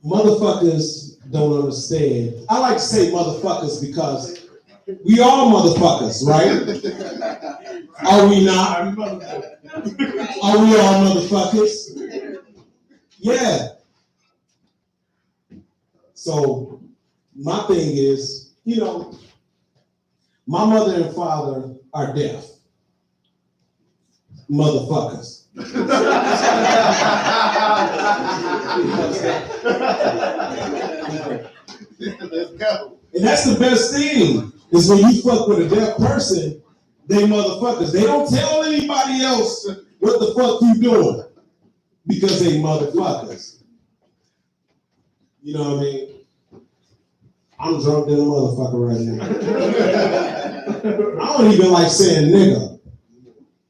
motherfuckers don't understand. I like to say motherfuckers because we all motherfuckers, right? Are we not? Are we all motherfuckers? Yeah. So my thing is, you know, my mother and father are deaf. Motherfuckers. Let's go. And that's the best thing, is when you fuck with a deaf person, they motherfuckers. They don't tell anybody else what the fuck you doing, because they motherfuckers. You know what I mean? I'm drunk than a motherfucker right now. I don't even like saying nigga.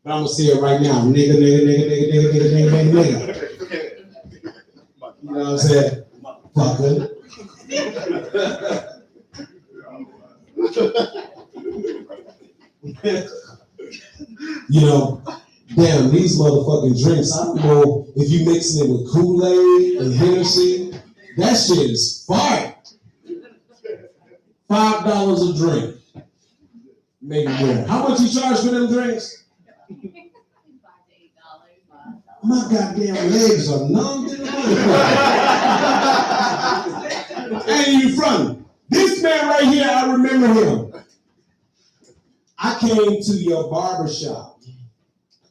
But I'm gonna say it right now. Nigga. You know what I'm saying? Fucker. You know, damn, these motherfucking drinks, I don't know if you mixing it with Kool-Aid and Hennessy. That shit is fire. $5 a drink. Maybe more. How much you charge for them drinks? My goddamn legs are numb. Ain't you funny? This man right here, I remember him. I came to your barbershop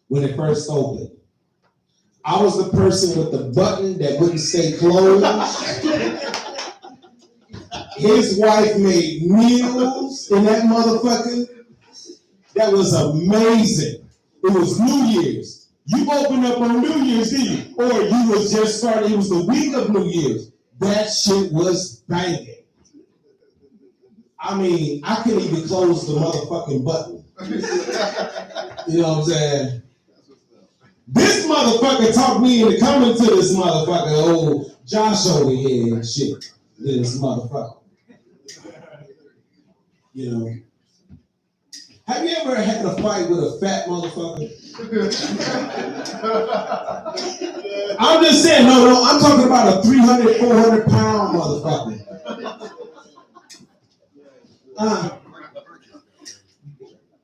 when it first opened. I was the person with the button that wouldn't stay closed. His wife made meals in that motherfucker. That was amazing. It was New Year's. You opened up on New Year's, didn't you? Or you was just starting, it was the week of New Year's. That shit was banging. I mean, I couldn't even close the motherfucking button. You know what I'm saying? This motherfucker talked me into coming to this motherfucker, old Josh over here and shit. This motherfucker. You know. Have you ever had a fight with a fat motherfucker? I'm just saying, no, I'm talking about a 300, 400 pound motherfucker.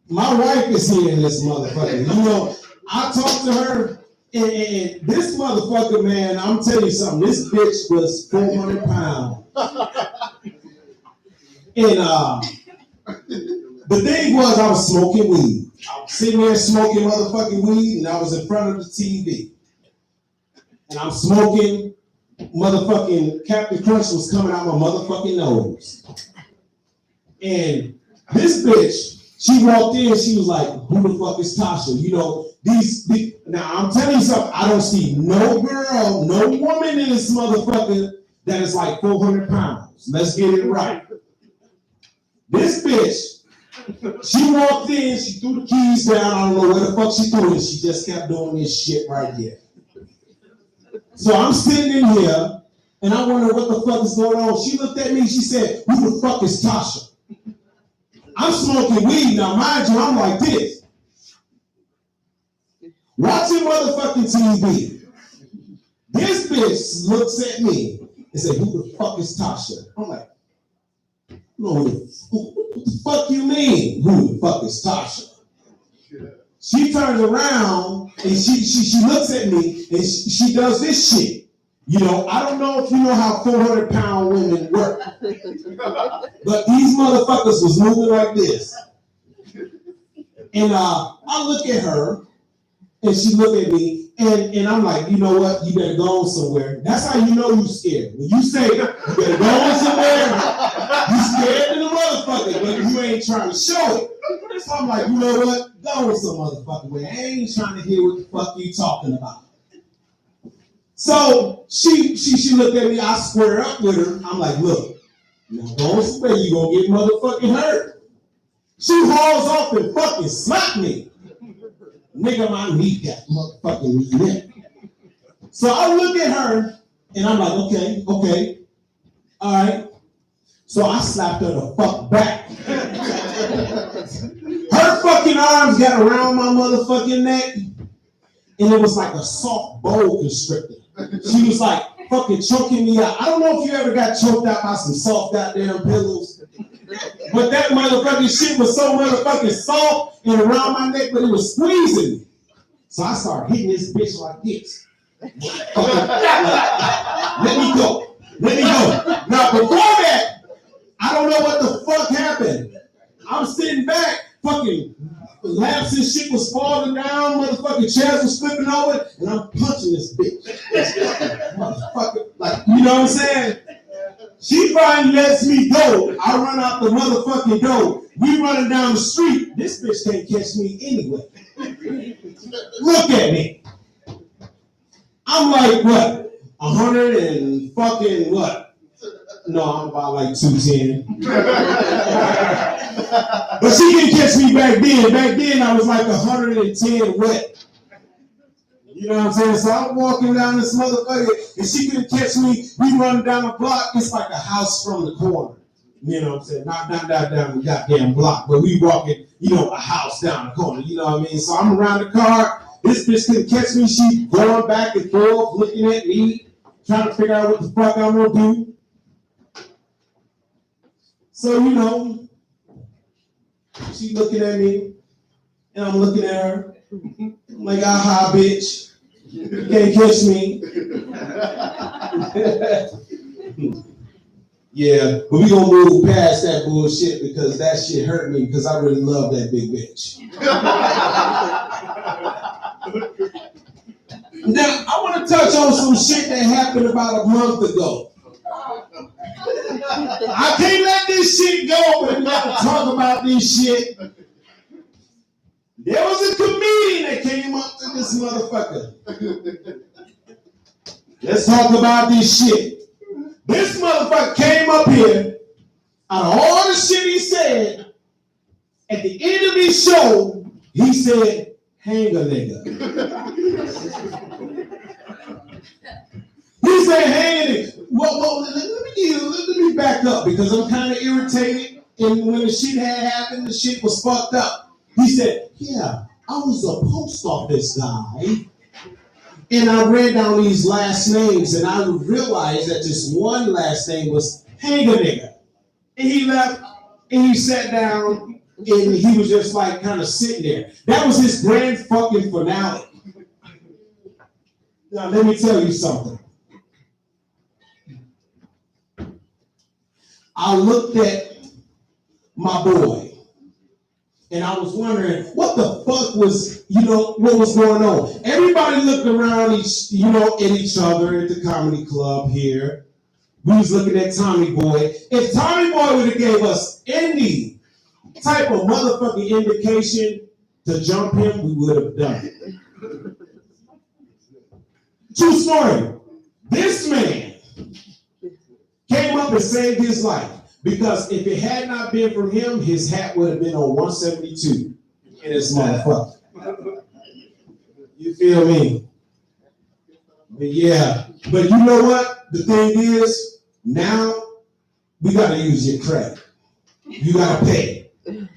My wife is here in this motherfucker. You know, I talked to her, and this motherfucker, man, I'm telling you something, this bitch was 400 pounds. And the thing was, I was smoking weed. I was sitting there smoking motherfucking weed, and I was in front of the TV. And I'm smoking, motherfucking Captain Crunch was coming out my motherfucking nose. And this bitch, she walked in, she was like, who the fuck is Tasha? You know, now I'm telling you something, I don't see no girl, no woman in this motherfucker that is like 400 pounds. Let's get it right. This bitch, she walked in, she threw the keys down, I don't know where the fuck she threw it, she just kept doing this shit right here. So I'm sitting in here, and I wonder what the fuck is going on. She looked at me, she said, who the fuck is Tasha? I'm smoking weed now, mind you, I'm like this. Watching motherfucking TV. This bitch looks at me and said, who the fuck is Tasha? I'm like, no, what the fuck you mean? Who the fuck is Tasha? She turns around and she looks at me and she does this shit. You know, I don't know if you know how 400 pound women work, but these motherfuckers was moving like this. And I look at her and she looked at me and I'm like, you know what? You better go on somewhere. That's how you know you scared. When you say you better go on somewhere, you scared in the motherfucker, but you ain't trying to show it. So I'm like, you know what? Go with some motherfucking way. I ain't trying to hear what the fuck you talking about. So she looked at me, I squared up with her. I'm like, look, now go somewhere, you gonna get motherfucking hurt. She hauls off and fucking slapped me. Nigga, my knee got motherfucking knee. So I look at her and I'm like, okay, all right. So I slapped her the fuck back. Her fucking arms got around my motherfucking neck, and it was like a soft boa constrictor. She was like fucking choking me out. I don't know if you ever got choked out by some soft goddamn pillows, but that motherfucking shit was so motherfucking soft and around my neck, but it was squeezing me. So I started hitting this bitch like this. Let me go. Now before that, I don't know what the fuck happened. I'm sitting back, fucking lamps and shit was falling down, motherfucking chairs was flipping over, and I'm punching this bitch. Motherfucker, like, you know what I'm saying? She finally lets me go. I run out the motherfucking door. We running down the street. This bitch can't catch me anyway. Look at me. I'm like, what? 100 and fucking what? No, I'm about like 210. But she didn't catch me back then. Back then, I was like 110 wet. You know what I'm saying? So I'm walking down this motherfucker, and she couldn't catch me. We running down the block. It's like a house from the corner. You know what I'm saying? Not down the goddamn block, but we walking, you know, a house down the corner. You know what I mean? So I'm around the car. This bitch couldn't catch me. She going back and forth, looking at me, trying to figure out what the fuck I'm gonna do. So, you know, she looking at me, and I'm looking at her. I'm like, aha, bitch. You can't catch me. Yeah, but we gonna move past that bullshit because that shit hurt me because I really love that big bitch. Now, I want to touch on some shit that happened about a month ago. I can't let this shit go, but we got to talk about this shit. There was a comedian that came up to this motherfucker. Let's talk about this shit. This motherfucker came up here, out of all the shit he said, at the end of his show, he said, hang a nigga. He said, hang a nigga. Well, let me back up because I'm kind of irritated. And when the shit had happened, the shit was fucked up. He said, yeah, I was a post office guy. And I read down these last names and I realized that this one last name was hang a nigga. And he left and he sat down and he was just like kind of sitting there. That was his grand fucking finale. Now let me tell you something. I looked at my boy and I was wondering what the fuck was, what was going on. Everybody looked around at each other at the comedy club here. We was looking at Tommy Boy. If Tommy Boy would have gave us any type of motherfucking indication to jump him, we would have done it. True story. This man came up and saved his life. Because if it had not been for him, his hat would have been on 172 in this motherfucker. You feel me? But yeah. But you know what? The thing is, now we gotta use your credit. You gotta pay.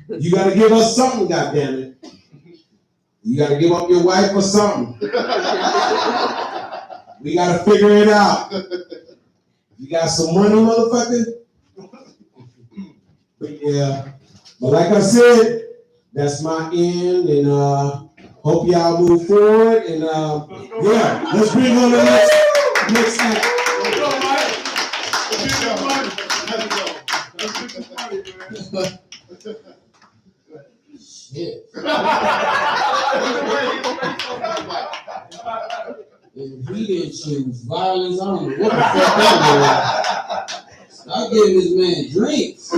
You gotta give us something, goddammit. You gotta give up your wife or something. We gotta figure it out. You got some money, motherfucker? But yeah, but like I said, that's my end, and hope y'all move forward, and yeah, let's bring on the next act. Shit. If he didn't choose violence, I don't know what the fuck that was. Stop giving this man drinks. To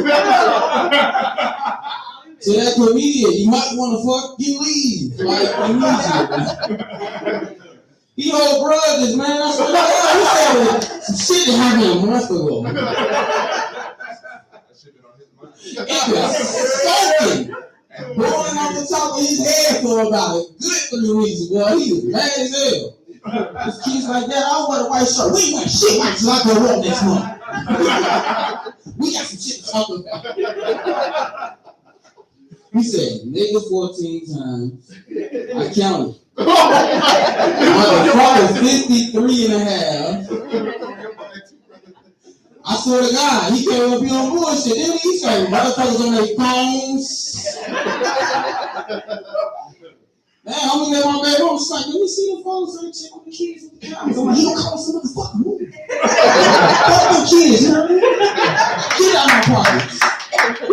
that comedian, you might want to fucking leave. Like, immediately. He hold grudges, man. I said, he said some shit that happened a month ago. It was soaking. Blowing off the top of his head for about a good 3 weeks, boy. He was mad as hell. His kids like that, I wear a white shirt. We ain't wearing shit white till I go up next month. We got some shit to talk about. He said, nigga 14 times. I counted. Motherfucker 53 and a half. I swear to God, he came up here on bullshit. Then he said, motherfuckers on their phones. Man, I'm looking at my baby. I'm just like, let me see the phones and check with the kids with the cameras. I'm like, he gonna call some motherfucking movie. Fuck them kids, you know what I mean? Get out of my pocket.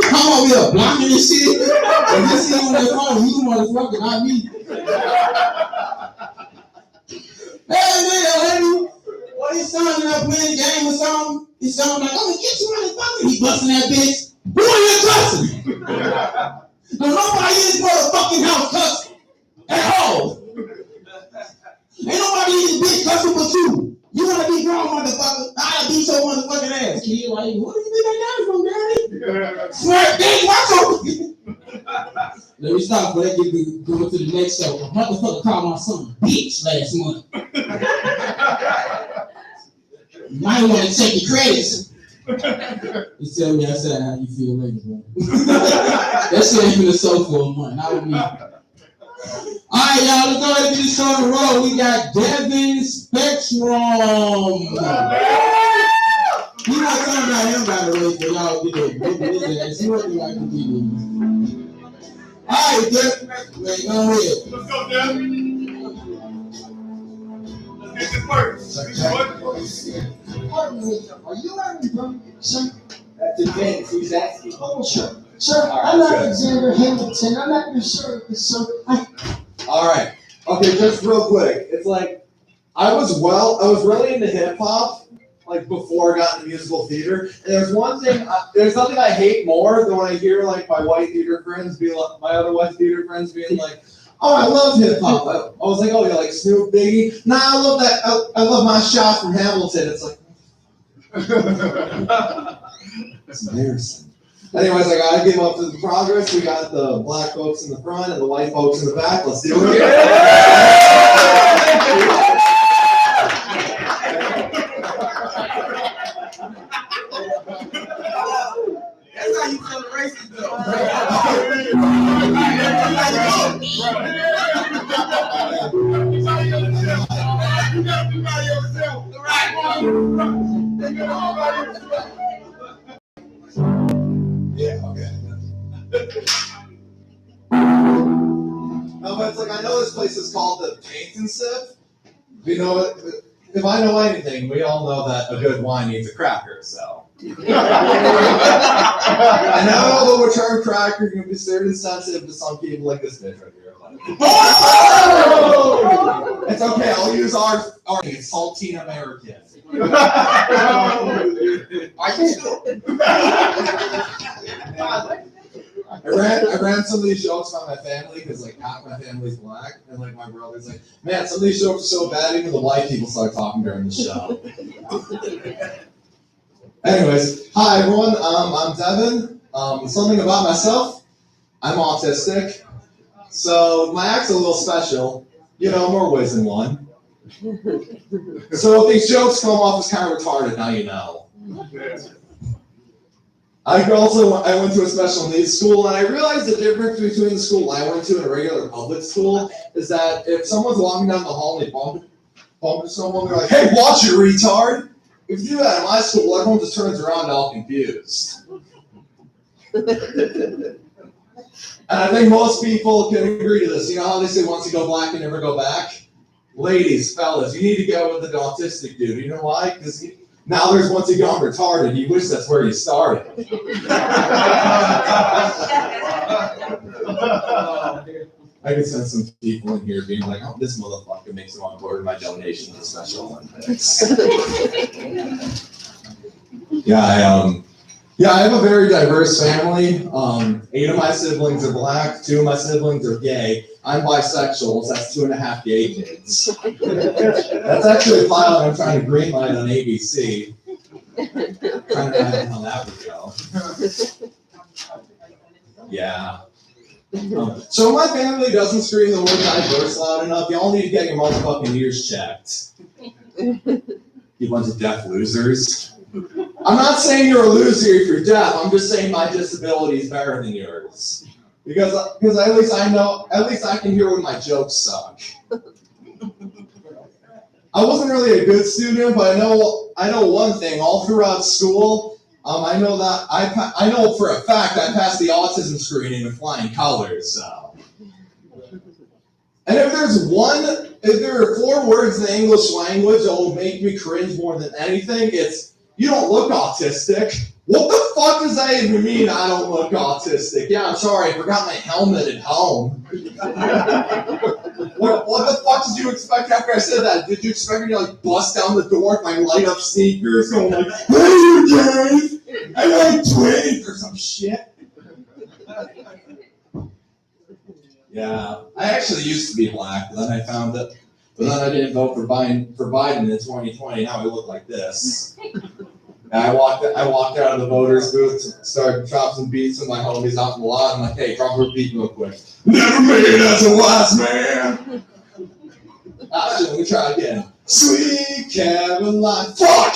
I'm over here blocking this shit. And you see on their phone, you motherfucker, not me. Hey, what he sounding like playing a game or something? He sounding like, I'm gonna get you out of fucking. He busting that bitch. Who are you cussing? There's nobody in this motherfucking house cussing. At all. Ain't nobody in this bitch cussing but you. You wanna be grown, motherfucker? I'll beat your motherfucking ass. Kid, like, what do you think I got it from, daddy? Smart bitch, watch over. Let me stop before they get going to the next show. A motherfucker called my son a bitch last month. You might want to check your credits. Just tell me outside how you feel later, bro. That shit ain't been a show for a month, not with me. Alright, y'all, let's go ahead and get this on the road. We got Devin Spectrum. We not talking about him, by the way, so y'all get it. See what you like to do. Alright, Devin. Wait, go ahead. Let's go, Devin. Let's get this work. Are you ready, bro? Sir? That's advanced. Who's asking? Oh, sure. Sir, I'm not Alexander Hamilton. I'm not your service, sir. All right. Okay, just real quick. It's like I was really into hip hop, like before I got into musical theater. And there's nothing I hate more than when I hear like my other white theater friends being like, "Oh, I love hip hop." I was like, "Oh, you like Snoop, Biggie?" Nah, I love that. I love my shot from Hamilton. It's like, it's embarrassing. Anyways, I gotta give up to the progress. We got the black folks in the front and the white folks in the back. Let's do it. That's how you tell the racist though. Yeah, okay. No, but it's like, I know this place is called the Paint and Sip. You know, if I know anything, we all know that a good wine needs a cracker, so. And now although the term cracker can be considered insensitive to some people like this bitch right here. It's okay, I'll use our saltine American. Are you still? I ran some of these jokes about my family because like half my family's black, and like my brother's like, man, some of these jokes are so bad even the white people start talking during the show. Anyways, hi everyone, I'm Devin. Something about myself, I'm autistic, so my act's a little special, you know, more ways than one. So if these jokes come off as kind of retarded, now you know. I went to a special needs school, and I realized the difference between the school I went to and a regular public school is that if someone's walking down the hall and they bump into someone, they're like, "Hey, watch it, retard!" If you do that in my school, everyone just turns around all confused. And I think most people can agree to this. You know how they say once you go black, you never go back? Ladies, fellas, you need to go with the autistic dude. You know why? Because now there's once you gone retarded, you wish that's where you started. I could sense some people in here being like, "Oh, this motherfucker makes it on board with my donation to Special Olympics." Yeah, I have a very diverse family. 8 of my siblings are black, 2 of my siblings are gay. I'm bisexual, so that's 2.5 gay kids. That's actually a pilot I'm trying to greenlight on ABC. Trying to find out how that would go. Yeah. So my family doesn't scream the word diverse loud enough. Y'all need to get your motherfucking ears checked. You bunch of deaf losers. I'm not saying you're a loser if you're deaf. I'm just saying my disability is better than yours. Because at least I can hear when my jokes suck. I wasn't really a good student, but I know one thing. All throughout school, I know for a fact I passed the autism screening with flying colors. So, and if there are 4 words in the English language that will make me cringe more than anything, it's "You don't look autistic." What the fuck does that even mean? I don't look autistic. Yeah, I'm sorry, I forgot my helmet at home. What the fuck did you expect after I said that? Did you expect me to like bust down the door with my light up sneakers going like, "Hey you guys, I like twins" or some shit? Yeah, I actually used to be black, but then I found it. But then I didn't vote for Biden in 2020. Now I look like this. And I walked out of the voters booth, started dropping some beats with my homies out in the lot. I'm like, "Hey, drop a beat real quick." "Never made it as a wise man." Shit, let me try again. "Sweet Caroline." Fuck!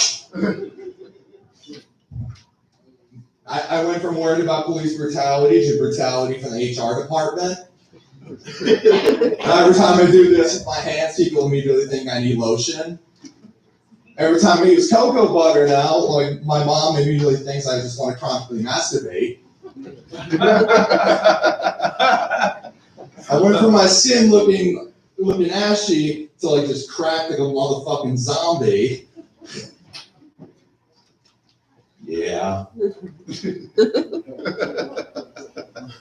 I went from worried about police brutality to brutality from the HR department. Every time I do this with my hands, people immediately think I need lotion. Every time I use cocoa butter now, like my mom immediately thinks I just want to chronically masturbate. I went from my skin looking ashy to like just cracked like a motherfucking zombie. Yeah.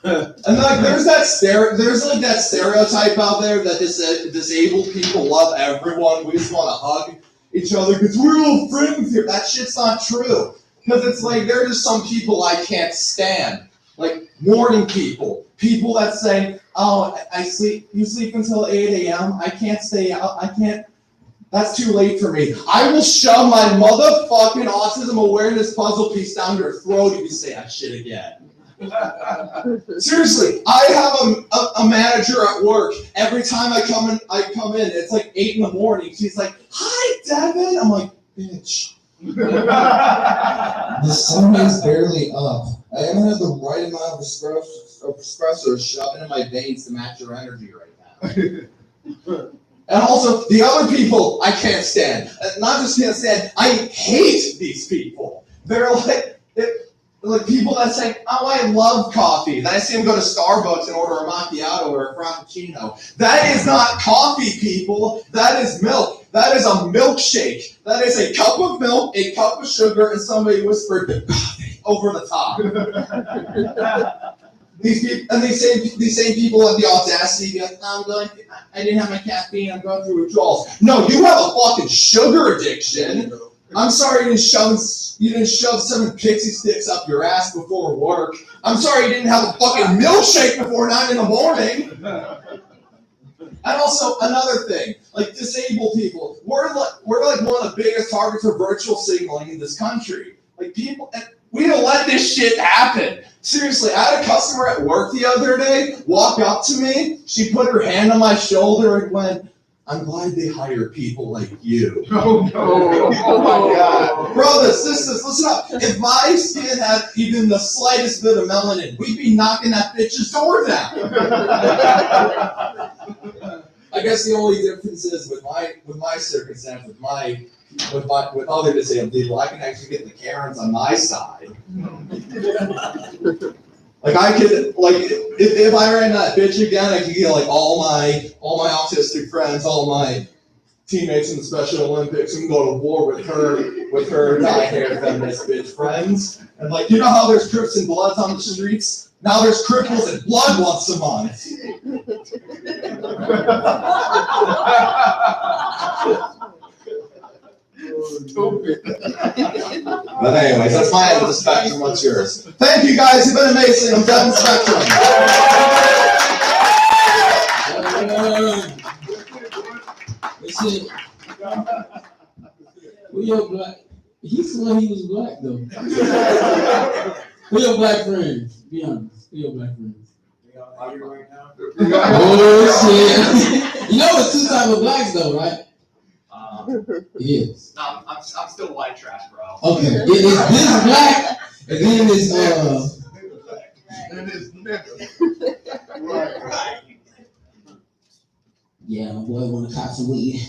And like, there's like that stereotype out there that disabled people love everyone. We just want to hug each other because we're all friends here. That shit's not true. Because it's like, there are just some people I can't stand. Like morning people. People that say, oh, you sleep until 8 a.m. I can't stay out. That's too late for me. I will shove my motherfucking autism awareness puzzle piece down your throat if you say that shit again. Seriously, I have a manager at work. Every time I come in, it's like 8 in the morning. She's like, hi, Devin. I'm like, bitch. The sun is barely up. I haven't had the right amount of espresso shoved in my veins to match your energy right now. And also, the other people I can't stand. Not just can't stand, I hate these people. They're like people that say, oh, I love coffee. Then I see them go to Starbucks and order a macchiato or a frappuccino. That is not coffee, people. That is milk. That is a milkshake. That is a cup of milk, a cup of sugar, and somebody whispered over the top. These same people have the audacity to go, I didn't have my caffeine, I'm going through withdrawals. No, you have a fucking sugar addiction. I'm sorry you didn't shove 7 pixie sticks up your ass before work. I'm sorry you didn't have a fucking milkshake before 9 in the morning. And also another thing, like disabled people, we're like one of the biggest targets for virtual signaling in this country. Like people, we don't let this shit happen. Seriously, I had a customer at work the other day walk up to me. She put her hand on my shoulder and went, I'm glad they hire people like you. Oh no! Oh my God, brothers, sisters, listen up. If my skin had even the slightest bit of melanin, we'd be knocking that bitch's door down. I guess the only difference is with my circumstance, with other disabled people, I can actually get the Karens on my side. Like I could, like if I ran that bitch again, I could get like all my autistic friends, all my teammates in the Special Olympics, and go to war with her dyed-haired feminist bitch friends. And like, you know how there's Crips and Bloods on the streets? Now there's Cripples and Blood once a month. Stupid. But anyways, that's my end of the spectrum. What's yours? Thank you guys. You've been amazing. I'm done the spectrum. That's it. Who your black? He swore he was black though. Who your black friends? Be honest. Who your black friends? Oh shit! You know it's 2 types of blacks though, right? Yes. No, I'm still white trash, bro. Okay, it is this black, and then it's yeah, my boy wanna cop some weed.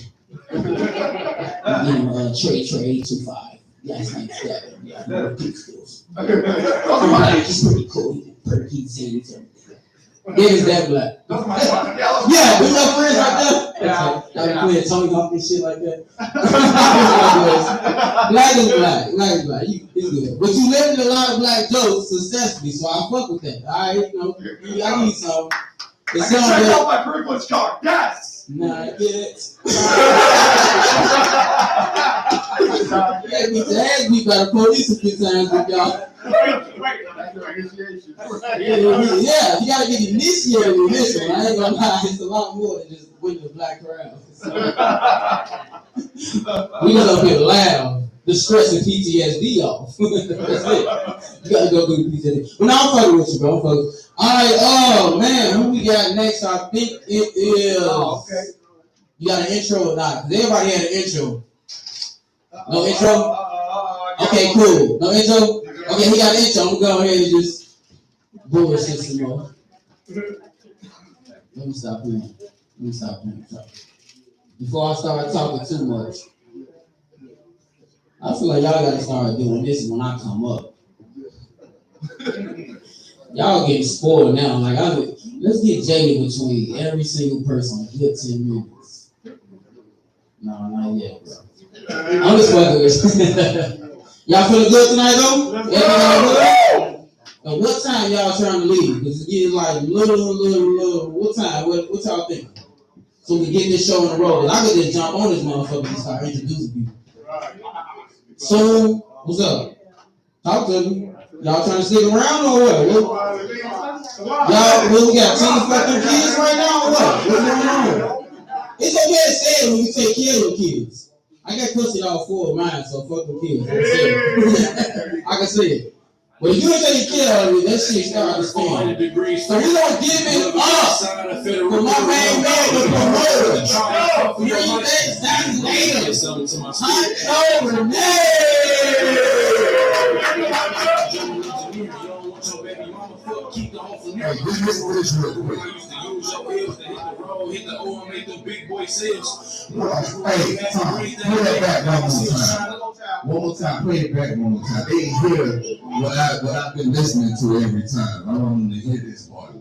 Trey 25. Last name Devin. Yeah, I know the skills. He's pretty cool. Pretty heat everything. It is that black. Yeah, we know friends right there. Yeah. Like Tony Hawk and shit like that. Black is black. Black is black. It's good. But you live in a lot of black jokes successfully, so I fuck with that. Alright, I need some. It's I can check out my privilege card. Yes. Nah, I get it. We got a police a few times with y'all. Yeah, you gotta get initiated with this one. I ain't gonna lie, it's a lot more than just winning the black crowd. We just up here loud, the stress and PTSD off. That's it. You gotta go do the PTSD. But now I'm fucking with you, bro. I'm fucking. Alright, oh man, who we got next? I think it is. Oh, okay. You got an intro or not? Because everybody had an intro. No intro? Okay, cool. No intro? Okay, he got an intro. I'm gonna go ahead and just bullshit some more. Let me stop playing. Before I start talking too much, I feel like y'all gotta start doing this when I come up. Y'all getting spoiled now. Like, let's get jaded between every single person. Good 10 minutes. No, not yet, bro. I'm just fucking with you. Y'all feeling good tonight, though? At what time y'all trying to leave? Because it's getting like little. What time? What y'all think? So we get this show on the road. I could just jump on this motherfucker and start introducing people. So, what's up? Talk to me. Y'all trying to stick around or what? Y'all, we got teams fucking kids right now or what? What's going on? It's okay to say it when you take care of your kids. I got custody all 4 of mine, so fuck them kids. I can say it. But if you don't take care of it, that shit start to spin. So we gonna give it up for my main man, the promoter. 3 days later, Hunt over Hit the O and make them big boy sales. Hey, Tom, play that back one more time. Play it back one more time. They ain't hear what I've been listening to every time. I want them to hear this part.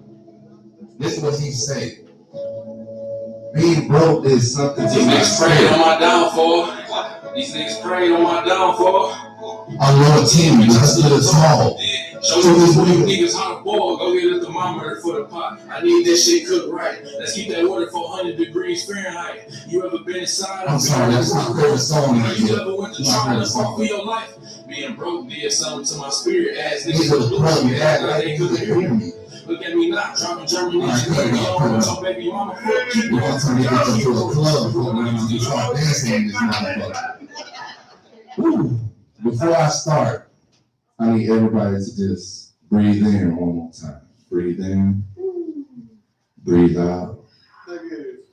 This is what he said. Being broke is something. These niggas prayed on my downfall. These niggas prayed on my downfall. Our Lord Timmy, I stood tall. Show these niggas how to boil. Go get a thermometer for the pot. I need that shit cooked right. Let's keep that water 400 degrees Fahrenheit. You ever been inside? I'm sorry, that's my favorite song. You ever went to try to fight for your life? Being broke did something to my spirit. Ass niggas was plug me that they couldn't hear me. Look at me now, dropping Germany. So baby mama, keep we're gonna turn it into a club for when you start dancing in this motherfucker. Before I start, I need everybody to just breathe in one more time. Breathe in. Breathe out.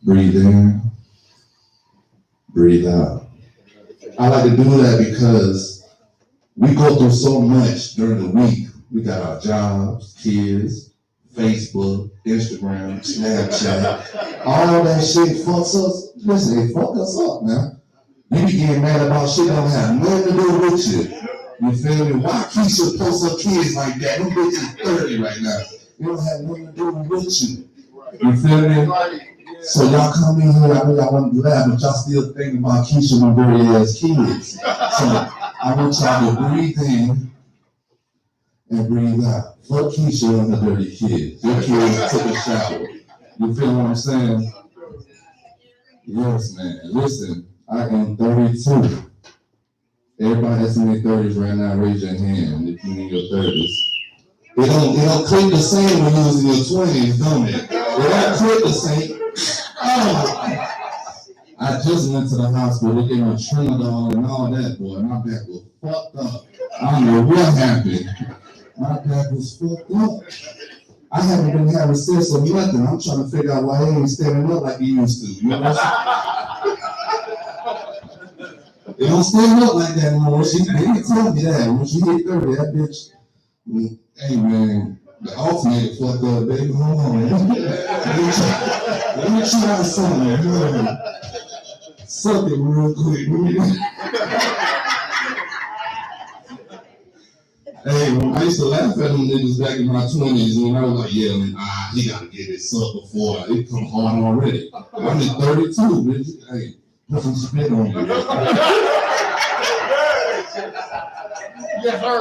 Breathe in. Breathe out. I like to do that because we go through so much during the week. We got our jobs, kids, Facebook, Instagram, Snapchat. All that shit fucks us. Listen, it fucks us up, man. You be getting mad about shit that don't have nothing to do with you. You feel me? Why Keisha post up kids like that? Them bitches 30 right now. You don't have nothing to do with you. You feel me? So y'all come in here, I know y'all want to laugh, but y'all still thinking about Keisha and dirty ass kids. So I want y'all to breathe in and breathe out. Fuck Keisha and the dirty kids. Your kids took a shower. You feel what I'm saying? Yes, man. Listen, I am 32. Everybody that's in their 30s right now, raise your hand if you're in your 30s. It don't click the same when you was in your 20s, don't it? It don't click the same. Oh. I just went to the hospital, they gave me Trinidad and all that, boy. My back was fucked up. I don't know what happened. My back was fucked up. I haven't been having sex or nothing. I'm trying to figure out why he ain't standing up like he used to. You know what I'm saying? It don't stand up like that anymore. She didn't tell me that. When she hit 30, that bitch, hey man, the alternator fucked up, baby. Hold on, man. Let me try something. Suck it real quick. Hey, when I used to laugh at them niggas back in my 20s, when I was like, yeah, man, he gotta get it sucked before it come hard already. I'm at 32, bitch. Hey, put some spit on me. Yes, sir.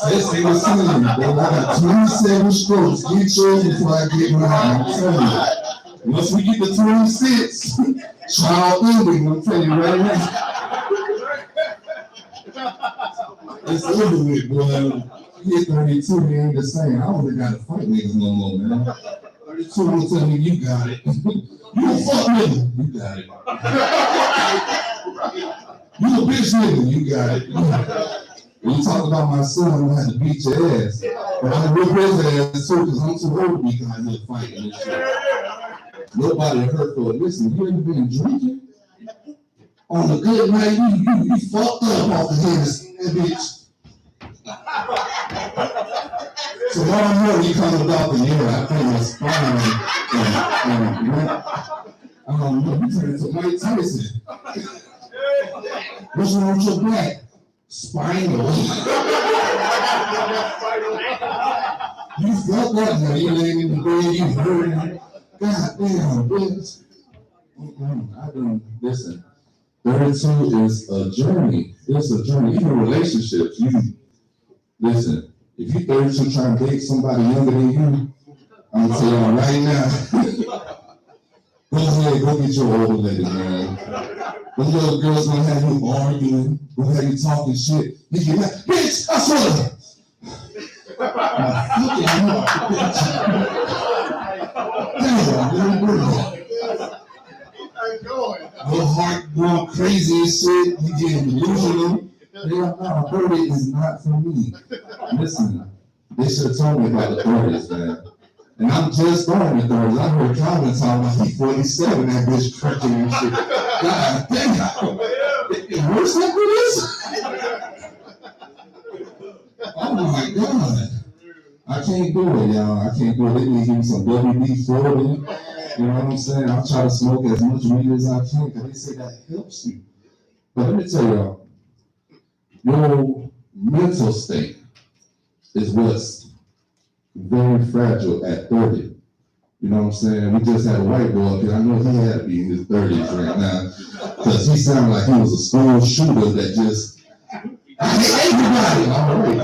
This ain't the same, bro. I got 27 strokes. Get yours before I get mine. I'm telling you. Once we get to 26, trial ending, I'm telling you right now. It's over with, boy. You hit 32, he ain't the same. I don't even got to fight niggas no more, man. 32 will tell me you got it. You a fuck nigga, you got it. You a bitch nigga, you got it. When you talk about my son, I'm gonna have to beat your ass. But I'm gonna whip his ass too, because I'm too old to be out here fighting this shit. Nobody hurt for it. Listen, you ever been drinking? On a good night, you fucked up off the head of that bitch. So while I'm here, you come about the year, I think it's fine. I don't know, you turn into Mike Tyson. What's wrong with your back? Spinal. You fucked up now, you laying in the bed, you hurting. God damn, bitch. I don't, listen. 32 is a journey. It's a journey. Even relationships, listen, If you 32 trying to date somebody younger than you, I'm gonna tell y'all right now, go ahead, go get your old lady, man. Those little girls gonna have you arguing, gonna have you talking shit. You get like, bitch, I swear to God. Look at your heart going crazy and shit. You getting delusional. No, 30 is not for me. Listen, they should have told me about the 30s, man. And I'm just starting the 30s. I heard Calvin talking about he 47, that bitch crunching and shit. God damn. It works like this? Oh my God. I can't do it, y'all. I can't do it. They need to give me some WD-40. You know what I'm saying? I'll try to smoke as much weed as I can because they say that helps you. But let me tell y'all, your mental state is what's very fragile at 30. You know what I'm saying? We just had a white boy, because I know he had to be in his 30s right now, because he sounded like he was a school shooter that just, I hate everybody. All right.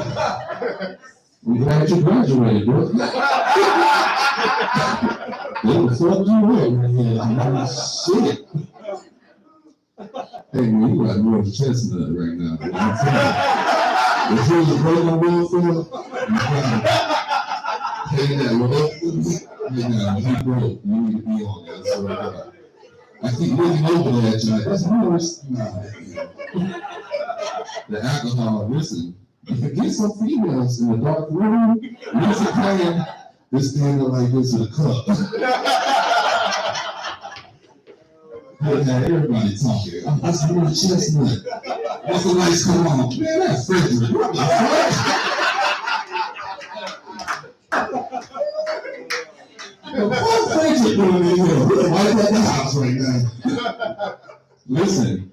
I'm glad you graduated, bro. They were fucking you up right here. Man, shit. Hey, man, you like more of a chestnut right now. Bro. I'm telling you. If you was a regular welfare, hey, that well, he broke. You need to be on that. So, I keep looking over at you like, that's worse. Nah. The alcohol, listen. Get some females in the dark room, music playing, just stand up like this with a cup. Had everybody talking. Oh, that's more chestnut. Once the lights come on, man, that's Frederick. What the fuck? What's Frederick doing in here? We're right at the house right now. Listen.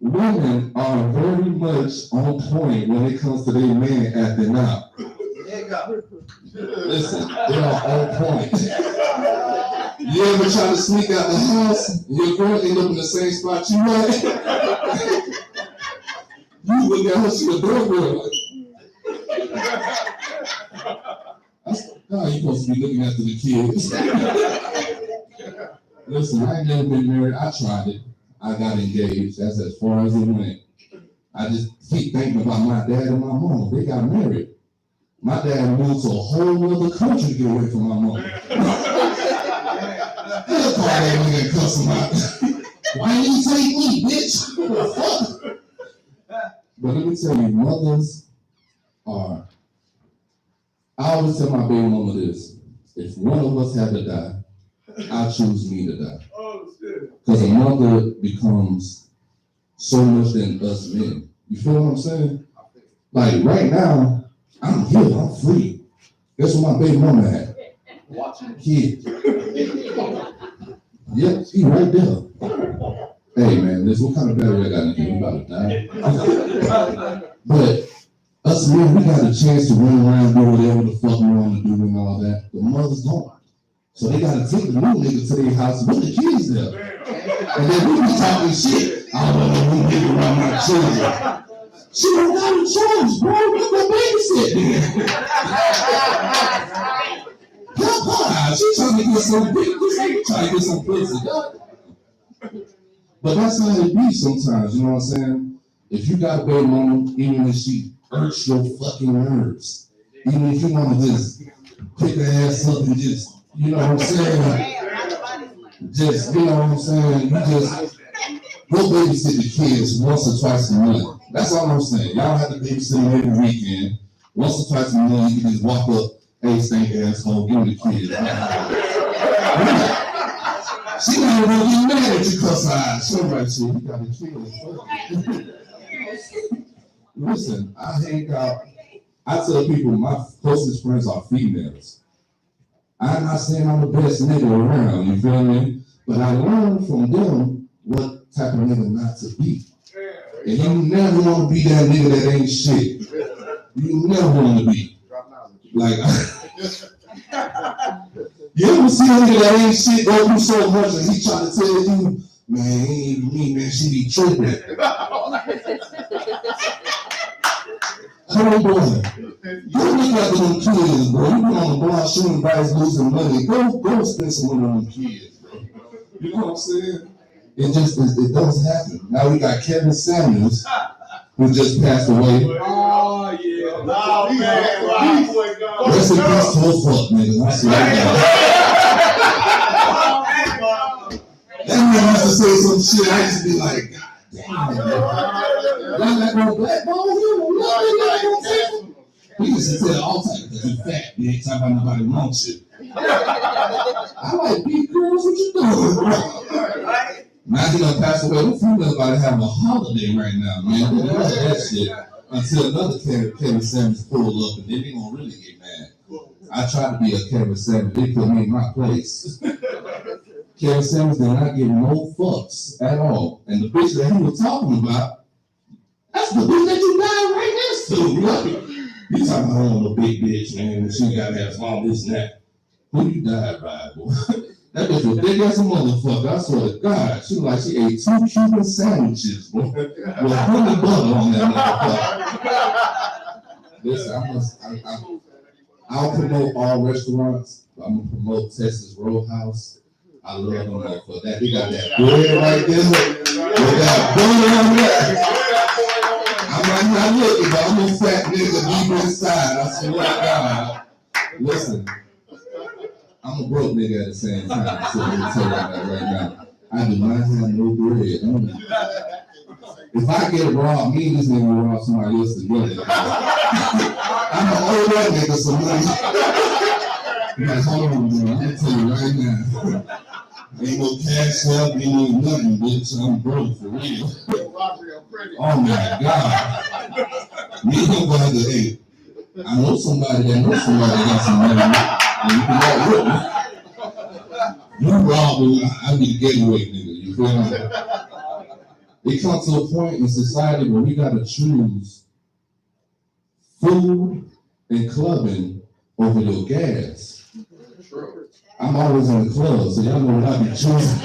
Women are very much on point when it comes to their man acting out. Listen, they are on point. You ever try to sneak out the house and your girl end up in the same spot you at? You look at her, she a doorbell. No, you're supposed to be looking after the kids. Listen, I ain't never been married. I tried it. I got engaged. That's as far as it went. I just keep thinking about my dad and my mom. They got married. My dad moved to a whole other country to get away from my mom. They'll call that nigga and cuss him out. Why didn't you take me, bitch? What the fuck? But let me tell you, mothers are. I always tell my baby mama this: if one of us had to die, I choose me to die. Because a mother becomes so much than us men. You feel what I'm saying? Like right now, I'm here, I'm free. Guess what my baby mama had? Watching kid. Yep, he right there. Hey man, this what kind of battery I got in here? You about to die. But us men, we got a chance to run around, do whatever the fuck we want to do and all that. The mothers don't. So they gotta take the new nigga to their house with the kids there. And then we be talking shit. I don't know who nigga around my children. She don't got a choice, bro. Let the babysit. Help her. She trying to get some big, trying to get some pussy. But that's how it be sometimes, you know what I'm saying? If you got a baby mama, even if she hurts your fucking nerves, even if you want to just pick her ass up and just, you know what I'm saying? Just, you know what I'm saying? You just go babysit the kids once or twice a month. That's all I'm saying. Y'all have to babysit them every weekend. Once or twice a month, you can just walk up, hey, stink asshole, give me the kids. She not even get mad at you, cuss eyes. So right, shit, you got the kids. Listen, I hang out. I tell people my closest friends are females. I'm not saying I'm the best nigga around, you feel me? But I learned from them what type of nigga not to be. And you never want to be that nigga that ain't shit. You never want to be. Like, you ever see a nigga that ain't shit go through so much and he try to tell you, man, he ain't me, man, she be tripping. Hold on. Go look after them kids, bro. You been on the block shooting dice, losing money. Go spend some money on them kids, bro. You know what I'm saying? It does happen. Now we got Kevin Samuels, who just passed away. Oh, yeah. Oh, man. Wow. Rest in peace to a fuck, nigga. I swear to God. That nigga used to say some shit. I used to be like, God damn. Y'all got no black balls? He used to tell all types of you fat. You ain't talking about nobody wrong shit. I like big girls. What you doing? Now he done passed away. Them females about to have a holiday right now, man. They love that shit until another Kevin Samuels pull up, and then they gonna really get mad. I tried to be a Kevin Samuels. They put me in my place. Kevin Samuels did not get no fucks at all. And the bitch that he was talking about, that's the bitch that you died right next to. Right? You talking about, oh, no big bitch, man. She got to have small this and that. Who you died by, boy? That bitch was big as a motherfucker. I swear to God. She was like she ate 2 Cuban sandwiches, boy. With honey butter on that motherfucker. Listen, I'll promote all restaurants. I'm going to promote Texas Roadhouse. I love them for that. They got that bread right there. They got butter on that. I might not look it, but I'm a fat nigga deep inside. I swear to God. Listen, I'm a broke nigga at the same time. So let me tell you that right now. I do not have no bread. If I get robbed, me and this nigga will rob somebody else to get it. I'm an old white nigga, so like, hold on, bro. I'm gonna tell you right now. Ain't no cash up, ain't no nothing, bitch. I'm broke for real. Oh my God. Me and my brother, hey, I know somebody that knows somebody that got some money. And you can walk with me. You rob me, I be the gateway nigga. You feel me? It comes to a point in society where we gotta choose food and clubbing over your gas. I'm always in the club, so y'all know what I be choosing.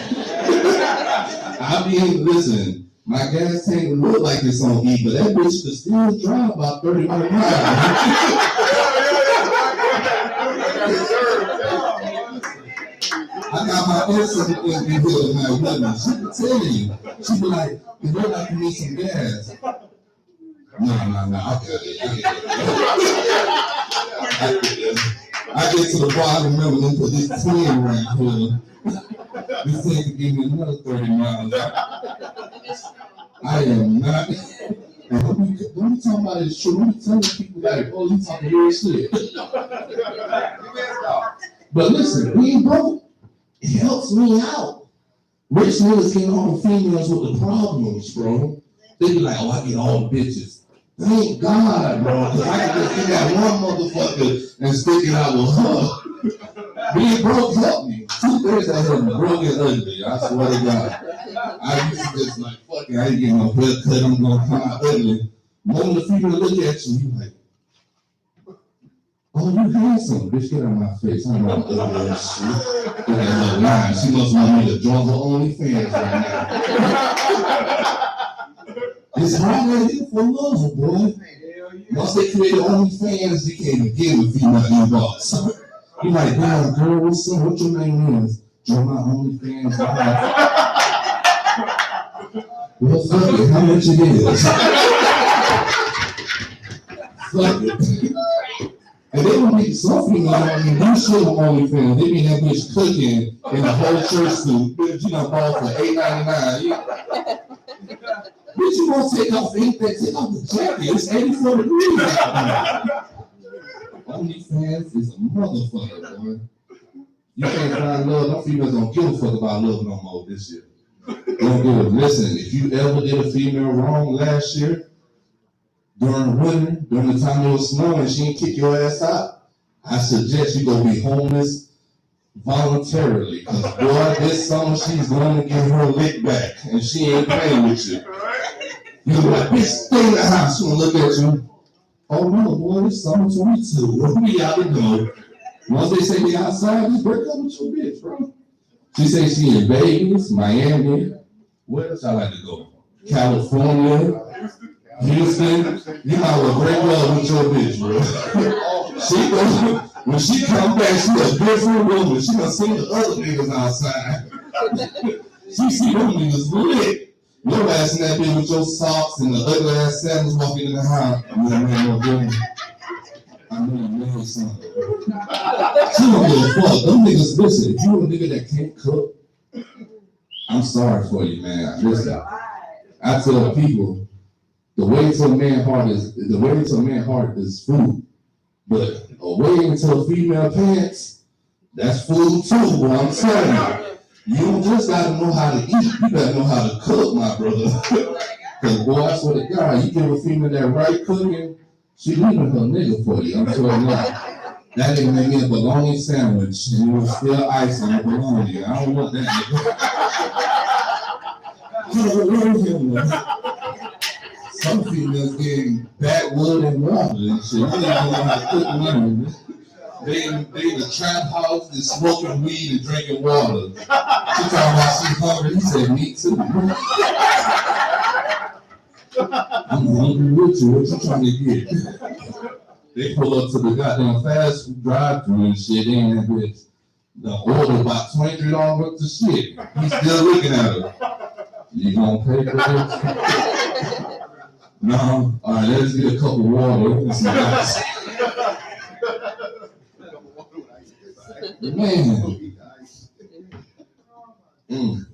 I be listen, my gas tank would look like it's on E, but that bitch could still drive about 30 miles. I got my answer in here with my woman. She can tell you. She be like, you look like you need some gas. No, I got it. I get to the bar, I remember them put this 10 right here. This thing could give me another 30 miles. I am not. And when we talking about this shit, we telling people like, oh, you talking real shit. But listen, being broke, it helps me out. Rich niggas get all the females with the problems, bro. They be like, oh, I get all the bitches. Thank God, bro, because I can just get that one motherfucker and stick it out with her. Being broke helped me. 2 days that helped me, broke and ugly. I swear to God. I used to just like, fuck it, I ain't getting no haircut, I'm gonna come out ugly. One of the people look at you, you like, oh, you handsome. Bitch, get out of my face. I'm not ugly and shit. Look at her line. She must want me to join her OnlyFans right now. It's right there here for love, boy. Once they created OnlyFans, you can't even give a female inbox. You like, damn, girl, what's up? What your name is? Join my OnlyFans. Well, fuck it. How much it is? Fuck it. And they don't need something like you should OnlyFans. They be that bitch cooking in the whole church suit. Bitch, you done bought for $8.99. Bitch, you won't take off anything. Take off the jacket. It's 84 degrees out there. OnlyFans is a motherfucker, boy. You can't find love. No females don't give a fuck about love no more this year. Don't do it. Listen, if you ever did a female wrong last year, during winter, during the time it was snowing, she didn't kick your ass out, I suggest you go be homeless voluntarily. Because boy, this summer she's going to get her lick back and she ain't playing with you. You're like, bitch, stay in the house. She'll look at you. Oh no, boy, it's summer 22. We out to go. Once they say they outside, just break up with your bitch, bro. She say she in Vegas, Miami. Where else I like to go? California. Houston, you know what break up with your bitch, bro. She goes, when she come back, she a different woman. She done seen the other niggas outside. She see them niggas lit. Your ass in that bitch with your socks and the ugly ass sandals walking in the house. I know you know something. She don't give a fuck. Them niggas, listen, if you a nigga that can't cook, I'm sorry for you, man. Listen, I tell people, the way to a man's heart is food. But a way into a female pants, that's food too, what I'm telling you. You don't just gotta know how to eat, you gotta know how to cook, my brother. Cause boy, I swear to God, you give a female that right cooking, she leaving her nigga for you, I'm telling you. That nigga made me a bologna sandwich, and it was still ice on the bologna. I don't want that nigga. Some females getting backwood and water and shit. You don't know how to cook nothing. They in the trap house, they smoking weed and drinking water. She talking about she hungry. He said, me too. I'm hungry with you. What you trying to get? They pull up to the goddamn fast food drive-thru and shit. They in that bitch. The order about $23 worth of shit. He's still looking at her. You gonna pay for this? No. All right, let's get a cup of water and some ice. Man. I'm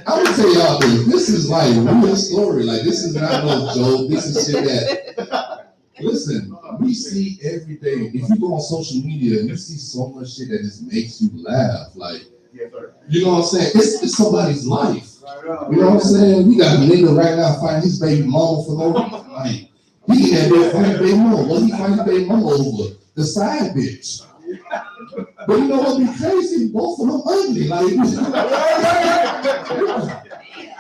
gonna tell y'all this. This is like a real story. Like, this is not no joke. This is shit that, listen, we see every day. If you go on social media, you see so much shit that just makes you laugh. Like, you know what I'm saying? It's somebody's life. You know what I'm saying? We got a nigga right now fighting his baby mama for no reason. Like, he in that bitch fighting his baby mama. What he fighting his baby mama over? The side bitch. But you know what be crazy? Both of them ugly. Like,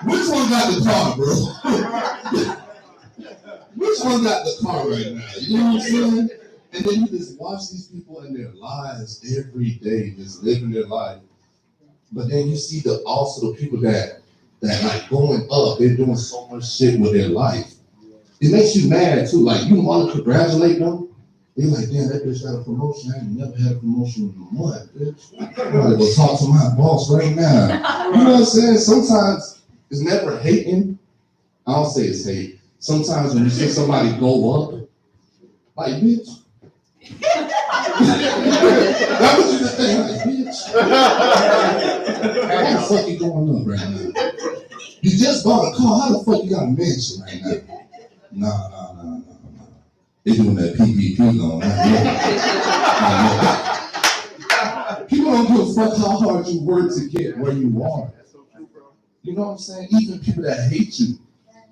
which one got the car, bro? Which one got the car right now? You know what I'm saying? And then you just watch these people in their lives every day, just living their life. But then you see also the people that like going up, they're doing so much shit with their life. It makes you mad too. Like, you want to congratulate them. They're like, damn, that bitch got a promotion. I ain't never had a promotion in a month, bitch. I'm gonna go talk to my boss right now. You know what I'm saying? Sometimes it's never hating. I don't say it's hate. Sometimes when you see somebody go up, like, bitch. That was the thing, like, bitch. How the fuck you going up right now? You just bought a car. How the fuck you got a mansion right now? Nah. They doing that PPP loan. People don't give a fuck how hard you work to get where you are. You know what I'm saying? Even people that hate you.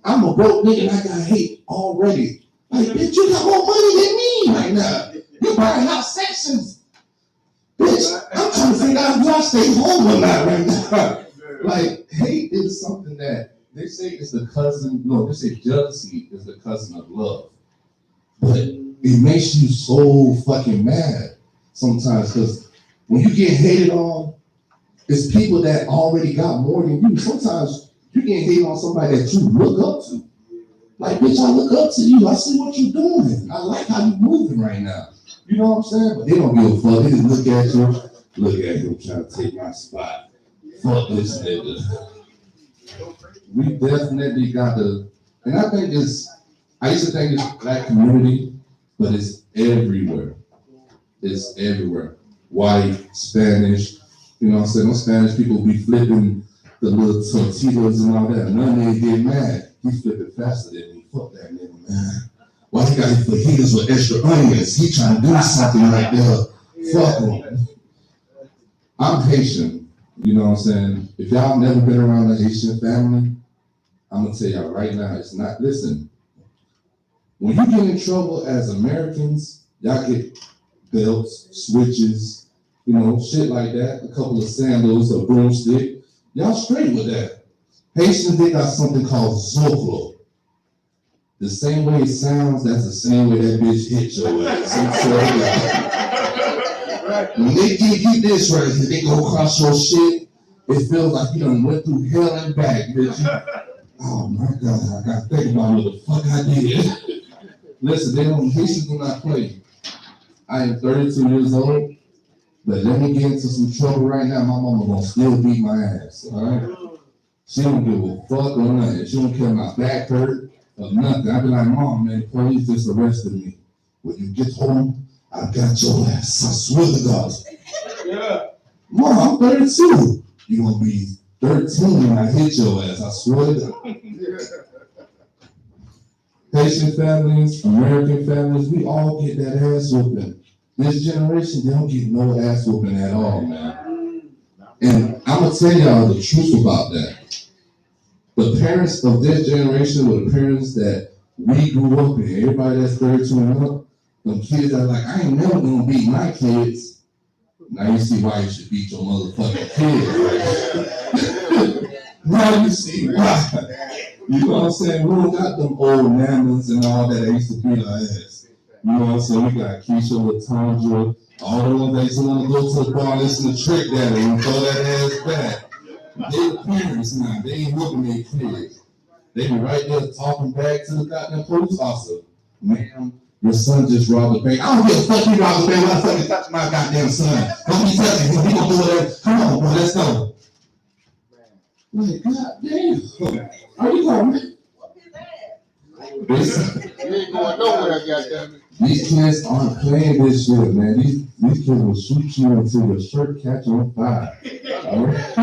I'm a broke nigga and I got hate already. Like, bitch, you got more money than me right now. You're buying house sections. Bitch, I'm trying to figure out do I stay home or not right now. Like, hate is something that they say is the cousin, no, they say jealousy is the cousin of love. But it makes you so fucking mad sometimes, because when you get hated on, it's people that already got more than you. Sometimes you get hated on somebody that you look up to. Like, bitch, I look up to you. I see what you're doing. I like how you're moving right now. You know what I'm saying? But they don't give a fuck. They just look at you. Look at him trying to take my spot. Fuck this nigga. We definitely got to, and I think I used to think it's black community, but it's everywhere. It's everywhere. White, Spanish, you know what I'm saying? Those Spanish people be flipping the little tortillas and all that. None of them get mad. He flipping faster than me. Fuck that nigga, man. Why he got his fajitas with extra onions? He trying to do something right there. Fuck him. I'm Haitian, you know what I'm saying? If y'all never been around a Haitian family, I'm gonna tell y'all right now, it's not, listen, when you get in trouble as Americans, y'all get belts, switches, you know, shit like that, a couple of sandals, a broomstick. Y'all straight with that. Haitians, they got something called Zoclo. The same way it sounds, that's the same way that bitch hit your ass. When they give you this right here, they go across your shit, it feels like you done went through hell and back, bitch. Oh my God, I gotta think about what the fuck I did. Listen, Haitians do not play. I am 32 years old, but let me get into some trouble right now. My mama gonna still beat my ass, all right? She don't give a fuck or nothing. She don't care if my back hurt or nothing. I be like, Mom, man, the police just arrested me. When you get home, I got your ass. I swear to God. Yeah. Mom, I'm 32. You gonna be 13 when I hit your ass. I swear to God. Haitian families, American families, we all get that ass whooping. This generation, they don't get no ass whooping at all, man. And I'm gonna tell y'all the truth about that. The parents of this generation were the parents that we grew up in. Everybody that's 32 and up, them kids are like, I ain't never gonna beat my kids. Now you see why you should beat your motherfucking kids. Now you see why. You know what I'm saying? We don't got them old nanas and all that used to beat our ass. You know what I'm saying? We got Keisha, Latondra, all the ones that used to want to go to the bar and listen to Trick Daddy and throw that ass back. They the parents now. They ain't whooping their kids. They be right there talking back to the goddamn police officer. Ma'am, your son just robbed a bank. I don't give a fuck you robbed a bank. Why the fuck you touch my goddamn son? Don't be touching him. He gonna do whatever. Come on, bro, let's go. Like, goddamn. Are you going? You ain't going nowhere, goddammit. These kids aren't playing this shit, man. These kids will shoot you until your shirt catch on fire. All right?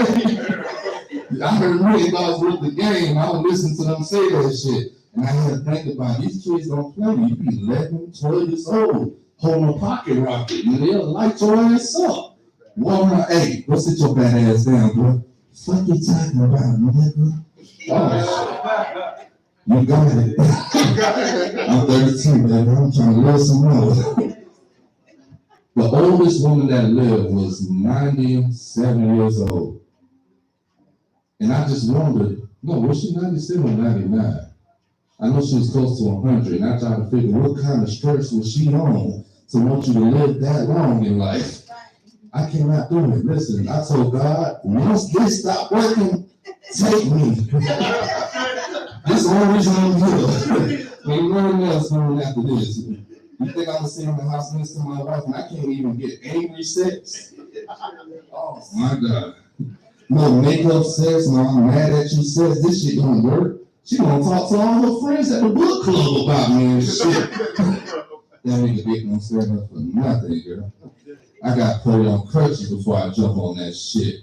I heard $1 million worth of game. I would listen to them say that shit. And I had to think about it. These kids don't play. You be 11, 12 years old, holding a pocket rocket, and they'll light your ass up. Walk around, hey, go sit your bad ass down, bro. What you talking about, nigga? Oh, shit. You got it. I'm 32, baby. I'm trying to live some more. The oldest woman that lived was 97 years old. And I just wondered, no, was she 97 or 99? I know she was close to 100, and I tried to figure what kind of stress was she on to want you to live that long in life. I cannot do it. Listen, I told God, once this stop working, take me. That's the only reason I'm here. Ain't nothing else coming after this. You think I'm gonna sit in the house next to my wife and I can't even get angry sex? Oh my God. No makeup sex, no I'm mad at you sex. This shit don't work. She gonna talk to all her friends at the book club about me and shit. That nigga dick don't stand up for nothing, girl. I got put it on crutches before I jump on that shit.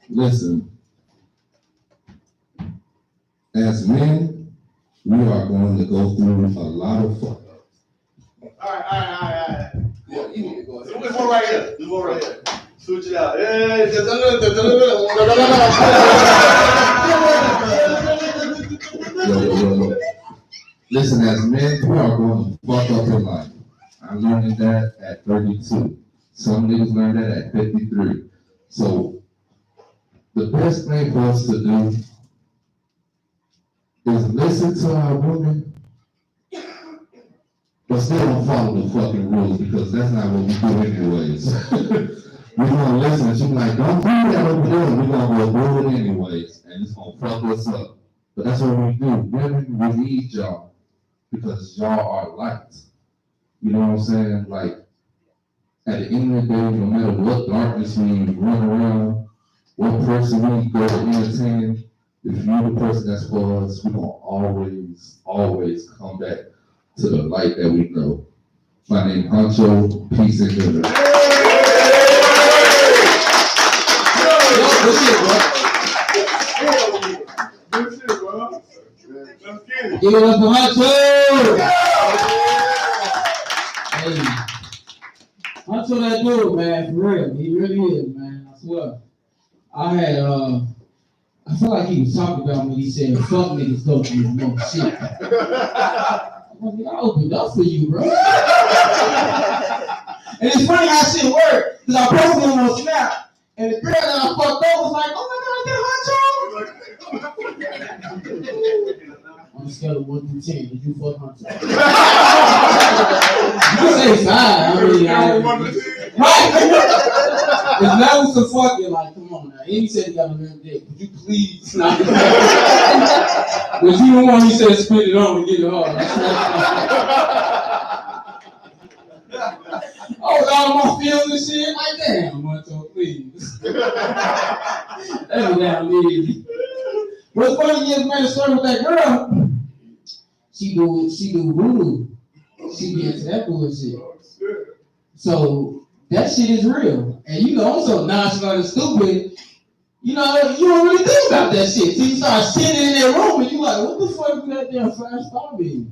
Listen. As men, we are going to go through a lot of fun. All right. Yeah, you need to go ahead. There's one right here. There's one right here. Switch it out. Yo. Listen, as men, we are going to fuck up in life. I learned that at 32. Some niggas learned that at 53. So, the best thing for us to do is listen to our women, but still don't follow the fucking rules because that's not what we do anyways. We're gonna listen and she's like, don't do that over there. We're gonna go do it anyways, and it's gonna fuck us up. But that's what we do. Women, we need y'all because y'all are light. You know what I'm saying? Like, at the end of the day, no matter what darkness we run around, what person we go to entertain, if you're the person that's for us, we're gonna always come back to the light that we know. My name is Honcho, peace and good. Give it up for Honcho! Hey, Honcho that dude, man, for real. He really is, man. I swear. I feel like he was talking about when he said, fuck niggas go through more shit. I opened up for you, bro. And it's funny how shit worked, because I posted him on Snap, and the girl that I fucked up was like, oh my God, Honcho. On a scale of 1 through 10, did you fuck Honcho? You can say 5. I mean, right. It's levels to fucking, like, come on now. And he said he got a little dick. Would you please not? But you the one he said spit it on and get it hard. Oh, all my feelings and shit. Like, damn, Monto, please. That was down easy. What's funny is, man, the story with that girl, she do voodoo. She get into that bullshit. So that shit is real. And you know, I'm so nonchalant and stupid, you know, you don't really think about that shit. So you start sitting in that room and you like, what the fuck is that damn flash phone mean?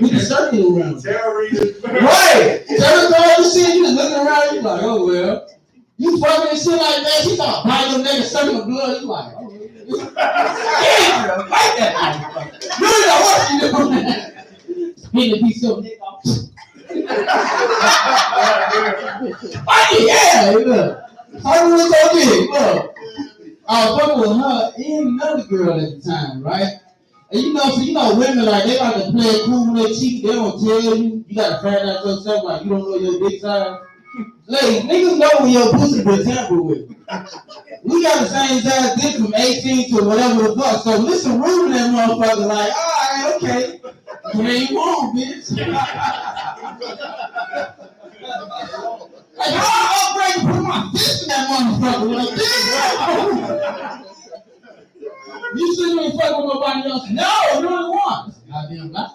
With the circle around. Right! Every time you shit, you just looking around, you like, oh well. You fucking and shit like that, she start biting them niggas, sucking the blood, you like, oh yeah, like that motherfucker. You know what you doing? Spin the piece of dick off. Yeah, look. Her was so big, look. I was fucking with her and another girl at the time, right? And you know, so you know women like they like to play it cool when they cheat, they don't tell you. You gotta find out yourself like you don't know your dick size. Ladies, niggas know when your pussy been tampered with. We got the same size dick from 18 to whatever the fuck. So listen rude to that motherfucker like, alright, okay. Where you want, bitch? Like, how upgrade to put my fist in that motherfucker? Like, damn! You shouldn't even fuck with nobody else. No, you only once. Goddamn not.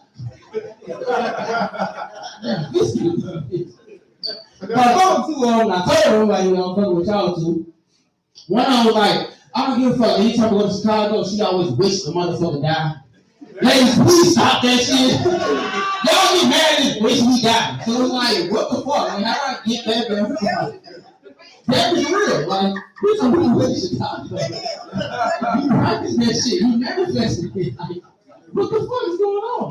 Damn, this is but I told two of them, I told everybody you know, fucking with y'all two. One of them was like, I don't give a fuck. Anytime I go to Chicago, she always wish the motherfucker die. Ladies, please stop that shit. Y'all get mad and wish we die. So it's like, what the fuck? Like, how do I get that damn fuck? That was real. Like, bitch, I'm really wish Chicago. You practice that shit. You manifested it. Like, what the fuck is going on?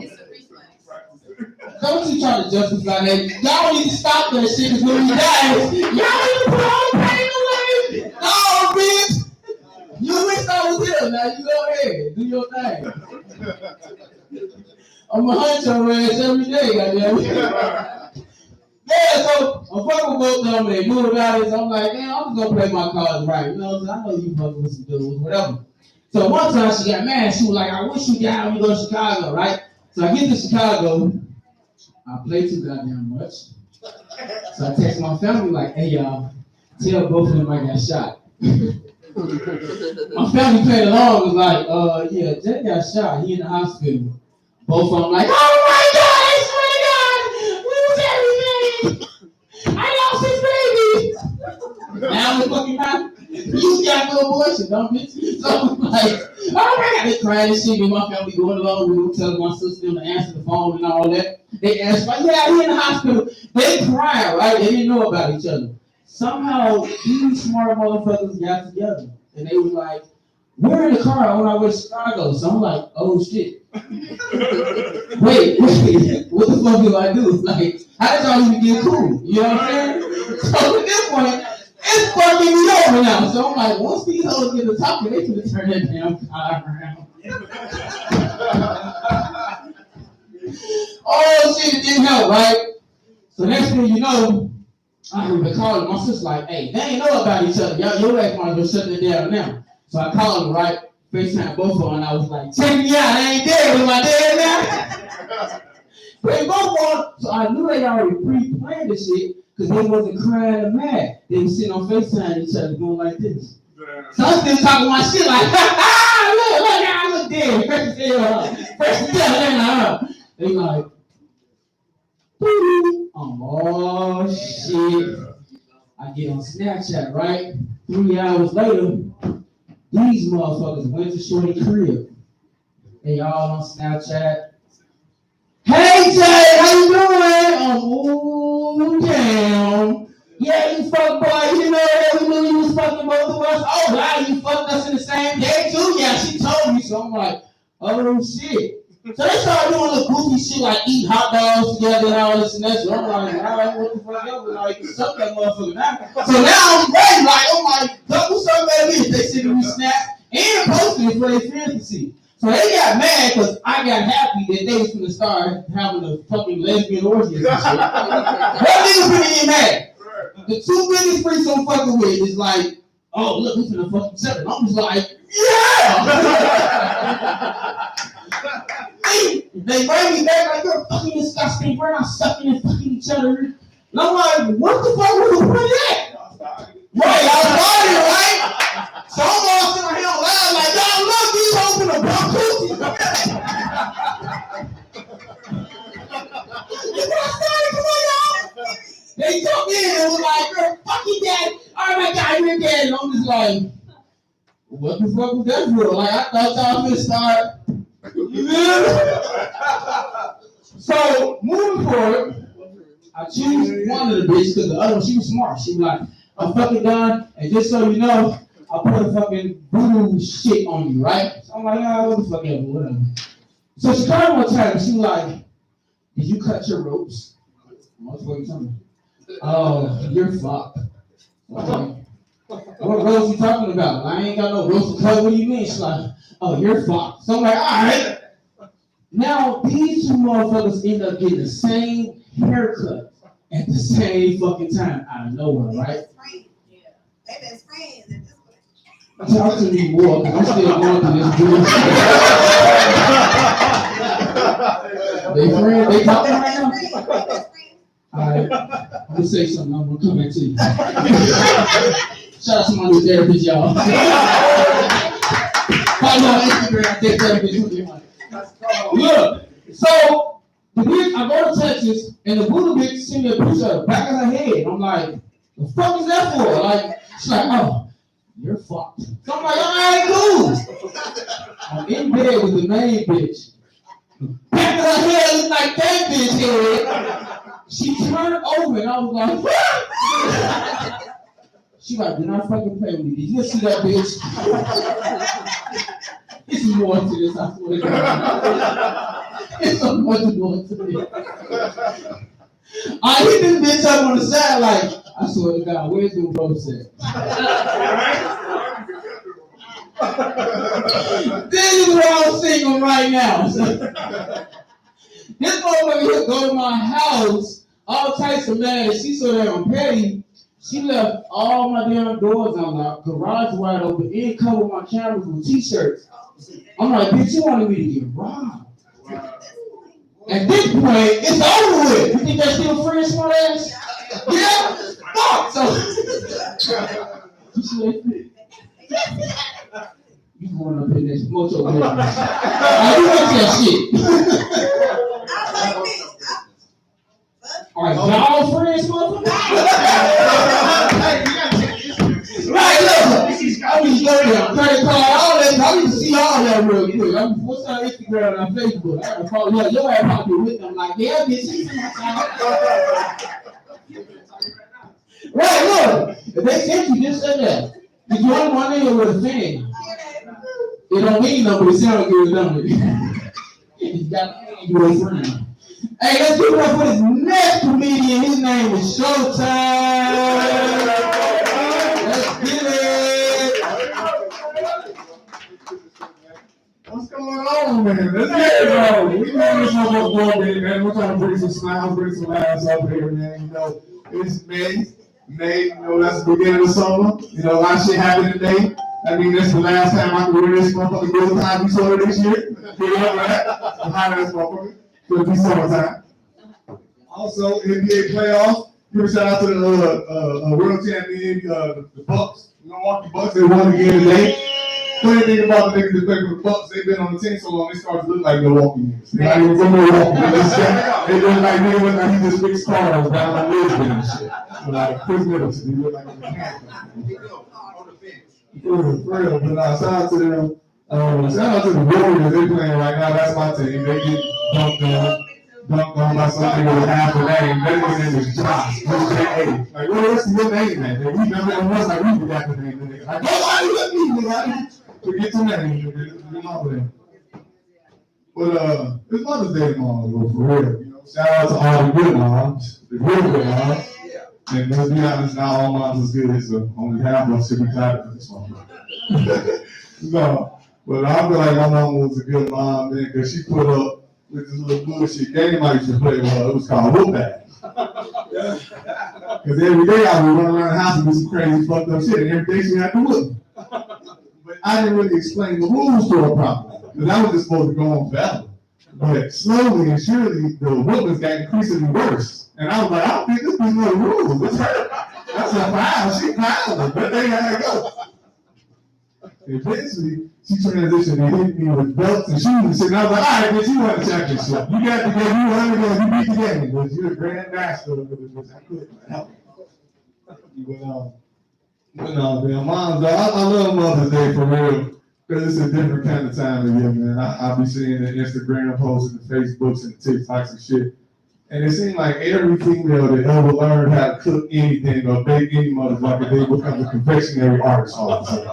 Don't you try to justify that. Y'all need to stop that shit because when we die, y'all need to put all the pain away. No, bitch. You wish I was here. Now you go ahead. Do your thing. I'm going to hunt your ass every day, goddamn. Yeah, so I'm fucking with both of them. They knew about it. So I'm like, man, I'm just going to play my cards right. You know what I'm saying? I know you fucking with some dudes, whatever. So one time she got mad. She was like, I wish you died when you go to Chicago, right? So I get to Chicago. I play too goddamn much. So I text my family like, hey y'all, tell both of them I got shot. My family played along, was like, yeah, Jay got shot, he in the hospital. Both of them like, oh my God, I swear to God, we was everything. I lost his baby. Now we're fucking not. You got no abortion, don't bitch. So I'm like, oh my God, they crying and shit. Me and my family going along with them, telling my sister to answer the phone and all that. They asked, like, yeah, he in the hospital. They crying, right? They didn't know about each other. Somehow, these smart motherfuckers got together. And they was like, we're in the car on our way to Chicago. So I'm like, oh shit. wait, what the fuck do I do? Like, how did y'all even get cool? You know what I'm saying? So at this point, it's fucking me over now. So I'm like, once these hoes get to talking, they can turn that damn car around. Oh shit, it didn't help, right? So next thing you know, I heard the call. My sister's like, hey, they ain't know about each other. Y'all, your ass might as well shut it down now. So I called them, right? FaceTime both of them, and I was like, check me out, I ain't dead. Am I dead now? They both won. So I knew they already pre-planned this shit because they wasn't crying or mad. They was sitting on FaceTime each other going like this. So I'm still talking my shit like, look, I look dead. First they like, oh shit. I get on Snapchat, right? 3 hours later, these motherfuckers went to Shorty crib. They all on Snapchat. Hey Jay, how you doing? Oh, damn. Yeah, you fuck boy, you know that we knew you was fucking both of us. Oh wow, you fucked us in the same day too? Yeah, she told me. So I'm like, oh shit. So they started doing little goofy shit like eat hot dogs together and all this and that. So I'm like, all right, what the fuck up? Like, suck that motherfucker now. So now I'm ready, like, oh my God, what's up, baby? They sent me snap and posted it for their friends to see. So they got mad because I got happy that they was gonna start having a fucking lesbian orgy and shit. What niggas finna get mad? the two biggest freaks I'm fucking with is like, oh, look, we finna fuck each other. I'm just like, yeah! They bring me back like, you're fucking disgusting. We're not sucking and fucking each other. And I'm like, what the fuck was the point of that? Right, I was lying, right? So I'm all sitting here loud like, y'all look, these hoes in the bump cookies. You know what I'm saying? Come on, y'all. They took me in and was like, you're fucking dead. Oh my God, you're dead. And I'm just like, what the fuck was that for? Like, I thought y'all was gonna start. So, moving forward, I choose one of the bitches because the other one, she was smart. She was like, I'm fucking done, and just so you know, I put a fucking voodoo shit on you, right? So I'm like, oh, what the fuck ever, whatever. So she called one time, and she was like, did you cut your ropes? What the fuck you talking about? Oh, you're fucked. Like, what ropes you talking about? I ain't got no ropes to cut. What do you mean? She's like, oh, you're fucked. So I'm like, all right. Now, these two motherfuckers end up getting the same haircut at the same fucking time out of nowhere, right? Talk to me more, because I'm still going through this bullshit. They friends? They talking right now? Alright, I'm gonna say something, I'm gonna come back to you. Shout out to my new therapist, y'all. Follow me on Instagram, take therapist with your money. Look, so the bitch, I go to Texas, and the voodoo bitch sent me a picture of the back of her head. I'm like, the fuck is that for? Like, she's like, oh, you're fucked. So I'm like, all right, cool. I'm in bed with the main bitch. Back of her head looks like that bitch head. She turned over, and I was like, what? She like, do not fucking play with me. Did you see that bitch? It's more to this, I swear to God. It's so much more to this. I hit this bitch up on the side like, I swear to God, where's the ropes at? This is what I'm singing right now. This motherfucker here go to my house, all types of mad, and she so damn petty. She left all my damn doors unlocked, garage wide open, and covered my cameras with t-shirts. I'm like, bitch, you wanted me to get robbed. At this point, it's over with. You think that's still free, smart ass? Yeah? Fuck! So, you going up in this motor business. You want that shit. Alright, y'all friends, motherfucker? Right, look. I be going there, credit card, all that. I need to see all that real quick. What's on Instagram and on Facebook? I gotta call you. Your ass probably with them like, yeah, bitch, she's in my side. Right, look. If they sent you, just say that. If you only one nigga with a fan, it don't mean nothing, but it sounds good number. You got you a friend. Hey, let's give it up for this next comedian. His name is Showtime. Let's get it. What's going on, man? Let's get it, bro. We know this one more baby, man. We're trying to bring some smiles, bring some laughs up here, man. You know, it's May. You know, that's the beginning of summer. You know, a lot of shit happened today. I mean, that's the last time I can wear this motherfucker. Go time we saw it this year. Get up, right? I'm high this motherfucker. It'll be summertime. Also, NBA playoffs. Give a shout out to the world champion, the Bucks. Milwaukee Bucks. They won again today. Funny thing about the niggas that play for the Bucks, they've been on the team so long, they start to look like Milwaukee niggas. They're not even from Milwaukee. They look like niggas look like he just fixed cars down on Lisbon and shit. Like Chris Middleton, they look like a mechanic. For real, but shout out to them. Shout out to the Warriors. They playing right now. That's my team. They get dunked on by something with half a name. That nigga name is Josh. J.A. Like, what's your name, man? We never know what's like we forgot the name. Like, nobody let me, nigga. Forget your name. But it's Mother's Day tomorrow, bro, for real. You know, shout out to all the good moms, the real good moms. And let's be honest, not all moms is good, so only half of us should be tired of this one. No, but I feel like my mom was a good mom, man, because she put up with this little bullshit game I used to play with her. It was called Whoop Ass. Because every day I would run around the house and do some crazy fucked up shit, and every day she had to whip me. But I didn't really explain the rules to her properly, because I was just supposed to go on forever. But slowly and surely, the whippings got increasingly worse. And I was like, I don't think this is no rules. It's her. That's a foul. She fouled. But they had to go. Eventually, she transitioned and hit me with belts and shoes. And I was like, all right, bitch, you won the championship. You got the game. You won the game. You beat the game. But you're a grand master of it, which I couldn't help. But no, man, Mom's Day. I love Mother's Day for real. Because it's a different kind of time of year, man. I'll be seeing the Instagram posts and the Facebooks and the TikToks and shit. And it seems like every female that ever learned how to cook anything or bake any motherfucker, they become a confectionery artist all of a sudden.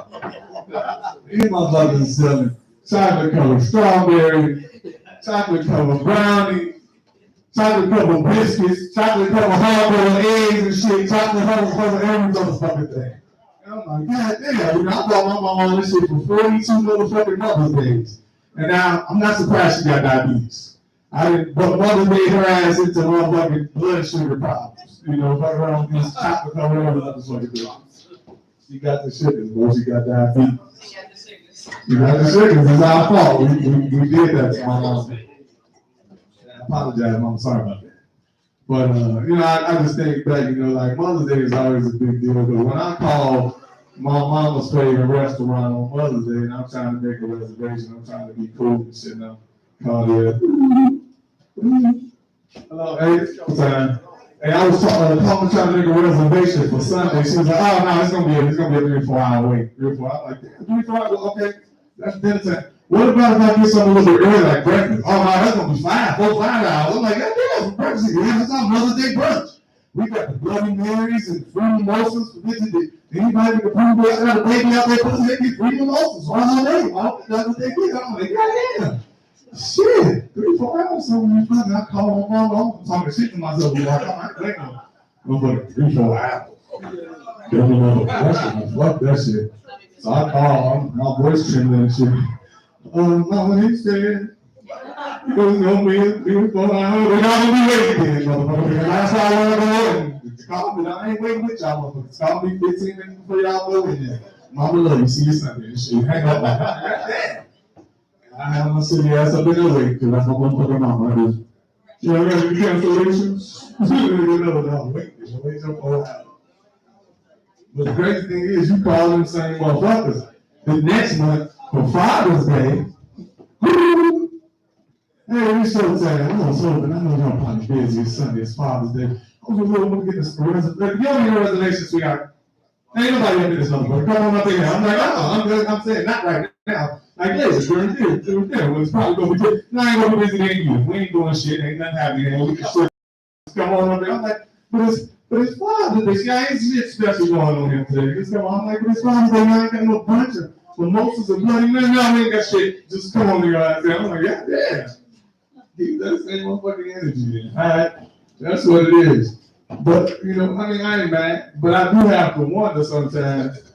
These motherfuckers are selling chocolate covered strawberry, chocolate covered brownie, chocolate covered biscuits, chocolate covered hard-boiled eggs and shit, chocolate covered every motherfucking thing. And I'm like, God damn, you know, I bought my mom all this shit for 42 motherfucking Mother's Days. And now I'm not surprised she got diabetes. I didn't, but Mother made her ass into motherfucking blood sugar problems. You know, fuck around with this chocolate covered every motherfucking thing. She got the sickness, boy. She got diabetes. You got the sickness. It's our fault. We did that to my mom. I apologize, Mom. Sorry about that. But, you know, I just think back, you know, like Mother's Day is always a big deal. But when I call my mama's favorite restaurant on Mother's Day and I'm trying to make a reservation, I'm trying to be cool and shit, and I'm calling it. Hello, hey, what's time? Hey, I was trying to make a reservation for Sunday. She was like, oh, no, it's gonna be a 3 or 4 hour wait. 3 or 4 hours. I'm like, 3 or 4 hours? Okay, that's dinner time. What about if I get something a little bit early, like breakfast? Oh, no, that's gonna be 4 or 5 hours. I'm like, God damn, breakfast is it's not Mother's Day brunch. We got the Bloody Marys and free mimosas. Anybody with a pre got a baby out there, they get free mimosas. Why not they? That's what they get. I'm like, God damn. Shit, 3 or 4 hours. So when you find out, I call my mom. I'm talking shit to myself. I'm like, I ain't no 3 or 4 hours. Fuck that shit. So I call, my voice trembling and shit. Mama, he said, it was gonna be 4 hours. We're not gonna be waiting again, motherfucker. That's why I wanna go and call me. I ain't waiting with y'all, motherfuckers. Call me 15 minutes before y'all go in there. Mama love you. See you Sunday and shit. Hang up like that. I have my city ass up in the way because that's my motherfucking mama. I just, you know, I got any cancellations? No, wait till 4 hours. But the crazy thing is, you call them same motherfuckers. The next month, for Father's Day, hey, it's showtime. I'm on sober, and I know y'all probably busy. It's Sunday, it's Father's Day. I was really want to get this reservation. You don't need a reservation, sweetheart. Ain't nobody into this motherfucker. Come on up in here. I'm like, I'm saying not right now. Like, yes, we're in here. Well, it's probably going to be good. No, I ain't going to be busy than you. We ain't doing shit. Ain't nothing happening. We can shit. Come on up there. I'm like, but it's Father's Day. See, I ain't shit special going on here today. Just come on. I'm like, but it's Father's Day. I ain't got no bunch of mimosas and bloody men. No, we ain't got shit. Just come on to your ass there. I'm like, yeah, yeah. Keep that same motherfucking energy in. All right. That's what it is. But, you know, I mean, I ain't mad. But I do have to wonder sometimes.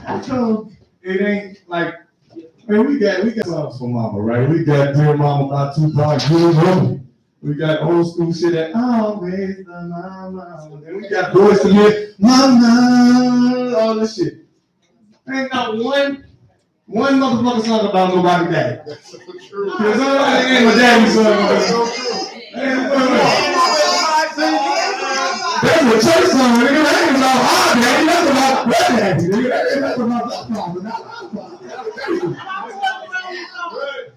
How come it ain't like, man, we got songs for Mama, right? We got Dear Mama by Tupac, Good Woman. We got old school shit that always the mama. Then we got Boys to Live, Mama, all this shit. Ain't not one motherfucker song about nobody daddy. That's so true. Because I ain't my daddy's song. That's so true. That's a church song, nigga. That ain't about our daddy. That's about my daddy, nigga. That ain't about my song, but not my song.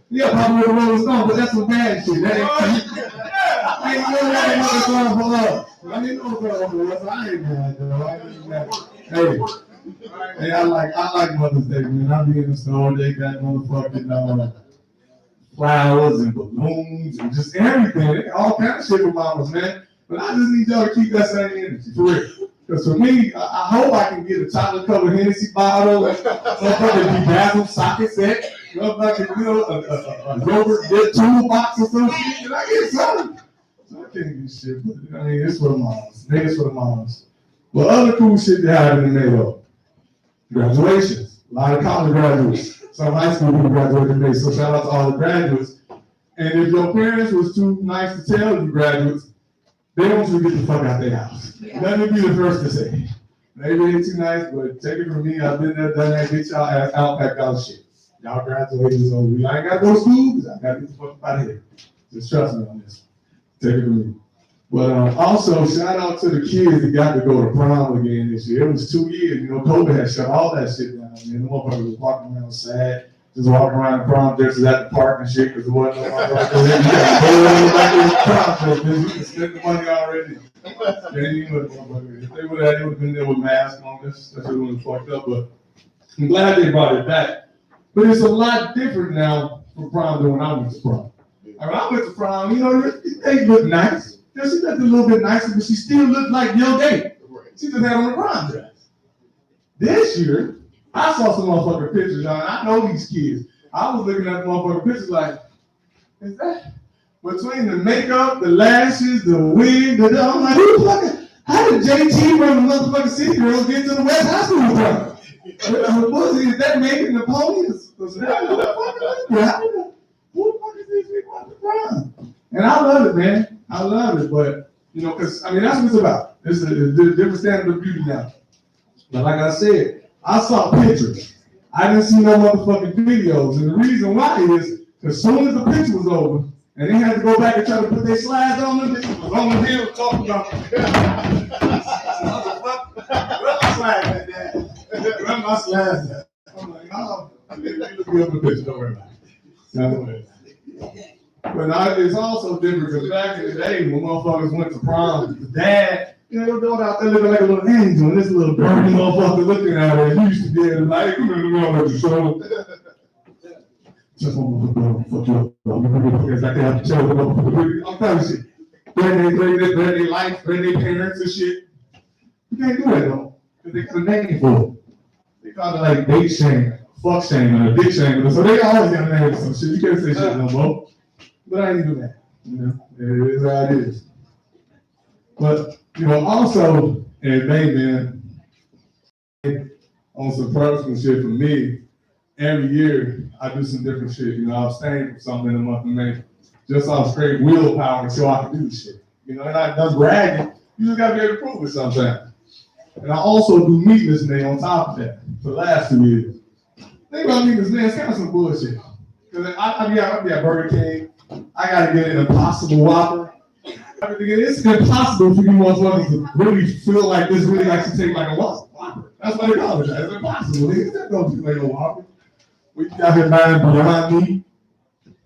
Yeah, probably with a Rolling Stone, but that's some bad shit. That ain't no song for us. I ain't no song for us. I ain't mad, though. I ain't mad. Hey, I like Mother's Day, man. I be in the store, they got motherfucking flowers and balloons and just everything. They got all kind of shit for mamas, man. But I just need y'all to keep that same energy, for real. Because for me, I hope I can get a chocolate-covered Hennessy bottle, a motherfucking bedazzled socket set, motherfucking, you know, a yogurt dip toolbox or some shit. Can I get something? So I can't get shit, but I mean, it's for the moms. Maybe it's for the moms. But other cool shit they have in the middle. Graduations. A lot of college graduates. Some high school people graduated in May. So shout out to all the graduates. And if your parents was too nice to tell you graduates, they want you to get the fuck out their house. Let me be the first to say. Maybe it ain't too nice, but take it from me. I've been there, done that. Get y'all ass out, pack out shit. Y'all graduated, so I ain't got to go to school because I got to get the fuck out of here. Just trust me on this. Take it from me. But also, shout out to the kids that got to go to prom again this year. It was 2 years. You know, COVID had shut all that shit down. Man, the motherfuckers was walking around sad, just walking around the prom dresses at the park and shit because it wasn't no motherfuckers. You can spend the money already. If they would have been there with masks on, that's what would have fucked up. But I'm glad they brought it back. But it's a lot different now for prom than when I went to prom. When I went to prom, you know, they look nice. She looked a little bit nicer, but she still looked like Yo Gay. She just had on a prom dress. This year, I saw some motherfucking pictures, y'all, and I know these kids. I was looking at the motherfucking pictures like, is that? Between the makeup, the lashes, the wig, I'm like, who the fuck? How did JT from the motherfucking City Girls get to the West High School prom? Is that Megan Napoleon? Who the fuck is these people at the prom? And I love it, man. I love it, but, you know, because, I mean, that's what it's about. It's a different standard of beauty now. But like I said, I saw pictures. I didn't see no motherfucking videos. And the reason why is, as soon as the picture was over, and they had to go back and try to put their slides on them, they was on the hill talking about, where my slides at, Dad? Where my slides at? I'm like, oh, you look me up the picture, don't worry about it. Don't worry about it. But it's also different because back in the day when motherfuckers went to prom, the dad, you know, they were going out there looking like a little angel, and this little dirty motherfucker looking at her. He used to be able to like, come in the middle of the show. Just want to fuck you up. I'm telling you shit. Threaten their life, threaten their parents and shit. You can't do that though, because they got a name for it. They call it like date shame, fuck shame, or dick shame. So they always got a name for some shit. You can't say shit no more. But I ain't do that. You know, it is how it is. But, you know, also, in May, man, on some personal shit for me, every year I do some different shit. You know, I abstain from something in the month of May, just off straight willpower until I can do the shit. You know, and I done bragging. You just gotta be able to prove it sometimes. And I also do Meatless May on top of that for the last 2 years. Think about Meatless May, it's kind of some bullshit. Because I be at Burger King. I gotta get an Impossible Whopper. It's impossible for you motherfuckers to really feel like this really actually take like a Whopper. That's what they call it. It's impossible. That don't feel like a Whopper. We got here buying Beyond Meat.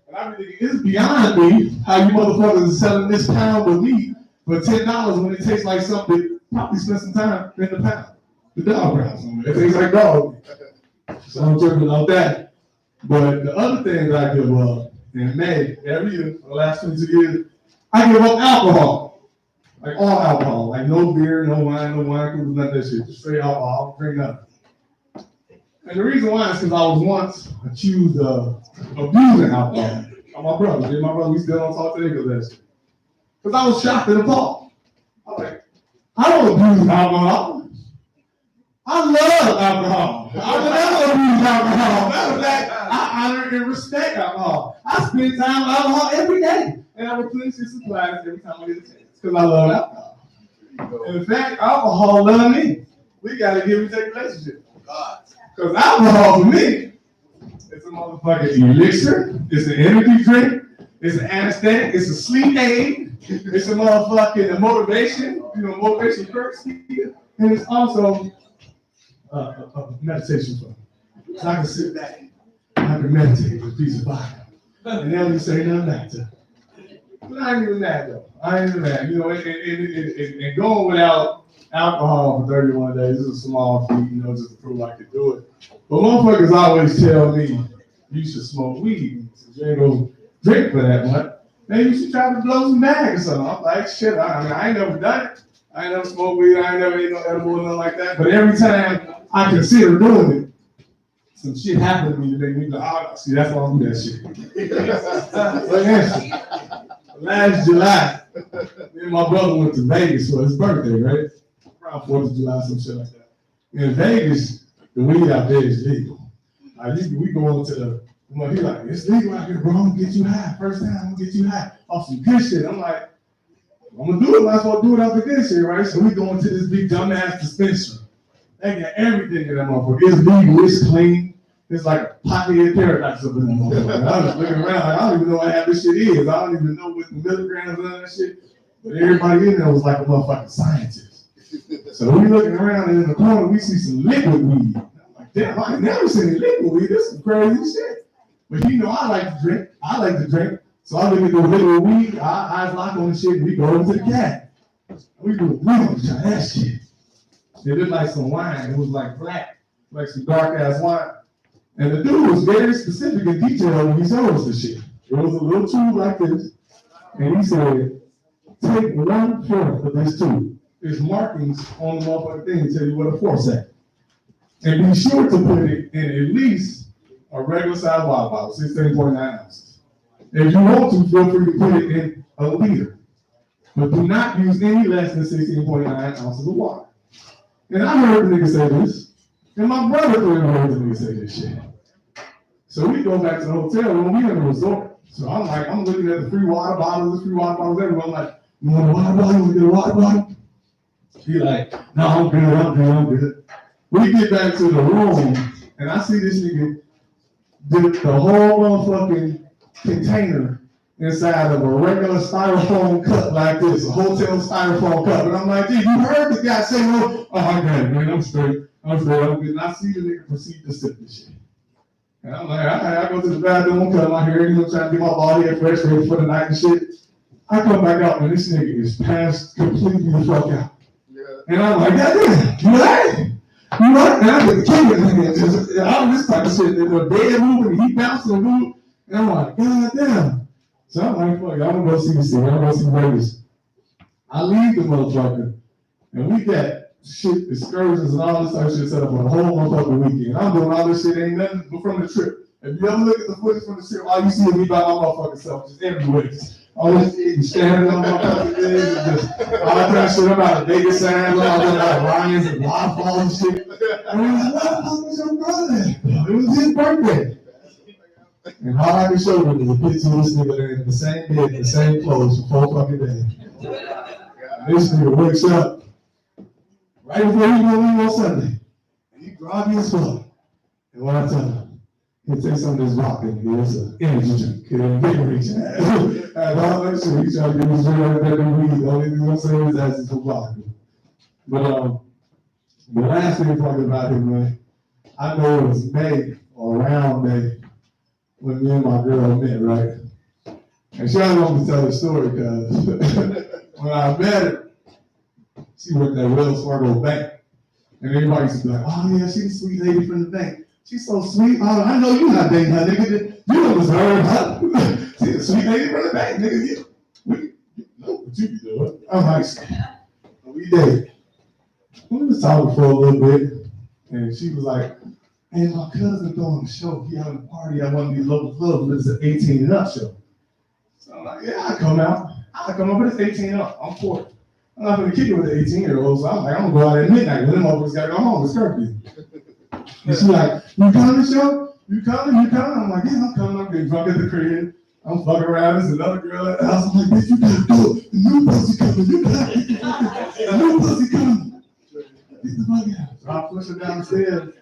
And I be thinking, it's beyond me how you motherfuckers are selling this pound of meat for $10 when it tastes like something probably spent some time in the pound. The dog pounds. It tastes like dog. So I'm tripping about that. But the other thing that I give up in May, every year, for the last 22 years, I give up alcohol. Like all alcohol. Like no beer, no wine, coolers, none of that shit. Just straight alcohol, drink nothing. And the reason why is because I was once accused of abusing alcohol. By my brother. My brother, we still don't talk today because of that shit. Because I was shocked and appalled. I was like, I don't abuse alcohol. I love alcohol. I would never abuse alcohol. Matter of fact, I honor and respect alcohol. I spend time with alcohol every day. And I replenish your supplies every time I get a chance. Because I love alcohol. And in fact, alcohol loves me. We got to give and take relationship. Because alcohol for me, it's a motherfucking elixir. It's an energy drink. It's an anesthetic. It's a sleep aid. It's a motherfucking motivation. You know, motivation perks. And it's also a meditation for me. So I can sit back. I can meditate with a piece of vodka. And then you say nothing back to. But I ain't even mad though. I ain't even mad. You know, and going without alcohol for 31 days is a small feat, you know, just to prove I could do it. But motherfuckers always tell me you should smoke weed. Since you ain't gonna drink for that much, maybe you should try to blow some bag or something. I'm like, shit, I ain't never done it. I ain't never smoked weed. I ain't never ate no edible or nothing like that. But every time I consider doing it, some shit happened to me to make me like, oh, see, that's why I do that shit. Like that shit. Last July, me and my brother went to Vegas for his birthday, right? Around 4th of July, some shit like that. In Vegas, the weed out there is legal. We go into the, he like, it's legal out here, bro. I'm gonna get you high. First time, I'm gonna get you high. Off some good shit. I'm like, I'm gonna do it, might as well do it after this here, right? So we going to this big dumbass dispensary. They got everything in that motherfucker. It's legal, it's clean. It's like a pocket paradise up in that motherfucker. I was looking around, like, I don't even know what half this shit is. I don't even know what the milligrams and that shit. But everybody in there was like a motherfucking scientist. So we looking around and in the corner, we see some liquid weed. I'm like, damn, I ain't never seen liquid weed. This is crazy shit. But you know, I like to drink. So I look at the liquid weed, our eyes lock on the shit, and we go over to the cat. We do try that shit. It looked like some wine. It was like black, like some dark ass wine. And the dude was very specific in detail when he showed us the shit. It was a little tube like this, and he said, take 1/4 of this tube. There's markings on the motherfucking thing to tell you what a force at. And be sure to put it in at least a regular size water bottle, 16.9 ounces. If you want to, feel free to put it in a liter. But do not use any less than 16.9 ounces of water. And I heard the nigga say this, and my brother heard the nigga say this shit. So we go back to the hotel room, we in the resort. So I'm looking at the free water bottles everywhere. I'm like, you want a water bottle? You want to get a water bottle? He like, no, I'm good. We get back to the room, and I see this nigga dip the whole motherfucking container inside of a regular styrofoam cup like this, a hotel styrofoam cup. And I'm like, dude, you heard the guy say, oh, I got it, man, I'm straight. And I see the nigga proceed to sip this shit. And I'm like, all right, I go to the bathroom, cut my hair, trying to get my body hair fresh, ready for the night and shit. I come back out, and this nigga is passed completely the fuck out. And I'm like, goddamn, you right? You right? And I'm the king of nigga. All this type of shit. The bed moving, he bouncing and moving. And I'm like, goddamn. So I'm like, fuck, I'm gonna go see this thing. I'm gonna go see Vegas. I leave the motherfucker, and we got shit, excursions and all this type of shit set up on the whole motherfucking weekend. I'm doing all this shit, ain't nothing but from the trip. If you ever look at the footage from the trip, all you see is me by my motherfucking self, just everywhere. All this shit, standing on my fucking legs, and just all that kind of shit about Vegas sands, all that like lions and waterfalls and shit. And it was, what the fuck was your brother? It was his birthday. And all I can show you is a picture of this nigga there in the same bed, the same clothes for 4 fucking days. This nigga wakes up right before he go leave on Sunday. And he groggy as fuck. And what I tell him, he'll take some of this vodka and it's an energy drink. It'll invigorate you. And all that shit, he trying to get his drink out of that weed. The only thing I'm saying is that it's for vodka. But the last thing talking about him, man, I know it was May or around May when me and my girl met, right? And she don't want me to tell the story because when I met her, she worked at Wells Fargo Bank. And everybody used to be like, oh yeah, she's a sweet lady from the bank. She's so sweet. Oh, I know you're not dating her, nigga. You don't deserve her. She's a sweet lady from the bank, nigga. You know what you be doing. I'm like, we dated. We was talking for a little bit, and she was like, hey, my cousin throwing a show. He having a party at one of these local clubs, but it's an 18 and up show. So I'm like, yeah, I'll come out, but it's 18 and up. I'm 40. I'm not gonna kick it with the 18-year-olds. So I'm like, I'm gonna go out at midnight when them motherfuckers gotta go home. It's curfew. And she's like, you coming to the show? You coming? I'm like, yeah, I'm coming. I'm getting drunk at the crib. I'm fucking around. There's another girl at the house. I'm like, bitch, you gotta do it. The new pussy coming. You gotta get the fuck out. The new pussy coming. Get the fuck out. So I push her down the stairs.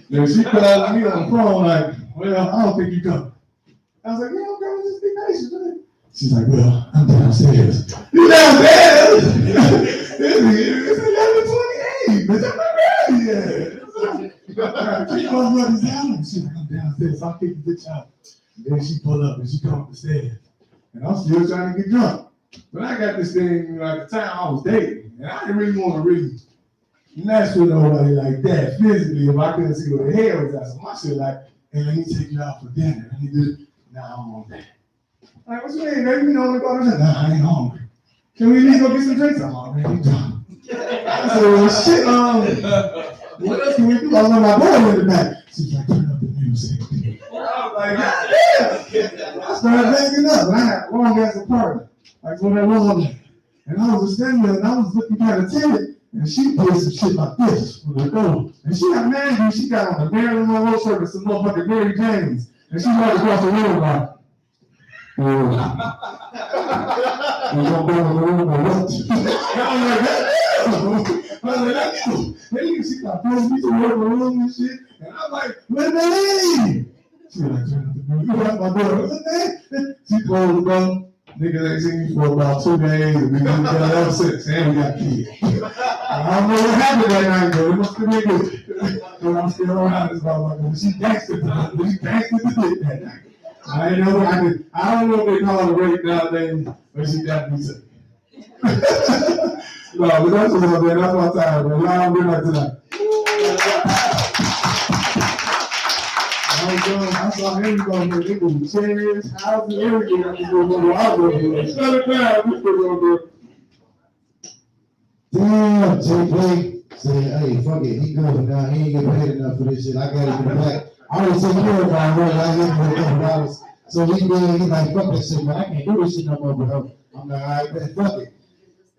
And she called me on the phone like, well, I don't think you coming. I was like, yeah, I'm coming. Just be patient, man. She's like, well, I'm downstairs. You downstairs? It's 11:28. Bitch, I'm not ready yet. Keep on running down. She's like, I'm downstairs. So I kick the bitch out. And then she pulled up and she come up the stairs. And I'm still trying to get drunk. But I got this thing, at the time I was dating. And I didn't really want to really mess with nobody like that physically if I couldn't see what the hell was at. So my shit like, hey, let me take you out for dinner. And he did, nah, I'm on that. Like, what you mean, baby? You know what about it? Nah, I ain't hungry. Can we at least go get some drinks? I'm already drunk. I said, well, shit, what else can we do? I was like, my boy in the back. She's like, turn up the music. I was like, yeah. I started backing up. I had long ass apartment. Like, when I was and I was just standing there and I was looking kind of timid. And she did some shit like this with her girl. And she got mad at me. She got on the Marilyn Monroe shirt with some motherfucking Mary Janes. And she walked across the room like, She got forced me to work in the room and shit. And I'm like, what the name? She like, my daughter, what's the name? She closed the door. Niggas ain't seen me for about 2 days, and we didn't get ever since, and we got kids. I don't know what happened that night, but it must have been good. But I'm still around this motherfucker. She gangstered the dick that night. I don't know if they call it rape nowadays, but she definitely took it. No, but that's what's up, man. That's my time, man. Y'all have a good night tonight. I saw everybody here. They moved chairs, houses, everything. I just go to the shut it down. What's going on, Damn, J.P. said, hey, fuck it. He going down. He ain't getting paid enough for this shit. I got him in the back. I was taking care of my money. I hit him with $1,000. So he's like, fuck that shit, man. I can't do this shit no more, bro. I'm like, all right, man, fuck it.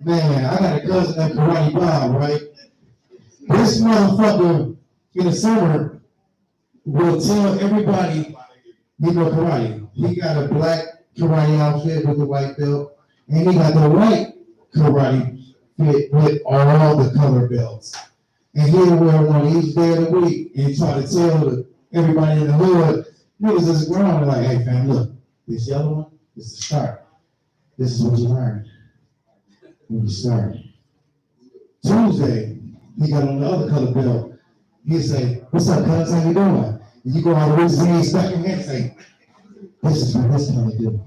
Man, I got a cousin named Karate Bob, right? This motherfucker in the summer will tell everybody he know karate. He got a black karate outfit with a white belt, and he got the white karate fit with all the color belts. And he'll wear one each day of the week and try to tell everybody in the hood, niggas is grown, like, hey fam, look, this yellow one is the start. This is what you learn when you start. Tuesday, he got on the other color belt. He'll say, what's up, cuz? How you doing? And you go out and raise his hands back in and say, this is what this color do.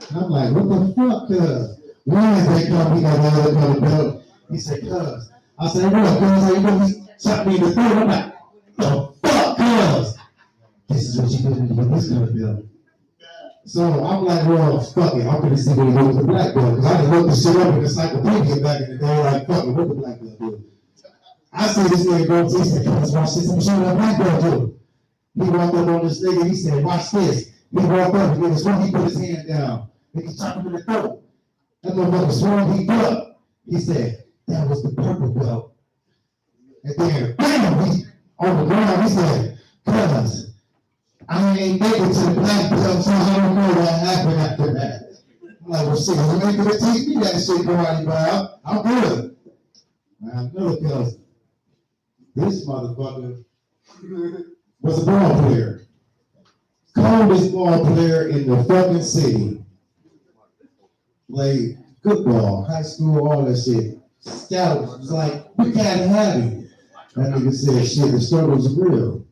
And I'm like, what the fuck, cuz? Wednesday come, he got the other color belt. He said, cuz. I said, what up, cuz? How you doing? He shot me in the throat. I'm like, the fuck, cuz? This is what you do when you get this color belt. So I'm like, well, fuck it. I'm gonna see what he does with the black belt. Because I can look this shit up in the encyclopedia back in the day, like, fuck it, what the black belt do? I see this nigga go to his cuz, watch this. I'm showing that black belt do. He walked up on this nigga, he said, watch this. He walked up, and then he put his hand down. Then he chopped him in the throat. That motherfucker swung, he up. He said, that was the purple belt. And then, bam, he, on the ground, he said, cuz, I ain't make it to the black belt, so I don't know what happened after that. I'm like, well, shit, you ain't gonna teach me that shit, Karate Bob. I'm good. I know cuz this motherfucker was a ball player. Coldest ball player in the fucking city. Played football, high school, all that shit. Scout was like, we gotta have him. That nigga said, shit, the struggle's real.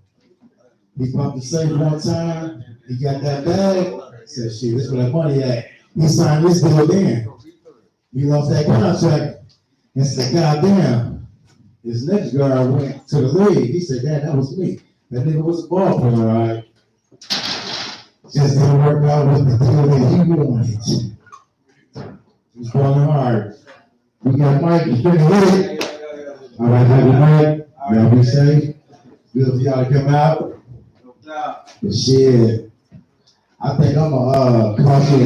He pumped the safe one time, he got that bag, said, shit, this where that money at. He signed this deal then. He lost that contract and said, goddamn, his next guard went to the league. He said, that was me. That nigga was a ball player, all right? Just didn't work out with the deal that he wanted. He's balling hard. We got Mike, he's gonna hit it. All right, have a night. Y'all be safe. Good for y'all to come out. But shit, I think I'm gonna call you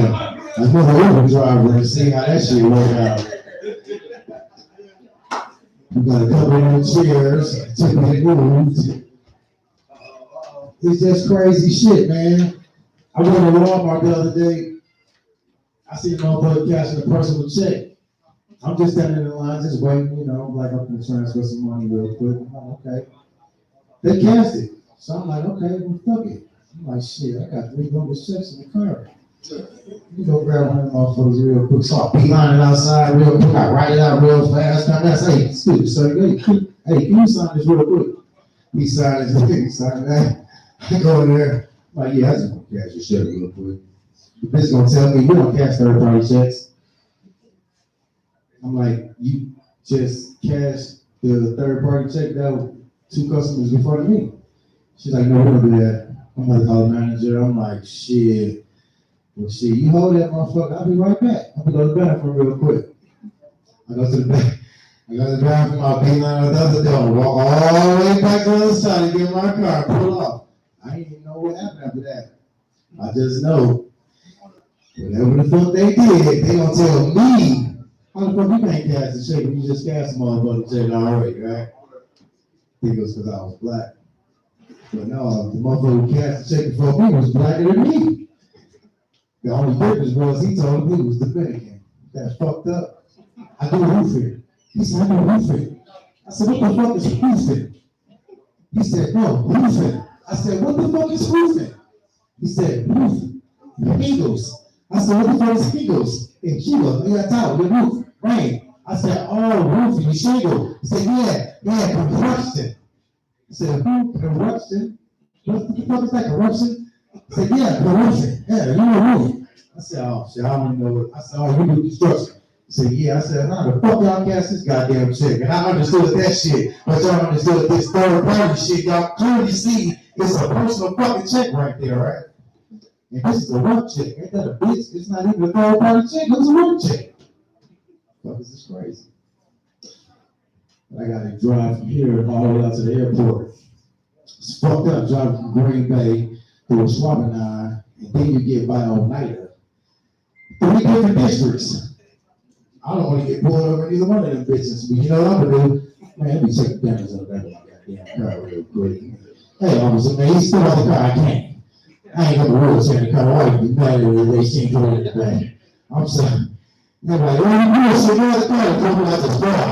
another Uber driver and see how that shit work out. We got a couple of chairs, typically moved. It's just crazy shit, man. I went to Walmart the other day. I seen a motherfucker cashing a personal check. I'm just standing in the line, just waiting, you know, like I'm gonna transfer some money real quick. I'm like, okay. They cashed it. So I'm like, okay, well, fuck it. I'm like, shit, I got 3 number checks in the car. You go grab one of them motherfuckers real quick. So I beeline it outside real quick. I write it out real fast. I say, hey, excuse me, sir, hey, can you sign this real quick? He signed it, he signed that. I go in there. I'm like, yeah, I just want to cash your check real quick. The bitch gonna tell me, we don't cash third-party checks. I'm like, you just cashed the third-party check that was 2 customers in front of me. She's like, no, we don't do that. I'm like, call the manager. I'm like, shit. Well, shit, you hold that motherfucker. I'll be right back. I'm gonna go to the bathroom real quick. I go to the back. I go to the bathroom. I'll be line with the other door. Walk all the way back to the other side to get my car. Pull off. I didn't even know what happened after that. I just know whatever the fuck they did, they gonna tell me, how the fuck you can't cash the check when you just cashed the motherfucking check already, right? I think it was because I was black. But no, the motherfucker who cashed the check before me was blacker than me. The only difference was he told me he was Dominican. That's fucked up. I do roofing. He said, I do roofing. I said, what the fuck is roofing? He said, no, roofing. I said, what the fuck is roofing? He said, roof. Eagles. I said, what the fuck is eagles? In Cuba, they got tower, the roof, rain. I said, oh, roofing, you shingle. He said, yeah, corruption. I said, who? Corruption? What the fuck is that, corruption? I said, yeah, corruption. Yeah, you know roof. I said, oh, shit, I don't know. I said, oh, you do construction. He said, yeah. I said, nah, the fuck y'all cast this goddamn check. And I understood that shit, but y'all understood this third party shit. Y'all clearly see it's a personal fucking check right there, right? And this is a work check. Ain't that a bitch? It's not even a third party check, it's a work check. Fuck, this is crazy. I gotta drive from here all the way out to the airport. It's fucked up driving from Green Bay to Schwabenheim, and then you get by Oneida. 3 different districts. I don't want to get pulled over in either one of them bitches, but you know what I'm gonna do? Man, let me check the damage on the back of my goddamn car real quick. Hey, officer, man, he's still on the car. I can't. I ain't got the rules in the car. I ain't be mad at it. They seem to put it in the back. I'm sorry. They're like, what are you doing? So you're in the car. Coming out the door.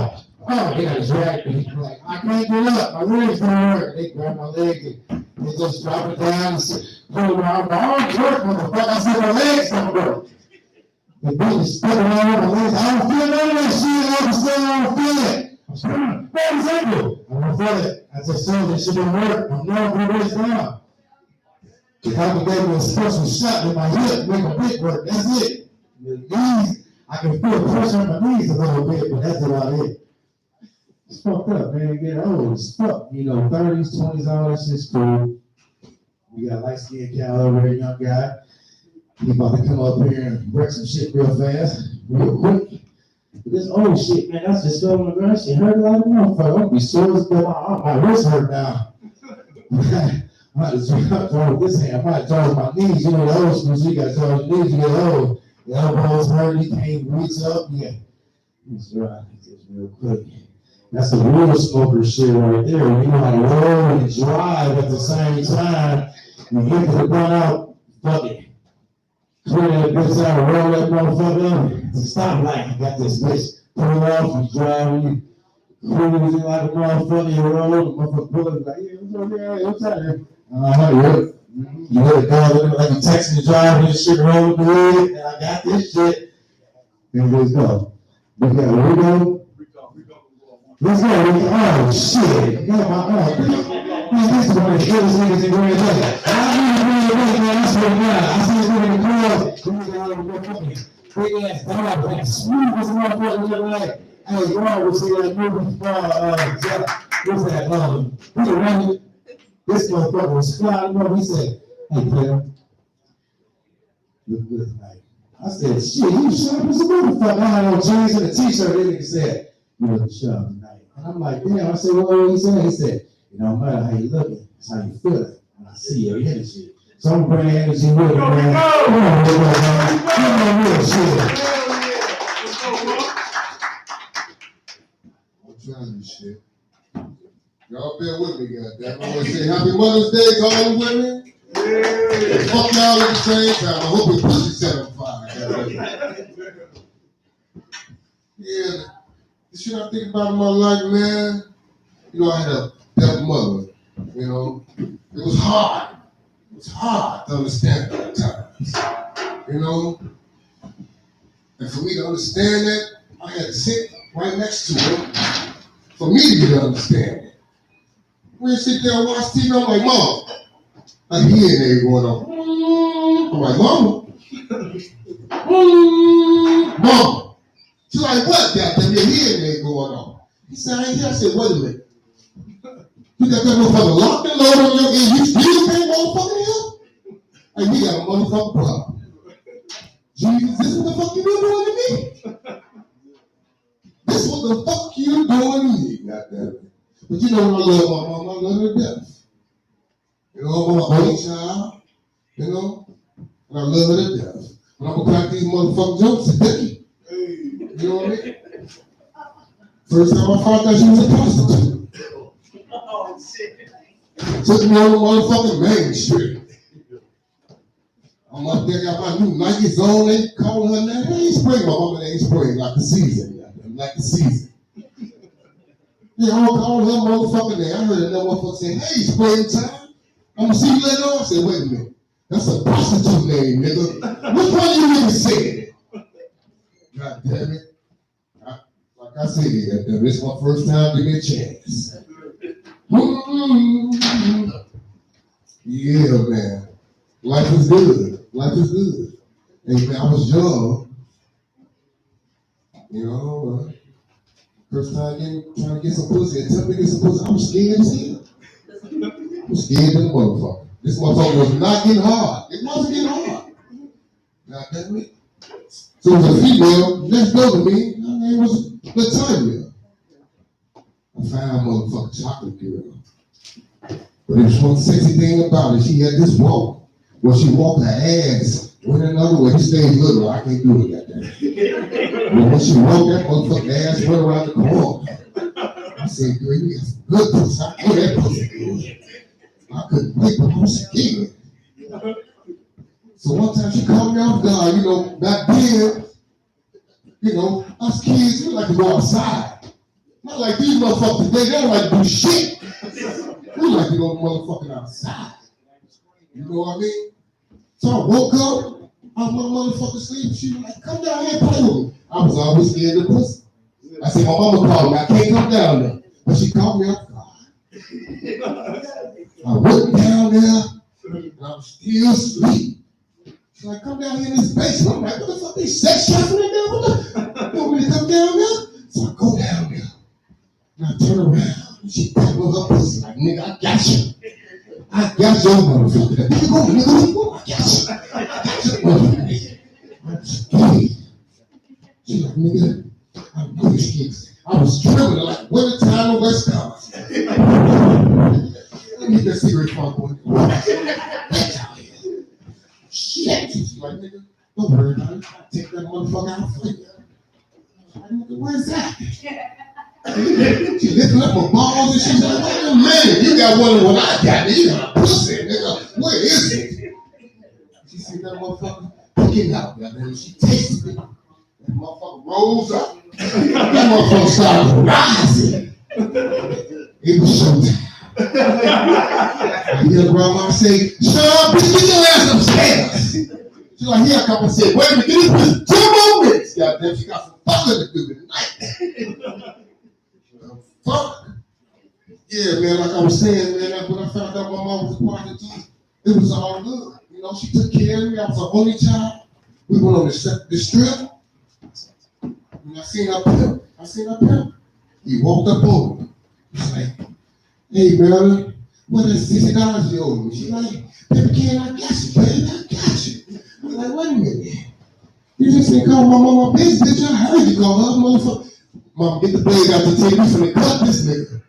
Oh, they got drag me. I'm like, I can't get up. My legs don't work. They grab my leg and they just drop it down and say, pull around. My arms work, motherfucker. I said, my legs don't work. The bitch is spinning all over my legs. I don't feel none of that shit. I don't feel it. I'm screaming, what is that? I don't feel it. I just saw this shit didn't work. I'm knowing my waist down. The doctor gave me a special shot in my hip, make a bit work. That's it. The knees, I can feel pressure on my knees a little bit, but that's about it. It's fucked up, man. Get old as fuck. You know, 30s, 20s, all that shit's cool. We got light skinned Cal over here, young guy. He about to come up here and wreck some shit real fast, real quick. But this old shit, man, that's just fell on the ground. Shit hurt like a motherfucker. I'm gonna be sore as hell. My wrist hurt now. I might have to this hand. I might charge my knees. You know, the old school, you got to charge your knees. You get old. The elbows hurt. You can't reach up. Yeah. That's right. Just real quick. That's the real smoker shit right there. You know how to roll and drive at the same time. You get to the gun out, fuck it. Clear that bitch out and roll that motherfucker up. Stop like I got this bitch. Pull off, you driving, you cruising like a motherfucker, you roll, the motherfucker pull it like, yeah, what's that? You hit a car looking like a Texan driving this shit rolling the way, and I got this shit. And let's go. Look at Rico. Let's go. Oh shit. Got my man, this is one of the illest niggas in Green Bay. I swear to God, I see this nigga in the club. Big ass dog, like smooth as a motherfucker look like. Hey, you always see that movie what's that? Who's the one? This motherfucker was flying over. He said, hey, player, look good tonight. I said, shit, you sharp as a motherfucker. I had on jeans and a t-shirt. That nigga said, you look sharp tonight. And I'm like, damn. I said, what he said? He said, no matter how you looking, it's how you feeling. And I see your energy. So I'm bringing energy with me, man. Come on, real shit. I'm trying this shit. Y'all bear with me, goddamn. I want to say Happy Mother's Day to all the women. Yeah. Fuck y'all at the same time. I hope your pussy set on fire. Yeah, the shit I think about in my life, man. You know, I had a deaf mother. You know, it was hard. It was hard to understand at times. You know, and for me to understand that, I had to sit right next to her for me to get to understand it. We sit there and watch TV. I'm like, Mom, I hear it going on. I'm like, Mama, Mama. She's like, what? Goddamn, your hearing ain't going on. He said, I ain't here. I said, wait a minute. You got that motherfucker locked and loaded on your ear. You can't motherfucker here? Hey, we got a motherfucker problem. Jesus, this is what the fuck you been doing to me? This is what the fuck you doing to me, goddamn. But you know what I love my mom, I love her to death. You know, I'm my only child, you know, and I love her to death. But I'm gonna crack these motherfucking jokes to Dickie. You know what I mean? First time I found out she was a prostitute. Oh, shit. Took me on the motherfucking Main Street. I'm up there, got my new Nikes on, they calling her name. Hey, Spring, my mama ain't Spring, like the season, like the season. They all calling her motherfucking name. I heard that motherfucker say, hey, Springtime, I'm gonna see you later on. I said, wait a minute, that's a prostitute name, nigga. Which one you even said? God damn it. Like I said, this is my first time, give me a chance. Yeah, man. Life is good. Life is good. And man, I was young. You know, first time trying to get some pussy, attempt to get some pussy, I was scared as hell. I was scared of the motherfucker. This motherfucker was not getting hard. It wasn't getting hard. God damn it. So it was a female next door to me. Her name was Latonya. I found motherfucking chocolate girl. But there was one sexy thing about it. She had this walk. When she walked, her ass went another way. She stayed little. I can't do it that day. But when she walked, that motherfucking ass went around the corner. I said, girl, you got some good pussy. I know that pussy good. I couldn't wait, but I was scared. So one time she called me off guard. You know, back then, you know, us kids, we like to go outside. Not like these motherfuckers today, they don't like to do shit. We like to go motherfucking outside. You know what I mean? So I woke up, I was my motherfucking sleep, she was like, come down here and play with me. I was always scared of pussy. I said, my mama called me, I can't come down there. But she called me off guard. I went down there, and I was still asleep. She's like, come down here in this basement. I'm like, what the fuck, they sex trafficking in there? What the? You want me to come down there? So I go down there, and I turn around, and she pat with her pussy like, nigga, I got you. I got your motherfucker. Nigga, go, nigga, go. I got you. I got your motherfucker. I'm scared. She's like, nigga, I'm really scared. I was trembling like wintertime in Wisconsin. Let me get that cigarette phone going. Shit. She's like, nigga, don't worry about it. I'll take that motherfucker out for you. I'm like, nigga, where's that? She lifting up her balls and she's like, wait a minute, you got one of what I got, you got a pussy, nigga. Where is it? She see that motherfucker picking out, goddamn. She tasted it. That motherfucker rolls up. That motherfucker started rising. It was showtime. I hear grandma say, Sean, bitch, get your ass upstairs. She's like, here I come and say, wait a minute, give me 2 more minutes. Goddamn, she got some fucking to do tonight. Fuck. Yeah, man, like I was saying, man, when I found out my mom was a prostitute, it was all good. You know, she took care of me. I was her only child. We went on the strip. And I seen her pimp. He walked up on me. He's like, hey, brother, what is $60 you owe me? She's like, baby, can I got you, baby? I got you. I'm like, wait a minute. You just didn't call my mama bitch. I heard you call her motherfucker. Mom, get the blade out the table. You finna cut this nigga.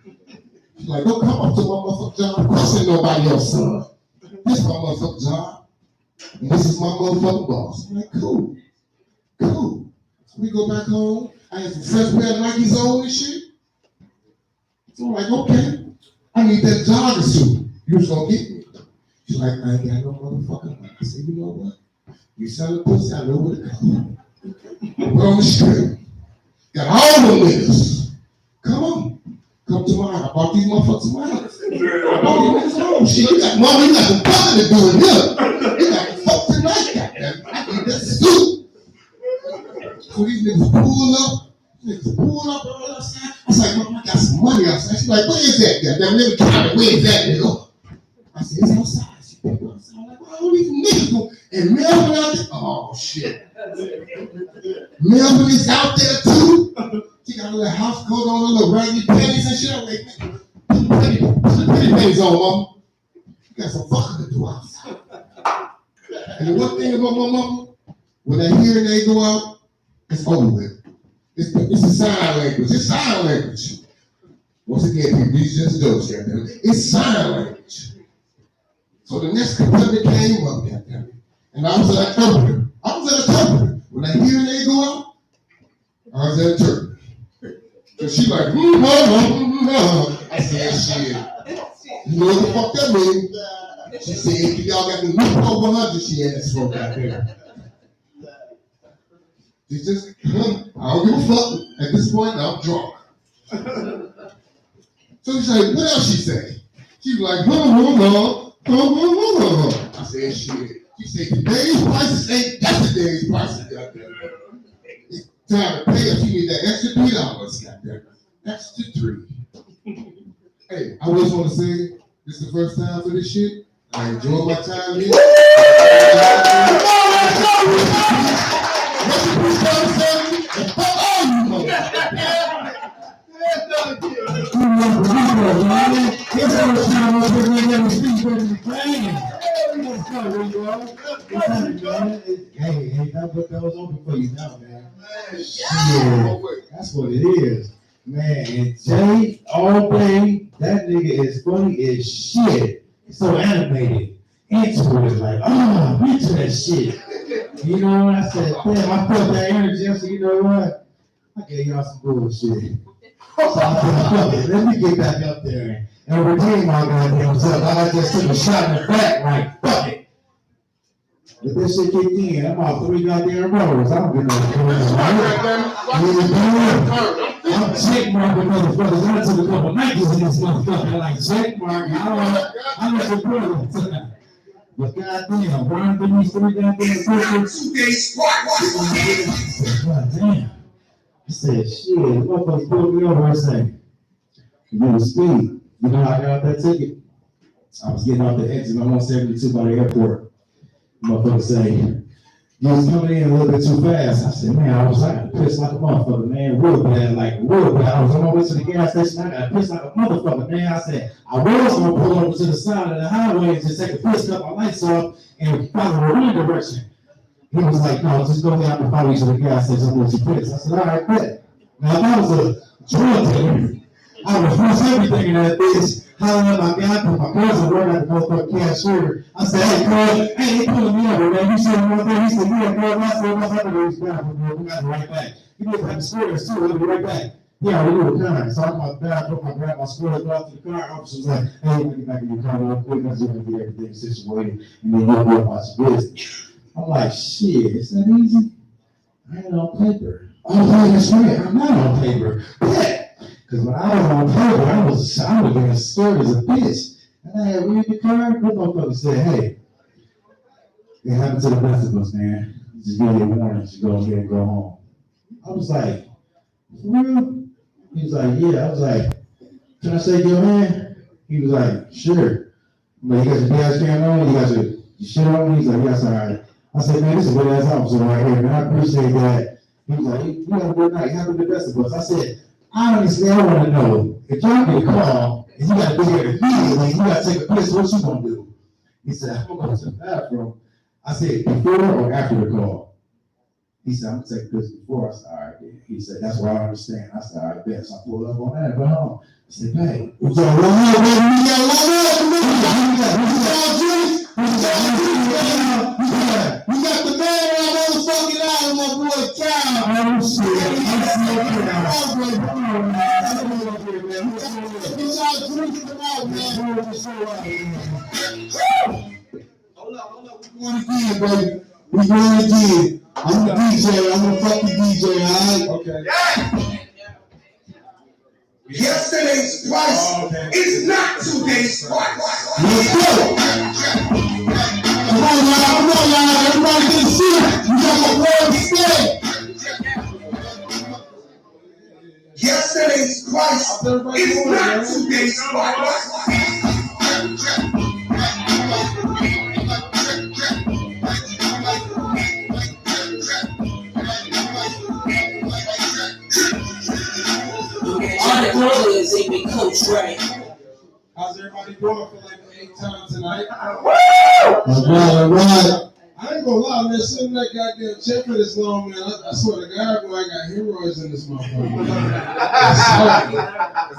She's like, don't come up to my motherfucking job. Of course ain't nobody else, son. This is my motherfucking job. And this is my motherfucking boss. I'm like, cool. So we go back home. I had some fresh pair of Nikes on and shit. So I'm like, okay. I need that jogger suit. You was gonna get me. She's like, I ain't got no motherfucking money. I said, you know what? You sell a pussy, I know where to come. We're on the street. Got all the niggas. Come on. Come to my house. I brought these motherfuckers to my house. I brought these niggas home. Shit, you got some fucking to do in here. You got to fuck tonight, goddamn. I need that suit. So these niggas pulling up all outside. I was like, Mom, I got some money outside. She's like, where is that, goddamn? Nigga, counter, where is that, nigga? I said, it's outside. She picked it outside. I'm like, well, all these niggas go. And Melvin out there. Oh, shit. Melvin is out there too. She got a little house coat on, a little raggedy panties and shit. I'm like, put the pretty panties on, Mama. You got some fucking to do outside. And the one thing about my mama, when that hearing aid go out, it's over with. It's a sign language. It's sign language. Once again, people, these just jokes, goddamn. It's sign language. So the next competitor came up, goddamn. And I was an interpreter. When that hearing aid go out, I was an interpreter. So she like, I said, shit. You know what the fuck that means? She said, if y'all got the Newport 100, she had to smoke out there. She just, I don't give a fuck. At this point, I'm drunk. So she said, what else she say? She was like, I said, shit. She said, today's prices ain't yesterday's prices, goddamn. It's time to pay her. She need that extra $3, goddamn. Extra 3. Hey, I just want to say, this is the first time for this shit. I enjoy my time here. Hey, that was open for you now, man. Yeah, that's what it is. Man, and Jay, all day, that nigga is funny as shit. He's so animated. Into it, like, into that shit. You know, I said, damn, I felt that energy. I said, you know what? I gave y'all some bullshit. So I said, let me get back up there and redeem my goddamn self. I just took a shot in the back, like, fuck it. If this shit kicked in, I'm out 3 goddamn rows. I don't get no I'm check marking motherfuckers. I took a couple Nikes in this motherfucker. Like, check marking. I don't support it. But goddamn, Brian did these 3 goddamn questions. God damn. I said, shit, motherfuckers pulled me over and said, you know, speed. You know how I got that ticket? I was getting off the exit on 172 by the airport. Motherfucker say, you was coming in a little bit too fast. I said, man, I was like pissed like a motherfucker, man, real bad. I was on my way to the gas station, I got pissed like a motherfucker, man. I said, I was gonna pull over to the side of the highway and just take a piss, cut my lights off, and follow the wind direction. He was like, no, just go ahead and follow you to the gas station, I'm gonna get you pissed. I said, all right, bet. Now, if I was a drug dealer, I would force everything in that bitch. Hollering at my guy, because my cousin worked at the motherfucking cashier. I said, hey, girl, hey, he pulling me over, man. You said one thing. He said, yeah, girl, that's what my other goes down. We got it right back. He was like, squares, too. We'll be right back. Yeah, we were kind. So I'm about to bathroom. I grabbed my squares, go out to the car. Officer was like, hey, let me get back in your car real quick. I'm just going to get everything situated. And then you'll be about your business. I'm like, shit, is that easy? I ain't on paper. Oh, that's right. I'm not on paper. Yeah. Because when I was on paper, I was getting scared as a bitch. And I had read the card, the motherfucker said, hey, it happened to the best of us, man. Just give you a warning, just go ahead and go home. I was like, for real? He was like, yeah. I was like, can I shake your hand? He was like, sure. But you got your dash cam on, you got your shit on? He's like, yes, all right. I said, man, this is a good ass officer right here, man. I appreciate that. He was like, you have a good night, have a good best of us. I said, honestly, I want to know, if y'all get a call, and you got to be here immediately, you got to take a piss, what you going to do? He said, I'm going to go to the bathroom. I said, before or after the call? He said, I'm going to take a piss before. I said, all right, then. He said, that's what I understand. I said, all right, bet. So I pulled up on that and went home. I said, hey, what's up? We got the man on motherfucking island, my boy Cal. Oh, shit. Hold up. We going again, baby. We going again. I'm the DJ. I'm the fucking DJ, all right? Okay. Yesterday's price is not today's price. Let's go. Come on, y'all. Everybody can see it. You got my word to say. Yesterday's price is not today's price. Coach Ray. How's everybody doing for like the 8th time tonight? All right. I ain't gonna lie, man. Sitting that goddamn check for this long, man. I swear to God, boy, I got hemorrhoids in this motherfucker.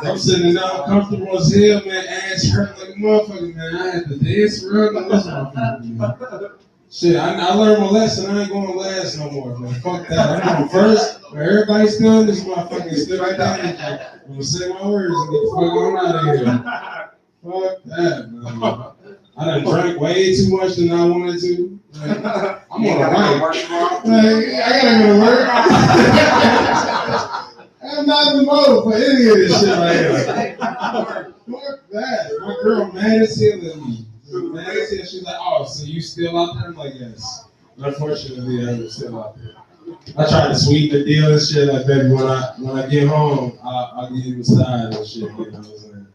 I'm sitting down comfortable as hell, man. Ass hurt like a motherfucker, man. I had to dance around in this motherfucker, man. Shit, I learned my lesson. I ain't gonna last no more, man. Fuck that. I'm on first. Where everybody's doing this motherfucker, sit right down. I'm gonna say my words and get the fuck on out of here. Fuck that, man. I I done drank way too much than I wanted to. Like, I'm on a bike. I gotta go to work. I'm not the mode for any of this shit right here. Fuck that. My girl mad as hell at me. Mad as hell. She's like, oh, so you still out there? I'm like, yes. Unfortunately, I'm still out there. I try to sweeten the deal and shit. Like, baby, when I get home, I'll give you a massage and shit. You know what I'm saying?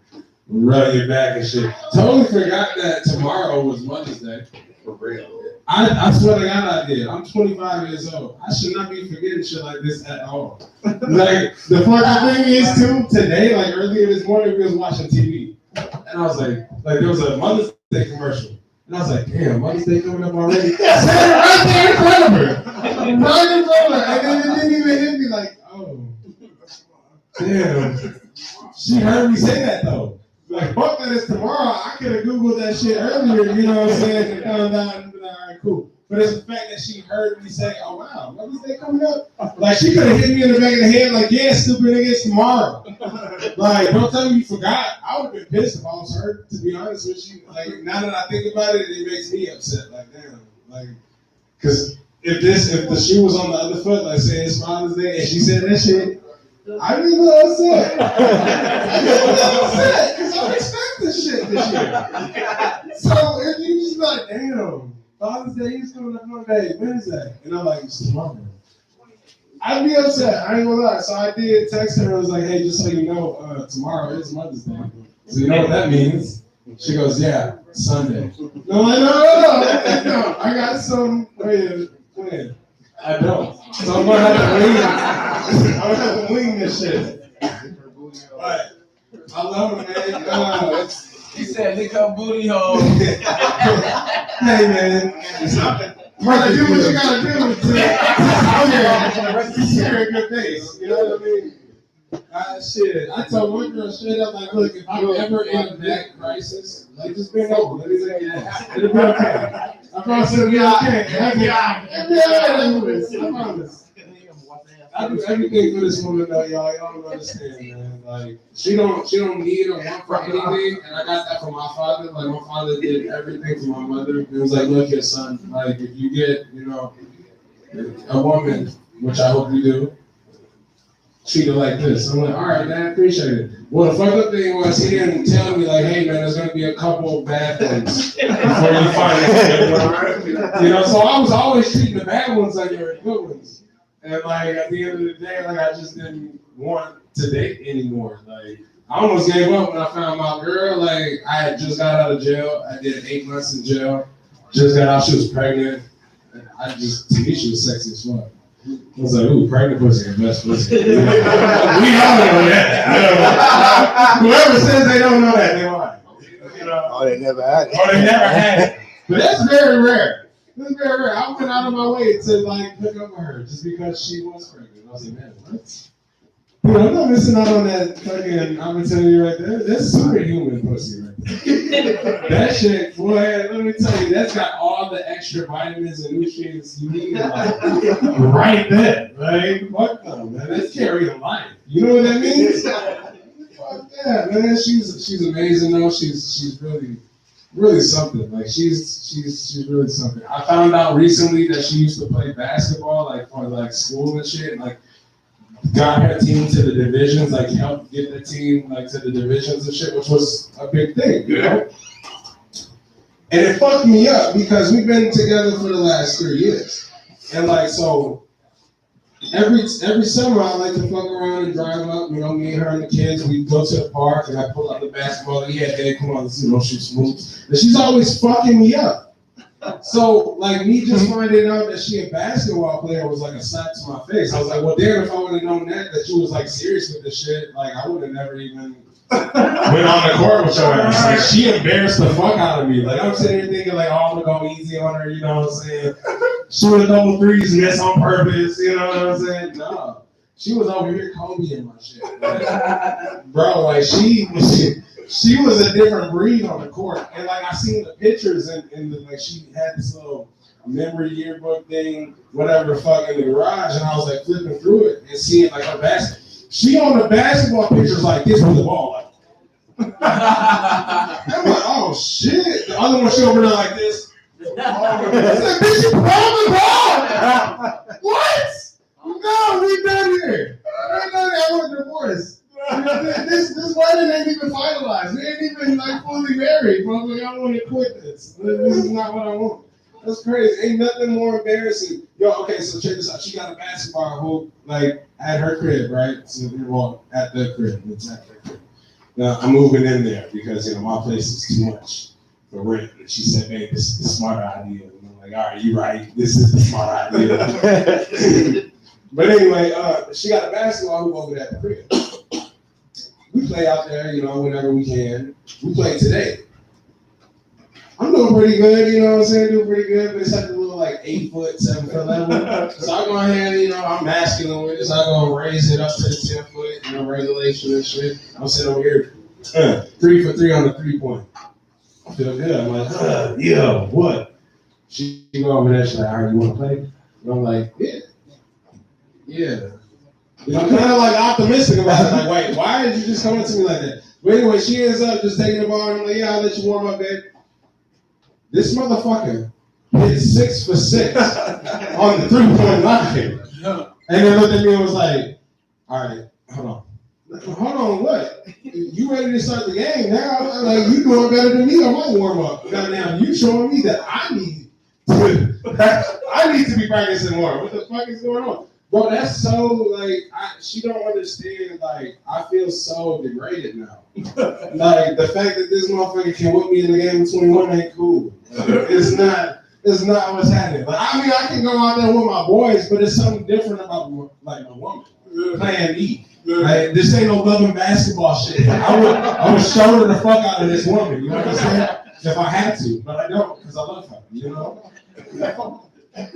Rub your back and shit. Totally forgot that tomorrow was Mother's Day. For real. I swear to God I did. I'm 25 years old. I should not be forgetting shit like this at all. Like, the fucking thing is, too, today, like earlier this morning, we was watching TV. And I was like there was a Mother's Day commercial. And I was like, damn, Mother's Day coming up already? Right there in front of her. Right in front of her. And then it didn't even hit me like, oh. Damn. She heard me say that, though. Like, fuck that, it's tomorrow. I could have Googled that shit earlier, you know what I'm saying? And found out and been like, all right, cool. But it's the fact that she heard me say, oh, wow, Mother's Day coming up? Like, she could have hit me in the back of the head, like, yeah, stupid nigga, it's tomorrow. Like, don't tell me you forgot. I would have been pissed if I was her, to be honest with you. Like, now that I think about it, it makes me upset. Like, damn. Like, because if the shoe was on the other foot, like, say it's Father's Day, and she said that shit, I'd be a little upset. I'd be a little upset, because I respect this shit this year. So, if you just like, damn, Father's Day is coming up Monday, Wednesday, and I'm like, it's tomorrow. I'd be upset, I ain't gonna lie. So I did text her, I was like, hey, just so you know, tomorrow is Mother's Day. So you know what that means? She goes, yeah, Sunday. No, no, I got some way plan. I don't. So I'm gonna have to wing this shit. But I love it, man. He said, lick her booty hole. Hey, man. You gotta do what you gotta do to share a good face. You know what I mean? Shit. I told one girl straight up, like, look, if I'm ever in a neck crisis, like, just bring over. Let me say that. It'll be okay. I promise it'll be okay. I promise. I do everything for this woman, though, y'all. Y'all don't understand, man. Like, she don't need or want for anything, and I got that from my father. Like, my father did everything for my mother. It was like, look here, son. Like, if you get, you know, a woman, which I hope you do, treat her like this. I'm like, all right, man, I appreciate it. Well, the fucked up thing was he didn't tell me, like, hey, man, there's going to be a couple of bad ones before you find it. You know, so I was always treating the bad ones like they were good ones. And, like, at the end of the day, like, I just didn't want to date anymore. Like, I almost gave up when I found my girl. Like, I had just got out of jail. I did 8 months in jail. Just got out. She was pregnant. And to me, she was sexy as fuck. I was like, ooh, pregnant pussy, best pussy. We all know that. Whoever says they don't know that, they lie. You know? Oh, they never had it. Oh, they never had it. But that's very rare. That's very rare. I went out of my way to, like, hook up with her just because she was pregnant. I was like, man, what? You know, I'm not missing out on that fucking opportunity right there. That's superhuman pussy right there. That shit, boy, let me tell you, that's got all the extra vitamins and nutrients you need, like, right there. Like, fuck them, man. That's carrying life. You know what that means? Fuck yeah, man. She's amazing though. She's really something. Like, she's really something. I found out recently that she used to play basketball, like, for, like, school and shit. Like, got her team to the divisions, like, helped get the team, like, to the divisions and shit, which was a big thing, you know? And it fucked me up because we've been together for the last 3 years. And, like, so every summer I like to fuck around and drive up, you know, me and her and the kids, we go to the park and I pull out the basketball and hey, come on, let's, you know, shoot some moves. And she's always fucking me up. So, like, me just finding out that she a basketball player was like a slap to my face. I was like, well, damn, if I would have known that you was, like, serious with this shit, like, I would have never even went on the court with your ass. Like, she embarrassed the fuck out of me. Like, I'm sitting here thinking, like, oh, I'm gonna go easy on her, you know what I'm saying? Shoot a double threes and that's on purpose, you know what I'm saying? No. She was over here Kobe-ing my shit. Like, bro, like, she was a different breed on the court. And, like, I seen the pictures and like, she had this little memory yearbook thing, whatever the fuck, in the garage. And I was, like, flipping through it and seeing, like, her basket. She on the basketball pictures like this with the ball. Like, I'm like, oh, Oh shit! The other one, she over there like this. I said, bitch, you probably wrong. What? No, we done here. We done here. I want divorce. This wedding ain't even finalized. We ain't even like fully married, bro. Like, I want to quit this. This is not what I want. That's crazy. Ain't nothing more embarrassing. Yo, okay, so check this out. She got a basketball hoop like at her crib, right? So we walk at the crib. It's at her crib. Now I'm moving in there because my place is too much for rent. And she said, "Babe, this is the smarter idea." And I'm like, "All right, you're right. This is the smart idea." But anyway, she got a basketball hoop over there at the crib. We play out there, whenever we can. We play today. I'm doing pretty good, you know what I'm saying? Doing pretty good, but it's at the little like 8 foot, 7 foot level. So I go ahead, I'm masculine with this. I go raise it up to the 10 foot, regulation and shit. I'm sitting over here, 3 for 3 on the 3-point. I feel good. I'm like, yeah, what? She go over there, she's like, all right, you want to play? And I'm like, yeah. I'm kind of like optimistic about it. Like, wait, why did you just come up to me like that? But anyway, she ends up just taking the ball, and I'm like, yeah, I'll let you warm up, babe. This motherfucker hit 6 for 6 on the 3-point line. And then looked at me and was like, all right, hold on. Hold on, what? You ready to start the game now? I'm like, you doing better than me on my warm up. Now you showing me that I need to be practicing more. What the fuck is going on? Bro, that's so, like, she don't understand, like, I feel so degraded now. Like, the fact that this motherfucker can whip me in the game of 21 ain't cool. It's not what's happening. Like, I mean, I can go out there with my boys, but it's something different about, like, a woman playing me. Like, this ain't no loving basketball shit. I would shoulder the fuck out of this woman, you know what I'm saying? If I had to, but I don't, because I love her, you know? Let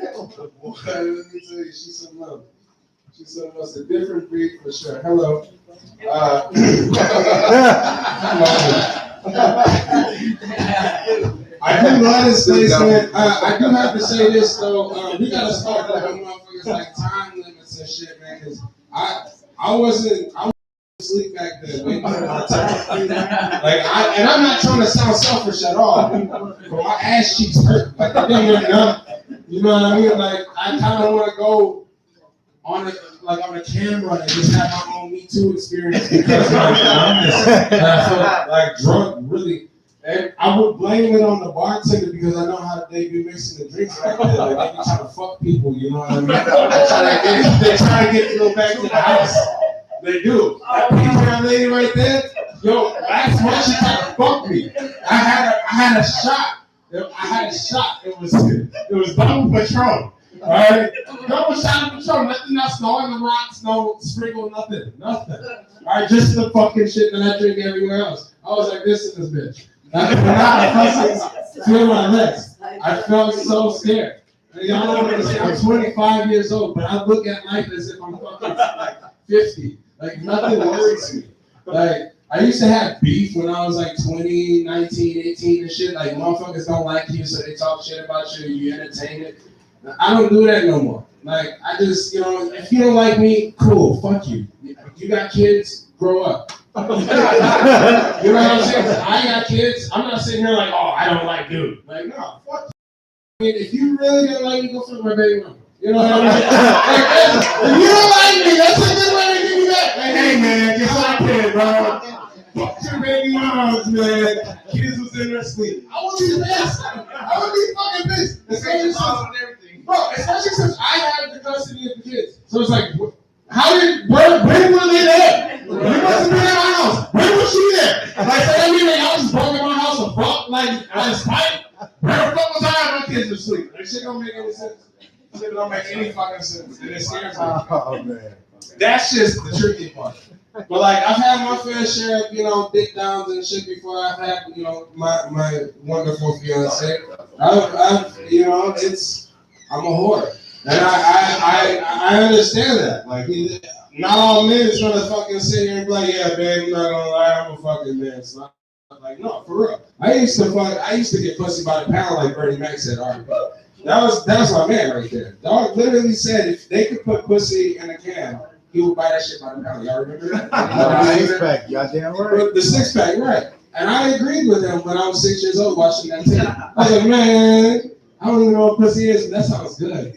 me tell you, she's something else. She's something else, a different breed for sure. Hello. I do love this place, man. I do have to say this though. We gotta start putting motherfuckers like time limits and shit, man. Because I wasn't asleep back then. Waiting for my time. And I'm not trying to sound selfish at all. But my ass cheeks hurt. Like they didn't even know. You know what I mean? Like I kind of want to go on a camera and just have my own Me Too experience because I felt like drunk really. And I would blame it on the bartender because I know how they be mixing the drinks back there. Like they be trying to fuck people, you know what I mean? They try to get to go back to the house. They do. That Patreon lady right there, yo, last month she tried to fuck me. I had a shot. It was double Patron. All right, double shot of Patron. Nothing else. No on the rocks. No sprinkle. Nothing. All right, just the fucking shit that I drink everywhere else. I was like this in this bitch. I feel my legs. I felt so scared. Y'all don't understand. I'm 25 years old, but I look at life as if I'm fucking like 50. Like nothing worries me. Like I used to have beef when I was like 20, 19, 18 and shit. Like motherfuckers don't like you, so they talk shit about you and you entertain it. I don't do that no more. Like I just, if you don't like me, cool, fuck you. You got kids, grow up. You know what I'm saying? I got kids. I'm not sitting here like, oh, I don't like dude. Like, no, fuck you. I mean, if you really don't like me, go fuck my baby mama. You know what I mean? If you don't like me, that's a good way to give me that. Like, hey man, get my kid, bro. Fuck your baby mamas, man. Kids was in their sleep. I would be pissed. I would be fucking pissed. Especially since I have the custody of the kids. So it's like, when were they there? You must have been at my house. When was she there? Like, so that mean I was broke in my house and fuck, like, I was tight. Where the fuck was I? My kids were asleep. That shit don't make any sense. That shit don't make any fucking sense. And it scares me. Oh, man. That's just the tricky part. But, like, I've had my fair share of, dick downs and shit before I've had, my wonderful fiance. I'm a whore. And I understand that. Like, not all men is gonna fucking sit here and be like, yeah, babe, I'm not gonna lie, I'm a fucking man. So I'm like, no, for real. I used to get pussy by the pound like Bernie Mac said, R&B. That was my man right there. Dog literally said if they could put pussy in a can, he would buy that shit by the pound. Y'all remember that? Six pack, y'all damn right. The 6-pack, right. And I agreed with him when I was 6 years old watching that tape. I was like, man, I don't even know what pussy is, but that sounds good.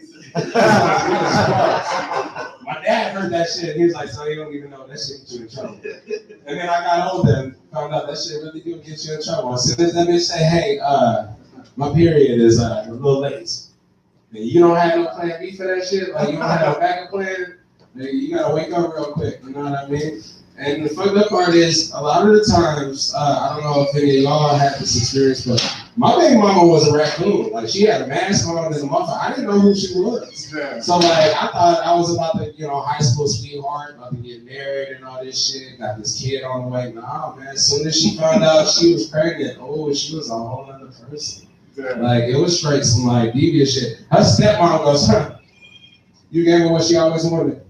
My dad heard that shit and he was like, son, you don't even know that shit gets you in trouble. And then I got older and found out that shit really do get you in trouble. As soon as that bitch say, hey, my period is a little late. And you don't have no plan B for that shit, like you don't have no backup plan, you gotta wake up real quick, you know what I mean? And the fucked up part is, a lot of the times, I don't know if any of y'all had this experience, but my baby mama was a raccoon. Like, she had a mask on as a motherfucker. I didn't know who she was. So, like, I thought I was about to, high school sweetheart, about to get married and all this shit, got this kid on the way. Nah, man, as soon as she found out she was pregnant, she was a whole other person. Like, it was straight some, like, devious shit. Her stepmom goes, you gave her what she always wanted.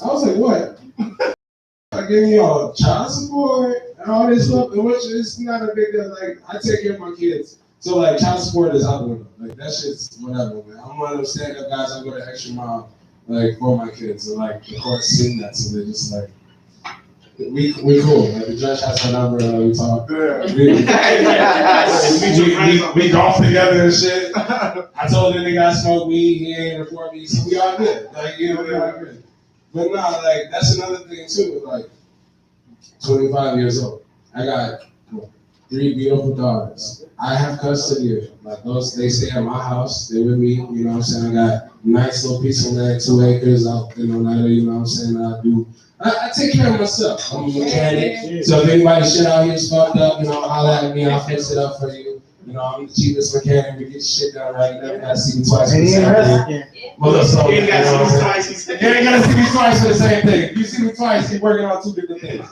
I was like, what? I give you all child support and all this stuff, which is not a big deal. Like, I take care of my kids. So, like, child support is out the window. Like, that shit's whatever, man. I'm one of those stand-up guys. I go the extra mile, like, for my kids. And, like, the court's seen that, so they're just like, we cool. Like, the judge has her number, we talk. We golf together and shit. I told the nigga I smoke weed, he ain't report me, so we all good. Like, we all good. But nah, like, that's another thing too. Like, 25 years old. I got 3 beautiful daughters. I have custody of them. Like, they stay at my house. They with me. You know what I'm saying? I got a nice little piece of land, 2 acres out in Oneida. You know what I'm saying? I take care of myself. I'm a mechanic. So if anybody shit out here is fucked up, holler at me. I'll fix it up for you. I'm the cheapest mechanic. We get shit done right. You never gotta see me twice for the same thing. You ain't gotta see me twice. You ain't gotta see me twice for the same thing. If you see me twice, you're working on 2 different things.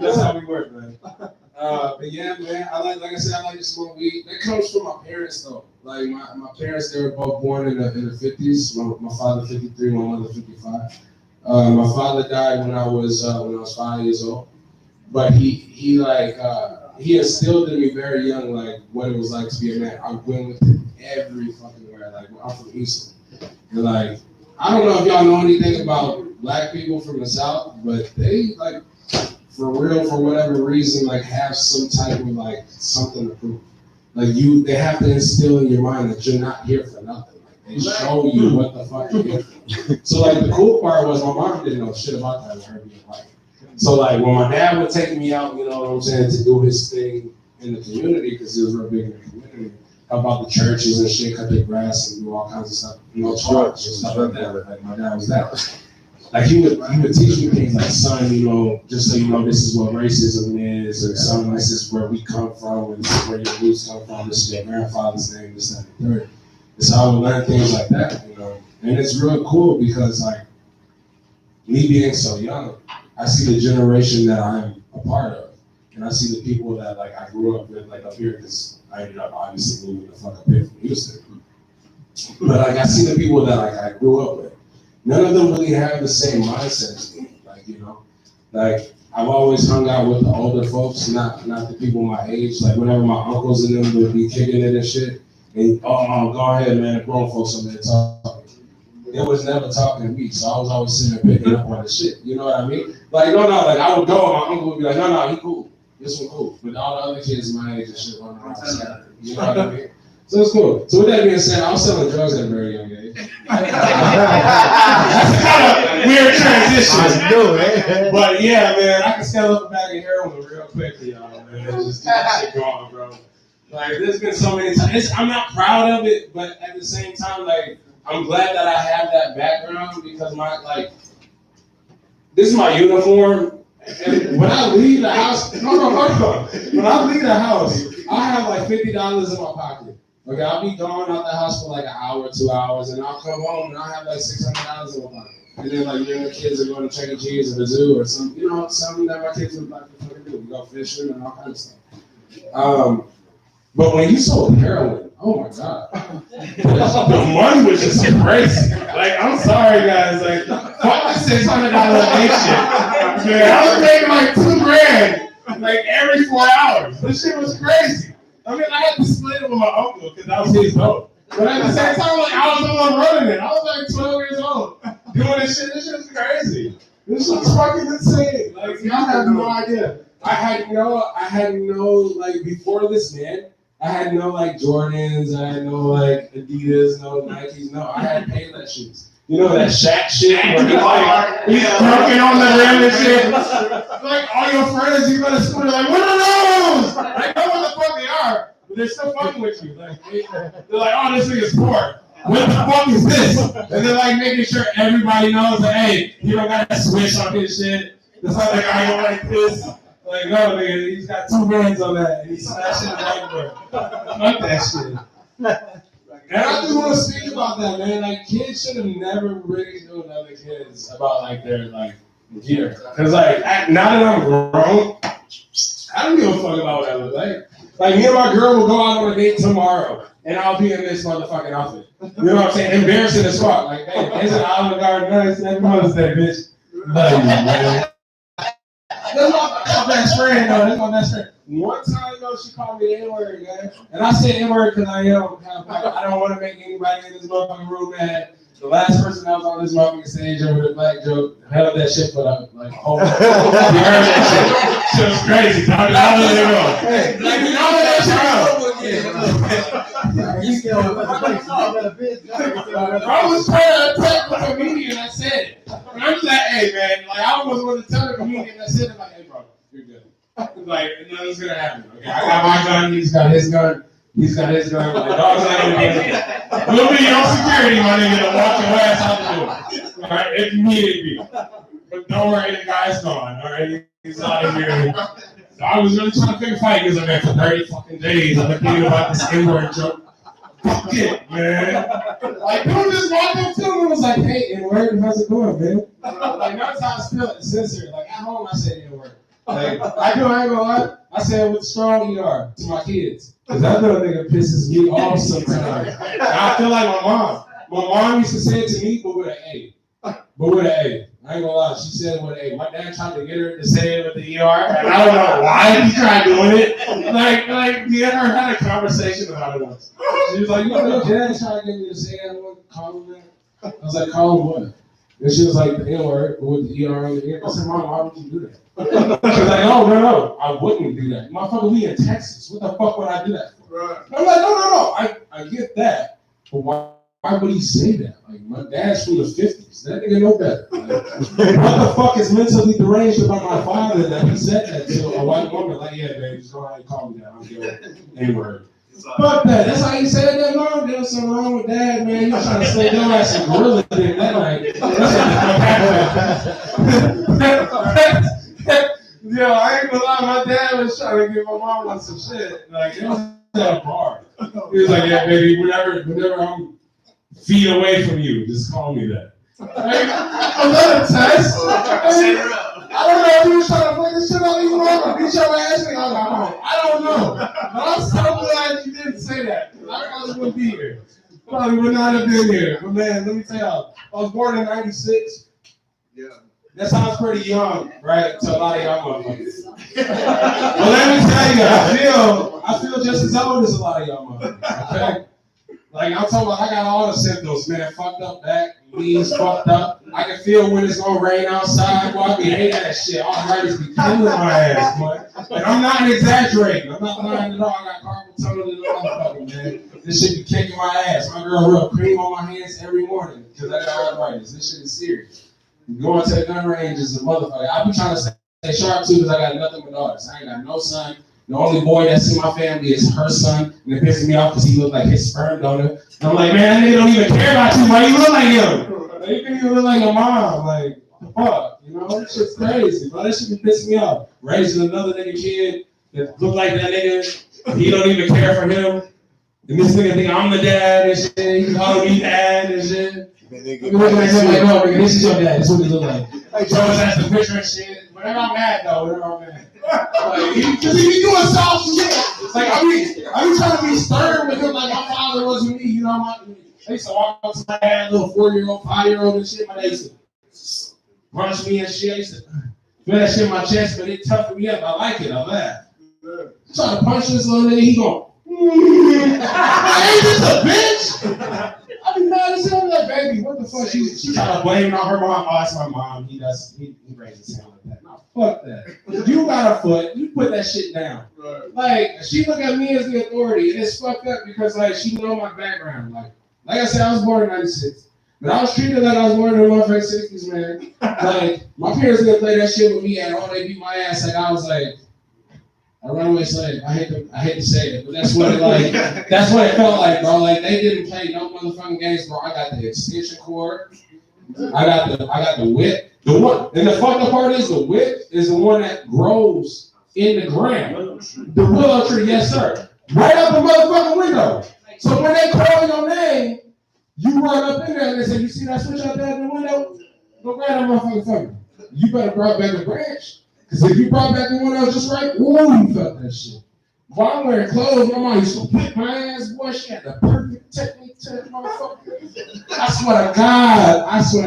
That's how we work, man. But yeah, man, like I said, I like to smoke weed. That comes from my parents, though. Like my parents, they were both born in the 50s. My father 53, my mother 55. My father died when I was 5 years old. But he instilled in me very young, like, what it was like to be a man. I went with him every fucking where. Like, I'm from Houston. And, like, I don't know if y'all know anything about black people from the South, but they, like, for real, for whatever reason, like, have some type of, like, something to prove. Like, they have to instill in your mind that you're not here for nothing. Like, they show you what the fuck you're here for. So, like, the cool part was my mom didn't know shit about that with her being white. So, like, when my dad would take me out, you know what I'm saying, to do his thing in the community, because he was real big in the community, help out the churches and shit, cut the grass and do all kinds of stuff, church and stuff like that. Like, my dad was that. Like, he would teach me things like, son, just so you know, this is what racism is, or son, this is where we come from, and this is where your roots come from, this is your grandfather's name, this, that, and the third. So I would learn things like that, And it's real cool because, like, me being so young, I see the generation that I'm a part of, and I see the people that, like, I grew up with, like, up here, because I ended up obviously moving the fuck up here from Houston. But, like, I see the people that, like, I grew up with. None of them really have the same mindset as me, like, I've always hung out with the older folks, not the people my age. Like, whenever my uncles and them would be kicking it and shit, and go ahead, man, the grown folks over there talking. They was never talking to me, so I was always sitting there picking up on the shit. You know what I mean? Like, like, I would go, and my uncle would be like, no, he cool. This one cool. But all the other kids my age and shit running around scattered. You know what I mean? So it's cool. So with that being said, I was selling drugs at a very young age. That's kind of weird transition. I know, man. But yeah, man, I can scale up a bag of heroin real quickly, y'all, man. Just keep that shit going, bro. Like, there's been so many times. I'm not proud of it, but at the same time, like, I'm glad that I have that background because this is my uniform. And when I leave the house, when I leave the house, I have like $50 in my pocket. Okay, I'll be gone out the house for like an hour, 2 hours, and I'll come home and I'll have like $600 in my pocket. And then like the kids are going to Chuck E. Cheese or the zoo or something, something that my kids would like to fucking do. We go fishing and all kinds of stuff. But when you sold heroin, oh my God. The money was just crazy. Like, I'm sorry, guys. Like, fuck the $600 nation. Man, I was making like $2,000 like every 4 hours. This shit was crazy. I mean, I had to split it with my uncle because that was his boat. But at the same time, like, I was the one running it. I was like 12 years old doing this shit. This shit was crazy. This shit was fucking insane. Like, y'all have no idea. I had no like before this, man. I had no like Jordans, I had no like Adidas, no Nikes, no. I had Payless shoes. You know that Shaq shit where he's broken on the rim and shit. Like all your friends, you go to school, they're like, what are those? I know what the fuck they are, but they're still fucking with you. Like they're like, oh, this thing is poor. What the fuck is this? And they're like making sure everybody knows that, hey, you don't got to switch on his shit. It's not like I go like this. Like, no, nigga, he's got 2 hands on that, and he's smashing the whiteboard. Fuck that shit. And I just want to speak about that, man. Like, kids should have never really known other kids about, like, their, like, gear. Because, like, now that I'm grown, I don't give a fuck about what I look like. Like, me and my girl will go out on a date tomorrow, and I'll be in this motherfucking outfit. You know what I'm saying? Embarrassing as fuck. Like, hey, it's an Olive Garden nice. Happy Mother's Day, bitch. Love you, man. That's my best friend, though. That's my best friend. One time, though, she called me the N-word, man. And I said N-word because I don't want to make anybody in this motherfucking room mad. The last person that was on this motherfucking stage over the black joke held that shit for like a whole. You heard that shit? Shit was crazy, dog. I don't really know. Hey, like, you know that shit. I was trying to attack the comedian that said it. And I'm like, hey, man, like, I almost wanted to tell the comedian that said it, like, hey, bro, you're good. Like, nothing's gonna happen. Okay, I got my gun, he's got his gun. He's got his gun. Like, dog's not gonna be anything. We'll be your security, my nigga, to walk your ass out the door. All right, if you need it be. But don't worry, the guy's gone. All right, he's out of here. So I was really trying to pick a fight because I've been for 30 fucking days. I've been thinking about this N-word joke. Fuck it, man. Like, dude just walked up to him and was like, hey, N-word, how's it going, man? Like, that's how I spell it, censored. Like, at home, I say N-word. Like, I ain't gonna lie. I say it with strong ER to my kids. Because that little nigga pisses me off sometimes. And I feel like my mom. My mom used to say it to me, but with an A. But with an A. I ain't gonna lie, she said it with an A. My dad tried to get her to say it with the ER, and I don't know why he tried doing it. Like, me and her had a conversation about it once. She was like, you know, your dad tried to get me to say it, I want to call him that. I was like, call him what? And she was like, the N-word, but with the ER on the end. I said, Mom, why would you do that? She was like, oh, no, I wouldn't do that. Motherfucker, we in Texas. What the fuck would I do that for? Right. I'm like, no. I get that. But why would he say that? Like, my dad's from the 50s. That nigga know better. Like, what the fuck is mentally deranged about my father that he said that to a white woman? Like, yeah, baby, just go ahead and call me that. I'm getting N-word. Fuck that. That's how you said that, Mom? There was something wrong with Dad, man. You trying to say your ass some gorilla dick that night. Yo, I ain't gonna lie, my dad was trying to give my mom on some shit. Like, it was at a bar. He was like, yeah, baby, whenever I'm feet away from you, just call me that. Like, I'm not a test. I don't know if he was trying to play this shit out even longer. Beat your ass. I don't know. But I'm so glad you didn't say that. I probably wouldn't be here. Probably would not have been here. But man, let me tell y'all, I was born in '96. Yeah. That sounds pretty young, right? To a lot of y'all motherfuckers. But let me tell you, I feel just as old as a lot of y'all motherfuckers. Okay? Like, I'm talking about, I got all the symptoms, man. Fucked up back, knees fucked up. I can feel when it's gonna rain outside. Boy, I be hating that shit. Arthritis be killing my ass, boy. And I'm not exaggerating. I'm not lying at all. I got carpal tunnel in the motherfucker, man. This shit be kicking my ass. My girl rub cream on my hands every morning because I got arthritis. This shit is serious. Going to the gun range is a motherfucker. I be trying to stay sharp too because I got nothing but daughters. I ain't got no son. The only boy that's in my family is her son, and it pisses me off because he look like his sperm donor. And I'm like, man, that nigga don't even care about you. Why you look like him? Like, you can even look like your mom. Like, fuck, you know, that shit's crazy, bro. That shit be pissing me off. Raising another nigga kid that look like that nigga, he don't even care for him. And this nigga think I'm the dad and shit. He calling me dad and shit. Nigga looking at him like, no, nigga, this is your dad. This is what he look like. Like, Joe has the picture and shit. Whenever I'm mad, though, whenever I'm mad. Like, because he be doing soft shit. Like, I be trying to be stern with him like my father was with me. You know, they used to walk up to my dad, little 4-year-old, 5-year-old and shit. My dad used to punch me and shit. I used to feel that shit in my chest, but it toughened me up. I like it. I laugh. Trying to punch this little nigga, he go, ain't this a bitch? I be mad as hell. Like, baby, what the fuck? She trying to blame it on her mom. Oh, it's my mom. He raises his hand like that. No, fuck that. You got a foot. You put that shit down. Like, she look at me as the authority, and it's fucked up because, like, she know my background. Like I said, I was born in 96. But I was treated like I was born in the motherfucking 60s, man. Like, my parents didn't play that shit with me at all. They beat my ass like I was like a runaway slave. I hate to say it, but that's what it felt like, bro. Like, they didn't play no motherfucking games, bro. I got the extension cord. I got the whip. The one, and the fucked up part is the whip is the one that grows in the ground. The willow tree, yes sir. Right out the motherfucking window. So when they call your name, you run up in there and they say, you see that switch out there in the window? Go grab that motherfucker for me. You better brought back the branch. Because if you brought back the one that was just right, ooh, you felt that shit. While I'm wearing clothes, my mom used to whip my ass, boy. She had the perfect technique to that motherfucker. I swear to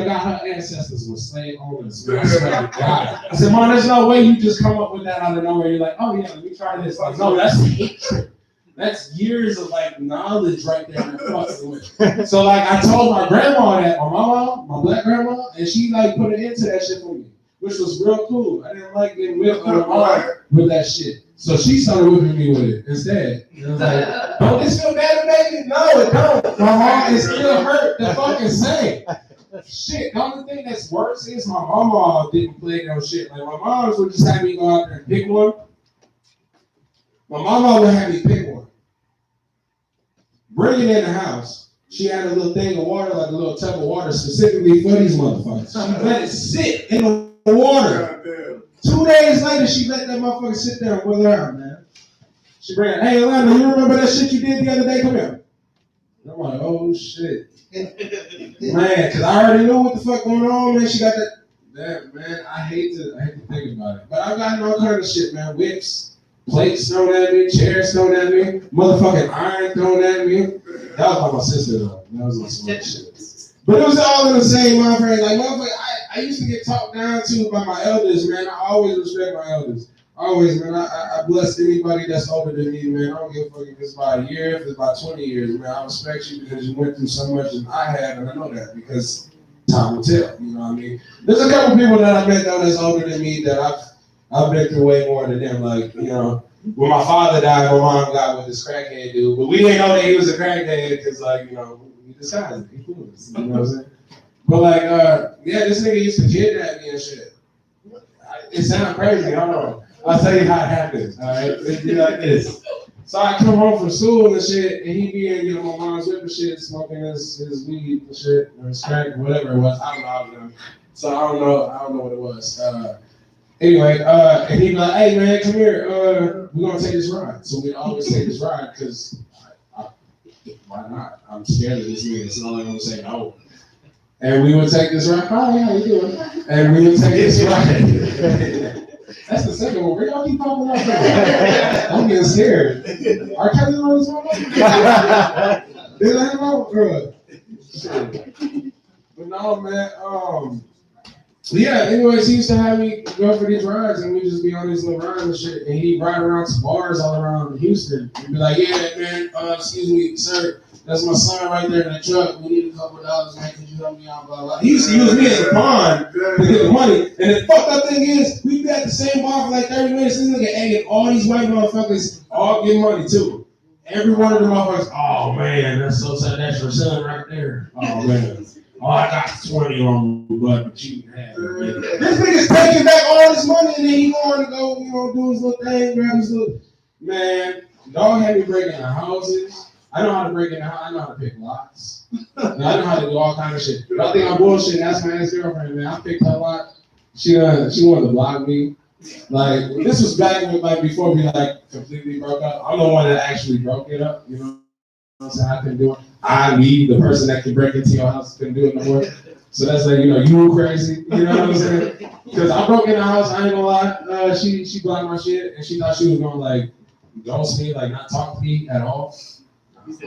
God, her ancestors were slave owners. I swear to God. I said, Mom, there's no way you just come up with that out of nowhere. You're like, oh yeah, let me try this. Like, no, that's hatred. That's years of like knowledge right there in the fucking way. So like I told my grandma that, my mama, my black grandma, and she like put an end to that shit for me, which was real cool. I didn't like getting whipped with my mom with that shit. So she started whipping me with it instead. And I was like, don't this feel bad, baby? No, it don't. My mom is still hurt the fucking same. Shit, the only thing that's worse is my mama didn't play no shit. Like my mom would just have me go out there and pick one. My mama would have me pick one. Bring it in the house. She had a little thing of water, like a little tub of water specifically for these motherfuckers. She let it sit in the water. 2 days later, she let that motherfucker sit there and boil her out, man. She bring it, hey, Alana, you remember that shit you did the other day? Come here. And I'm like, oh, shit. Man, because I already know what the fuck going on, man. She got that, man, I hate to think about it. But I've gotten all kind of shit, man. Whips, plates thrown at me, chairs thrown at me, motherfucking iron thrown at me. That was by my sister, though. That was on some shit. But it was all in the same mind frame. Like, motherfucker, I used to get talked down to by my elders, man. I always respect my elders. Always, man. I bless anybody that's older than me, man. I don't give a fuck if it's about a year, if it's about 20 years, man. I respect you because you went through so much as I have, and I know that because time will tell, you know what I mean? There's a couple people that I met, though, that's older than me that I've been through way more than them. Like, you know, when my father died, my mom got with this crackhead dude, but we didn't know that he was a crackhead because, like, you know, he disguised it. He fooled us, you know what I'm saying? But, like, yeah, this nigga used to kidnap me and shit. It sounds crazy, I don't know. I'll tell you how it happens, all right? It'd be like this. So I come home from school and shit, and he be in, you know, my mom's whip and shit, smoking his weed and shit, or his crack, or whatever it was. I don't know. So I don't know what it was. Anyway, and he'd be like, hey, man, come here. We're going to take this ride. So we'd always take this ride because why not? I'm scared of this nigga. It's not like I'm going to say no. And we would take this ride. Hi, how you doing? And we would take this ride. That's the second one. Where y'all keep popping up there? I'm getting scared. R. Kelly on this one? Did I have out? But no, man. Yeah, anyways, he used to have me go for these rides, and we just be on these little rides and shit. And he'd ride around to bars all around Houston. He'd be like, yeah, man, excuse me, sir. That's my son right there in the truck. We need a couple of dollars, man. Could you help me out? Blah, blah. He used to use me as a pawn to get the money. And the fucked up thing is, we be at the same bar for like 30 minutes. This nigga egging all these white motherfuckers all get money too. Every one of the motherfuckers, oh man, that's so sad. That's your son right there. Oh man. Oh, I got 20 on me, but you have it. This nigga's taking back all his money and then he going to go, you know, do his little thing, grab his little. Man, dog had me breaking into houses. I know how to break in the house. I know how to pick locks. I know how to do all kind of shit. But I think I'm bullshit. That's my ex-girlfriend, man. I picked her lock. She wanted to block me. Like, this was back when, like, before we, like, completely broke up. I'm the one that actually broke it up, you know what I'm saying? I couldn't do it. The person that can break into your house, couldn't do it no more. So that's like, you know, you were crazy, you know what I'm saying? Because I broke in the house, I ain't gonna lie. She blocked my shit, and she thought she was gonna, like, ghost me, like, not talk to me at all.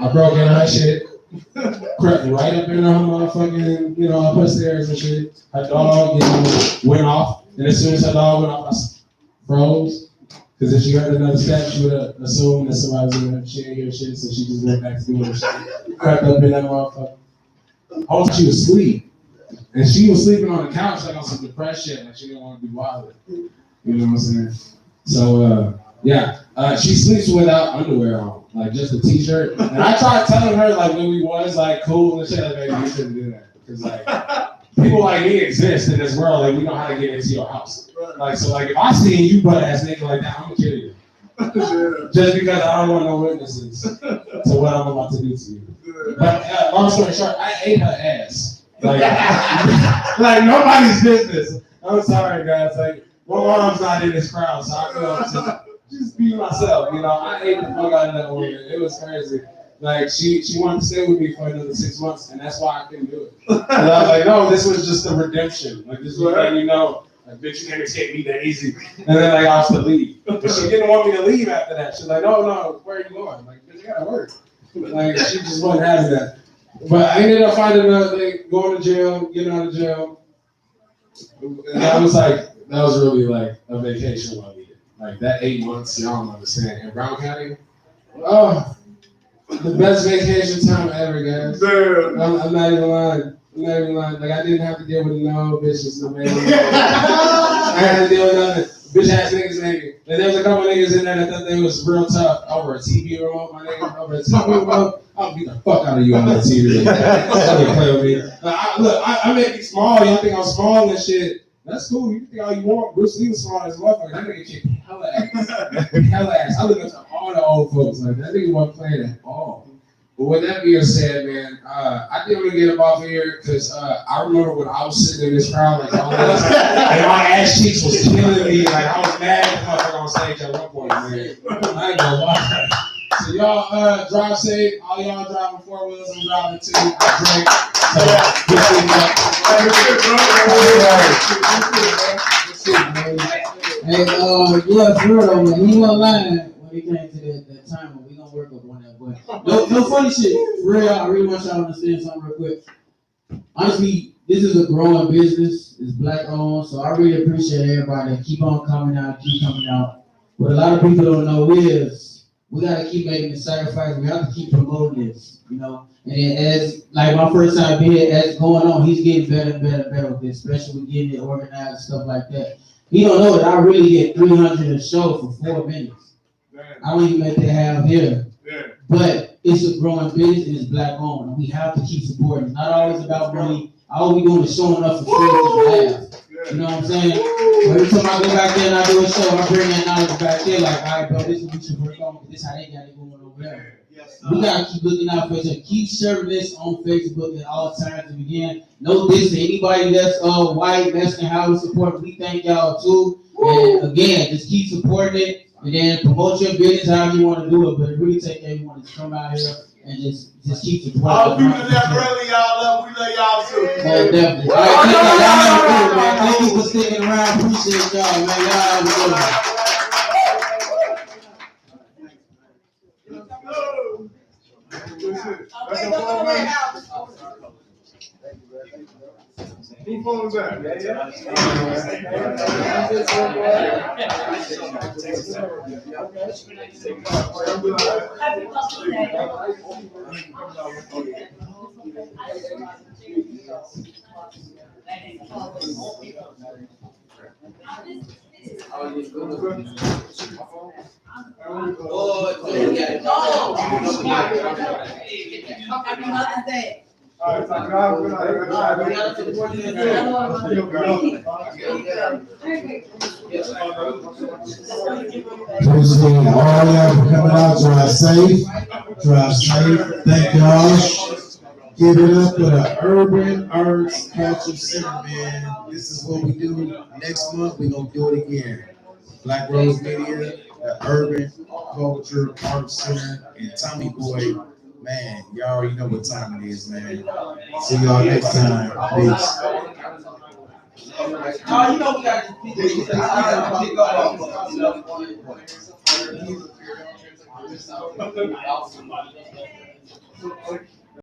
I broke in her shit, crept right up in her motherfucking, you know, upstairs and shit. Her dog, you know, went off. And as soon as her dog went off, I froze. Because if she heard another step, she would have assumed that somebody was in her. She didn't hear shit, so she just went back to doing her shit. Crept up in that motherfucker. Oh, she was asleep. And she was sleeping on the couch like on some depressed shit, like she didn't want to be bothered. You know what I'm saying? So, she sleeps without underwear on, like just a t-shirt. And I tried telling her, like, when we was, like, cool and shit, like, baby, you shouldn't do that. Because, like, people like me exist in this world, like, we know how to get into your house. Like, so, like, if I see you butt-ass nigga like that, I'm gonna kill you. Just because I don't want no witnesses to what I'm about to do to you. But, long story short, I ate her ass. Like, like nobody's business. I'm sorry, guys. Like, my mom's not in this crowd, so I feel just be myself. You know, I ate the fuck out of that woman. It was crazy. Like, she wanted to stay with me for another 6 months, and that's why I couldn't do it. And I was like, no, this was just a redemption. Like, this was letting you know, like, bitch, you can't escape me that easy. And then, like, I was to leave. But she didn't want me to leave after that. She's like, no, where are you going? I'm like, bitch, I gotta work. Like, she just wasn't having that. But I ended up finding another thing, going to jail, getting out of jail. And that was really like a vacation I needed. Like that 8 months, y'all don't understand. In Brown County, oh, the best vacation time ever, guys. I'm not even lying. Like I didn't have to deal with no bitches, no man. I had to deal with nothing. Bitch ass niggas, nigga. And there was a couple niggas in there that thought they was real tough over a TV remote, my nigga. Over a TV remote, I'll beat the fuck out of you on that TV remote. Don't play with me. I may be small. Y'all think I'm small and shit. That's cool. You can think all you want. Bruce Lee was small as a motherfucker. That nigga kicked hella ass. I look up to all the old folks. Like that nigga wasn't playing at all. But with that being said, man, I didn't really get up off here because I remember when I was sitting in this crowd like all this, and my ass cheeks was killing me. Like I was mad at the motherfucker on stage at one point, man. I ain't gonna lie. So y'all drive safe. All y'all driving 4 wheels, I'm driving 2. I drink. Hey, yeah, for real though, man. He wasn't lying when he came to that time. We gonna work up on that, but no funny shit. For real, I really want y'all to understand something real quick. Honestly, this is a growing business. It's black owned, so I really appreciate everybody that keep on coming out. What a lot of people don't know is we gotta keep making the sacrifice. We have to keep promoting this, you know. And as like my first time being here, as going on, he's getting better and better with this, especially with getting it organized and stuff like that. He don't know that I really get 300 a show for 4 minutes. I don't even make that half here. But it's a growing business and it's black owned. And we have to keep supporting. It's not always about money. All we doing is showing up for free and laugh. You know what I'm saying? Every time I go back there and I do a show, I bring that knowledge back there. Like, all right, bro, this is what we should work on. This is how they got it going over there. We gotta keep looking out for each other. Keep sharing this on Facebook at all times. And again, no diss to anybody that's white, Mexican, how we support. We thank y'all too. And again, just keep supporting it. And then promote your business however you want to do it. But it really take everyone to come out here and just keep supporting. All the people that really y'all love, we love y'all too. Definitely. All right, thank you for sticking around. Appreciate y'all, man. Y'all have a good one. Who phones that? Happy Mother's Day. All right, Praise the Lord. All y'all for coming out. Drive safe. Thank y'all. Give it up for the Urban Arts Culture Center, man. This is what we do. Next month, we're going to do it again. Black Rose Media, the Urban Culture Arts Center, and Tommy Boy. Man, y'all already know what time it is, man. See y'all next time. Peace. You know we got to pick up.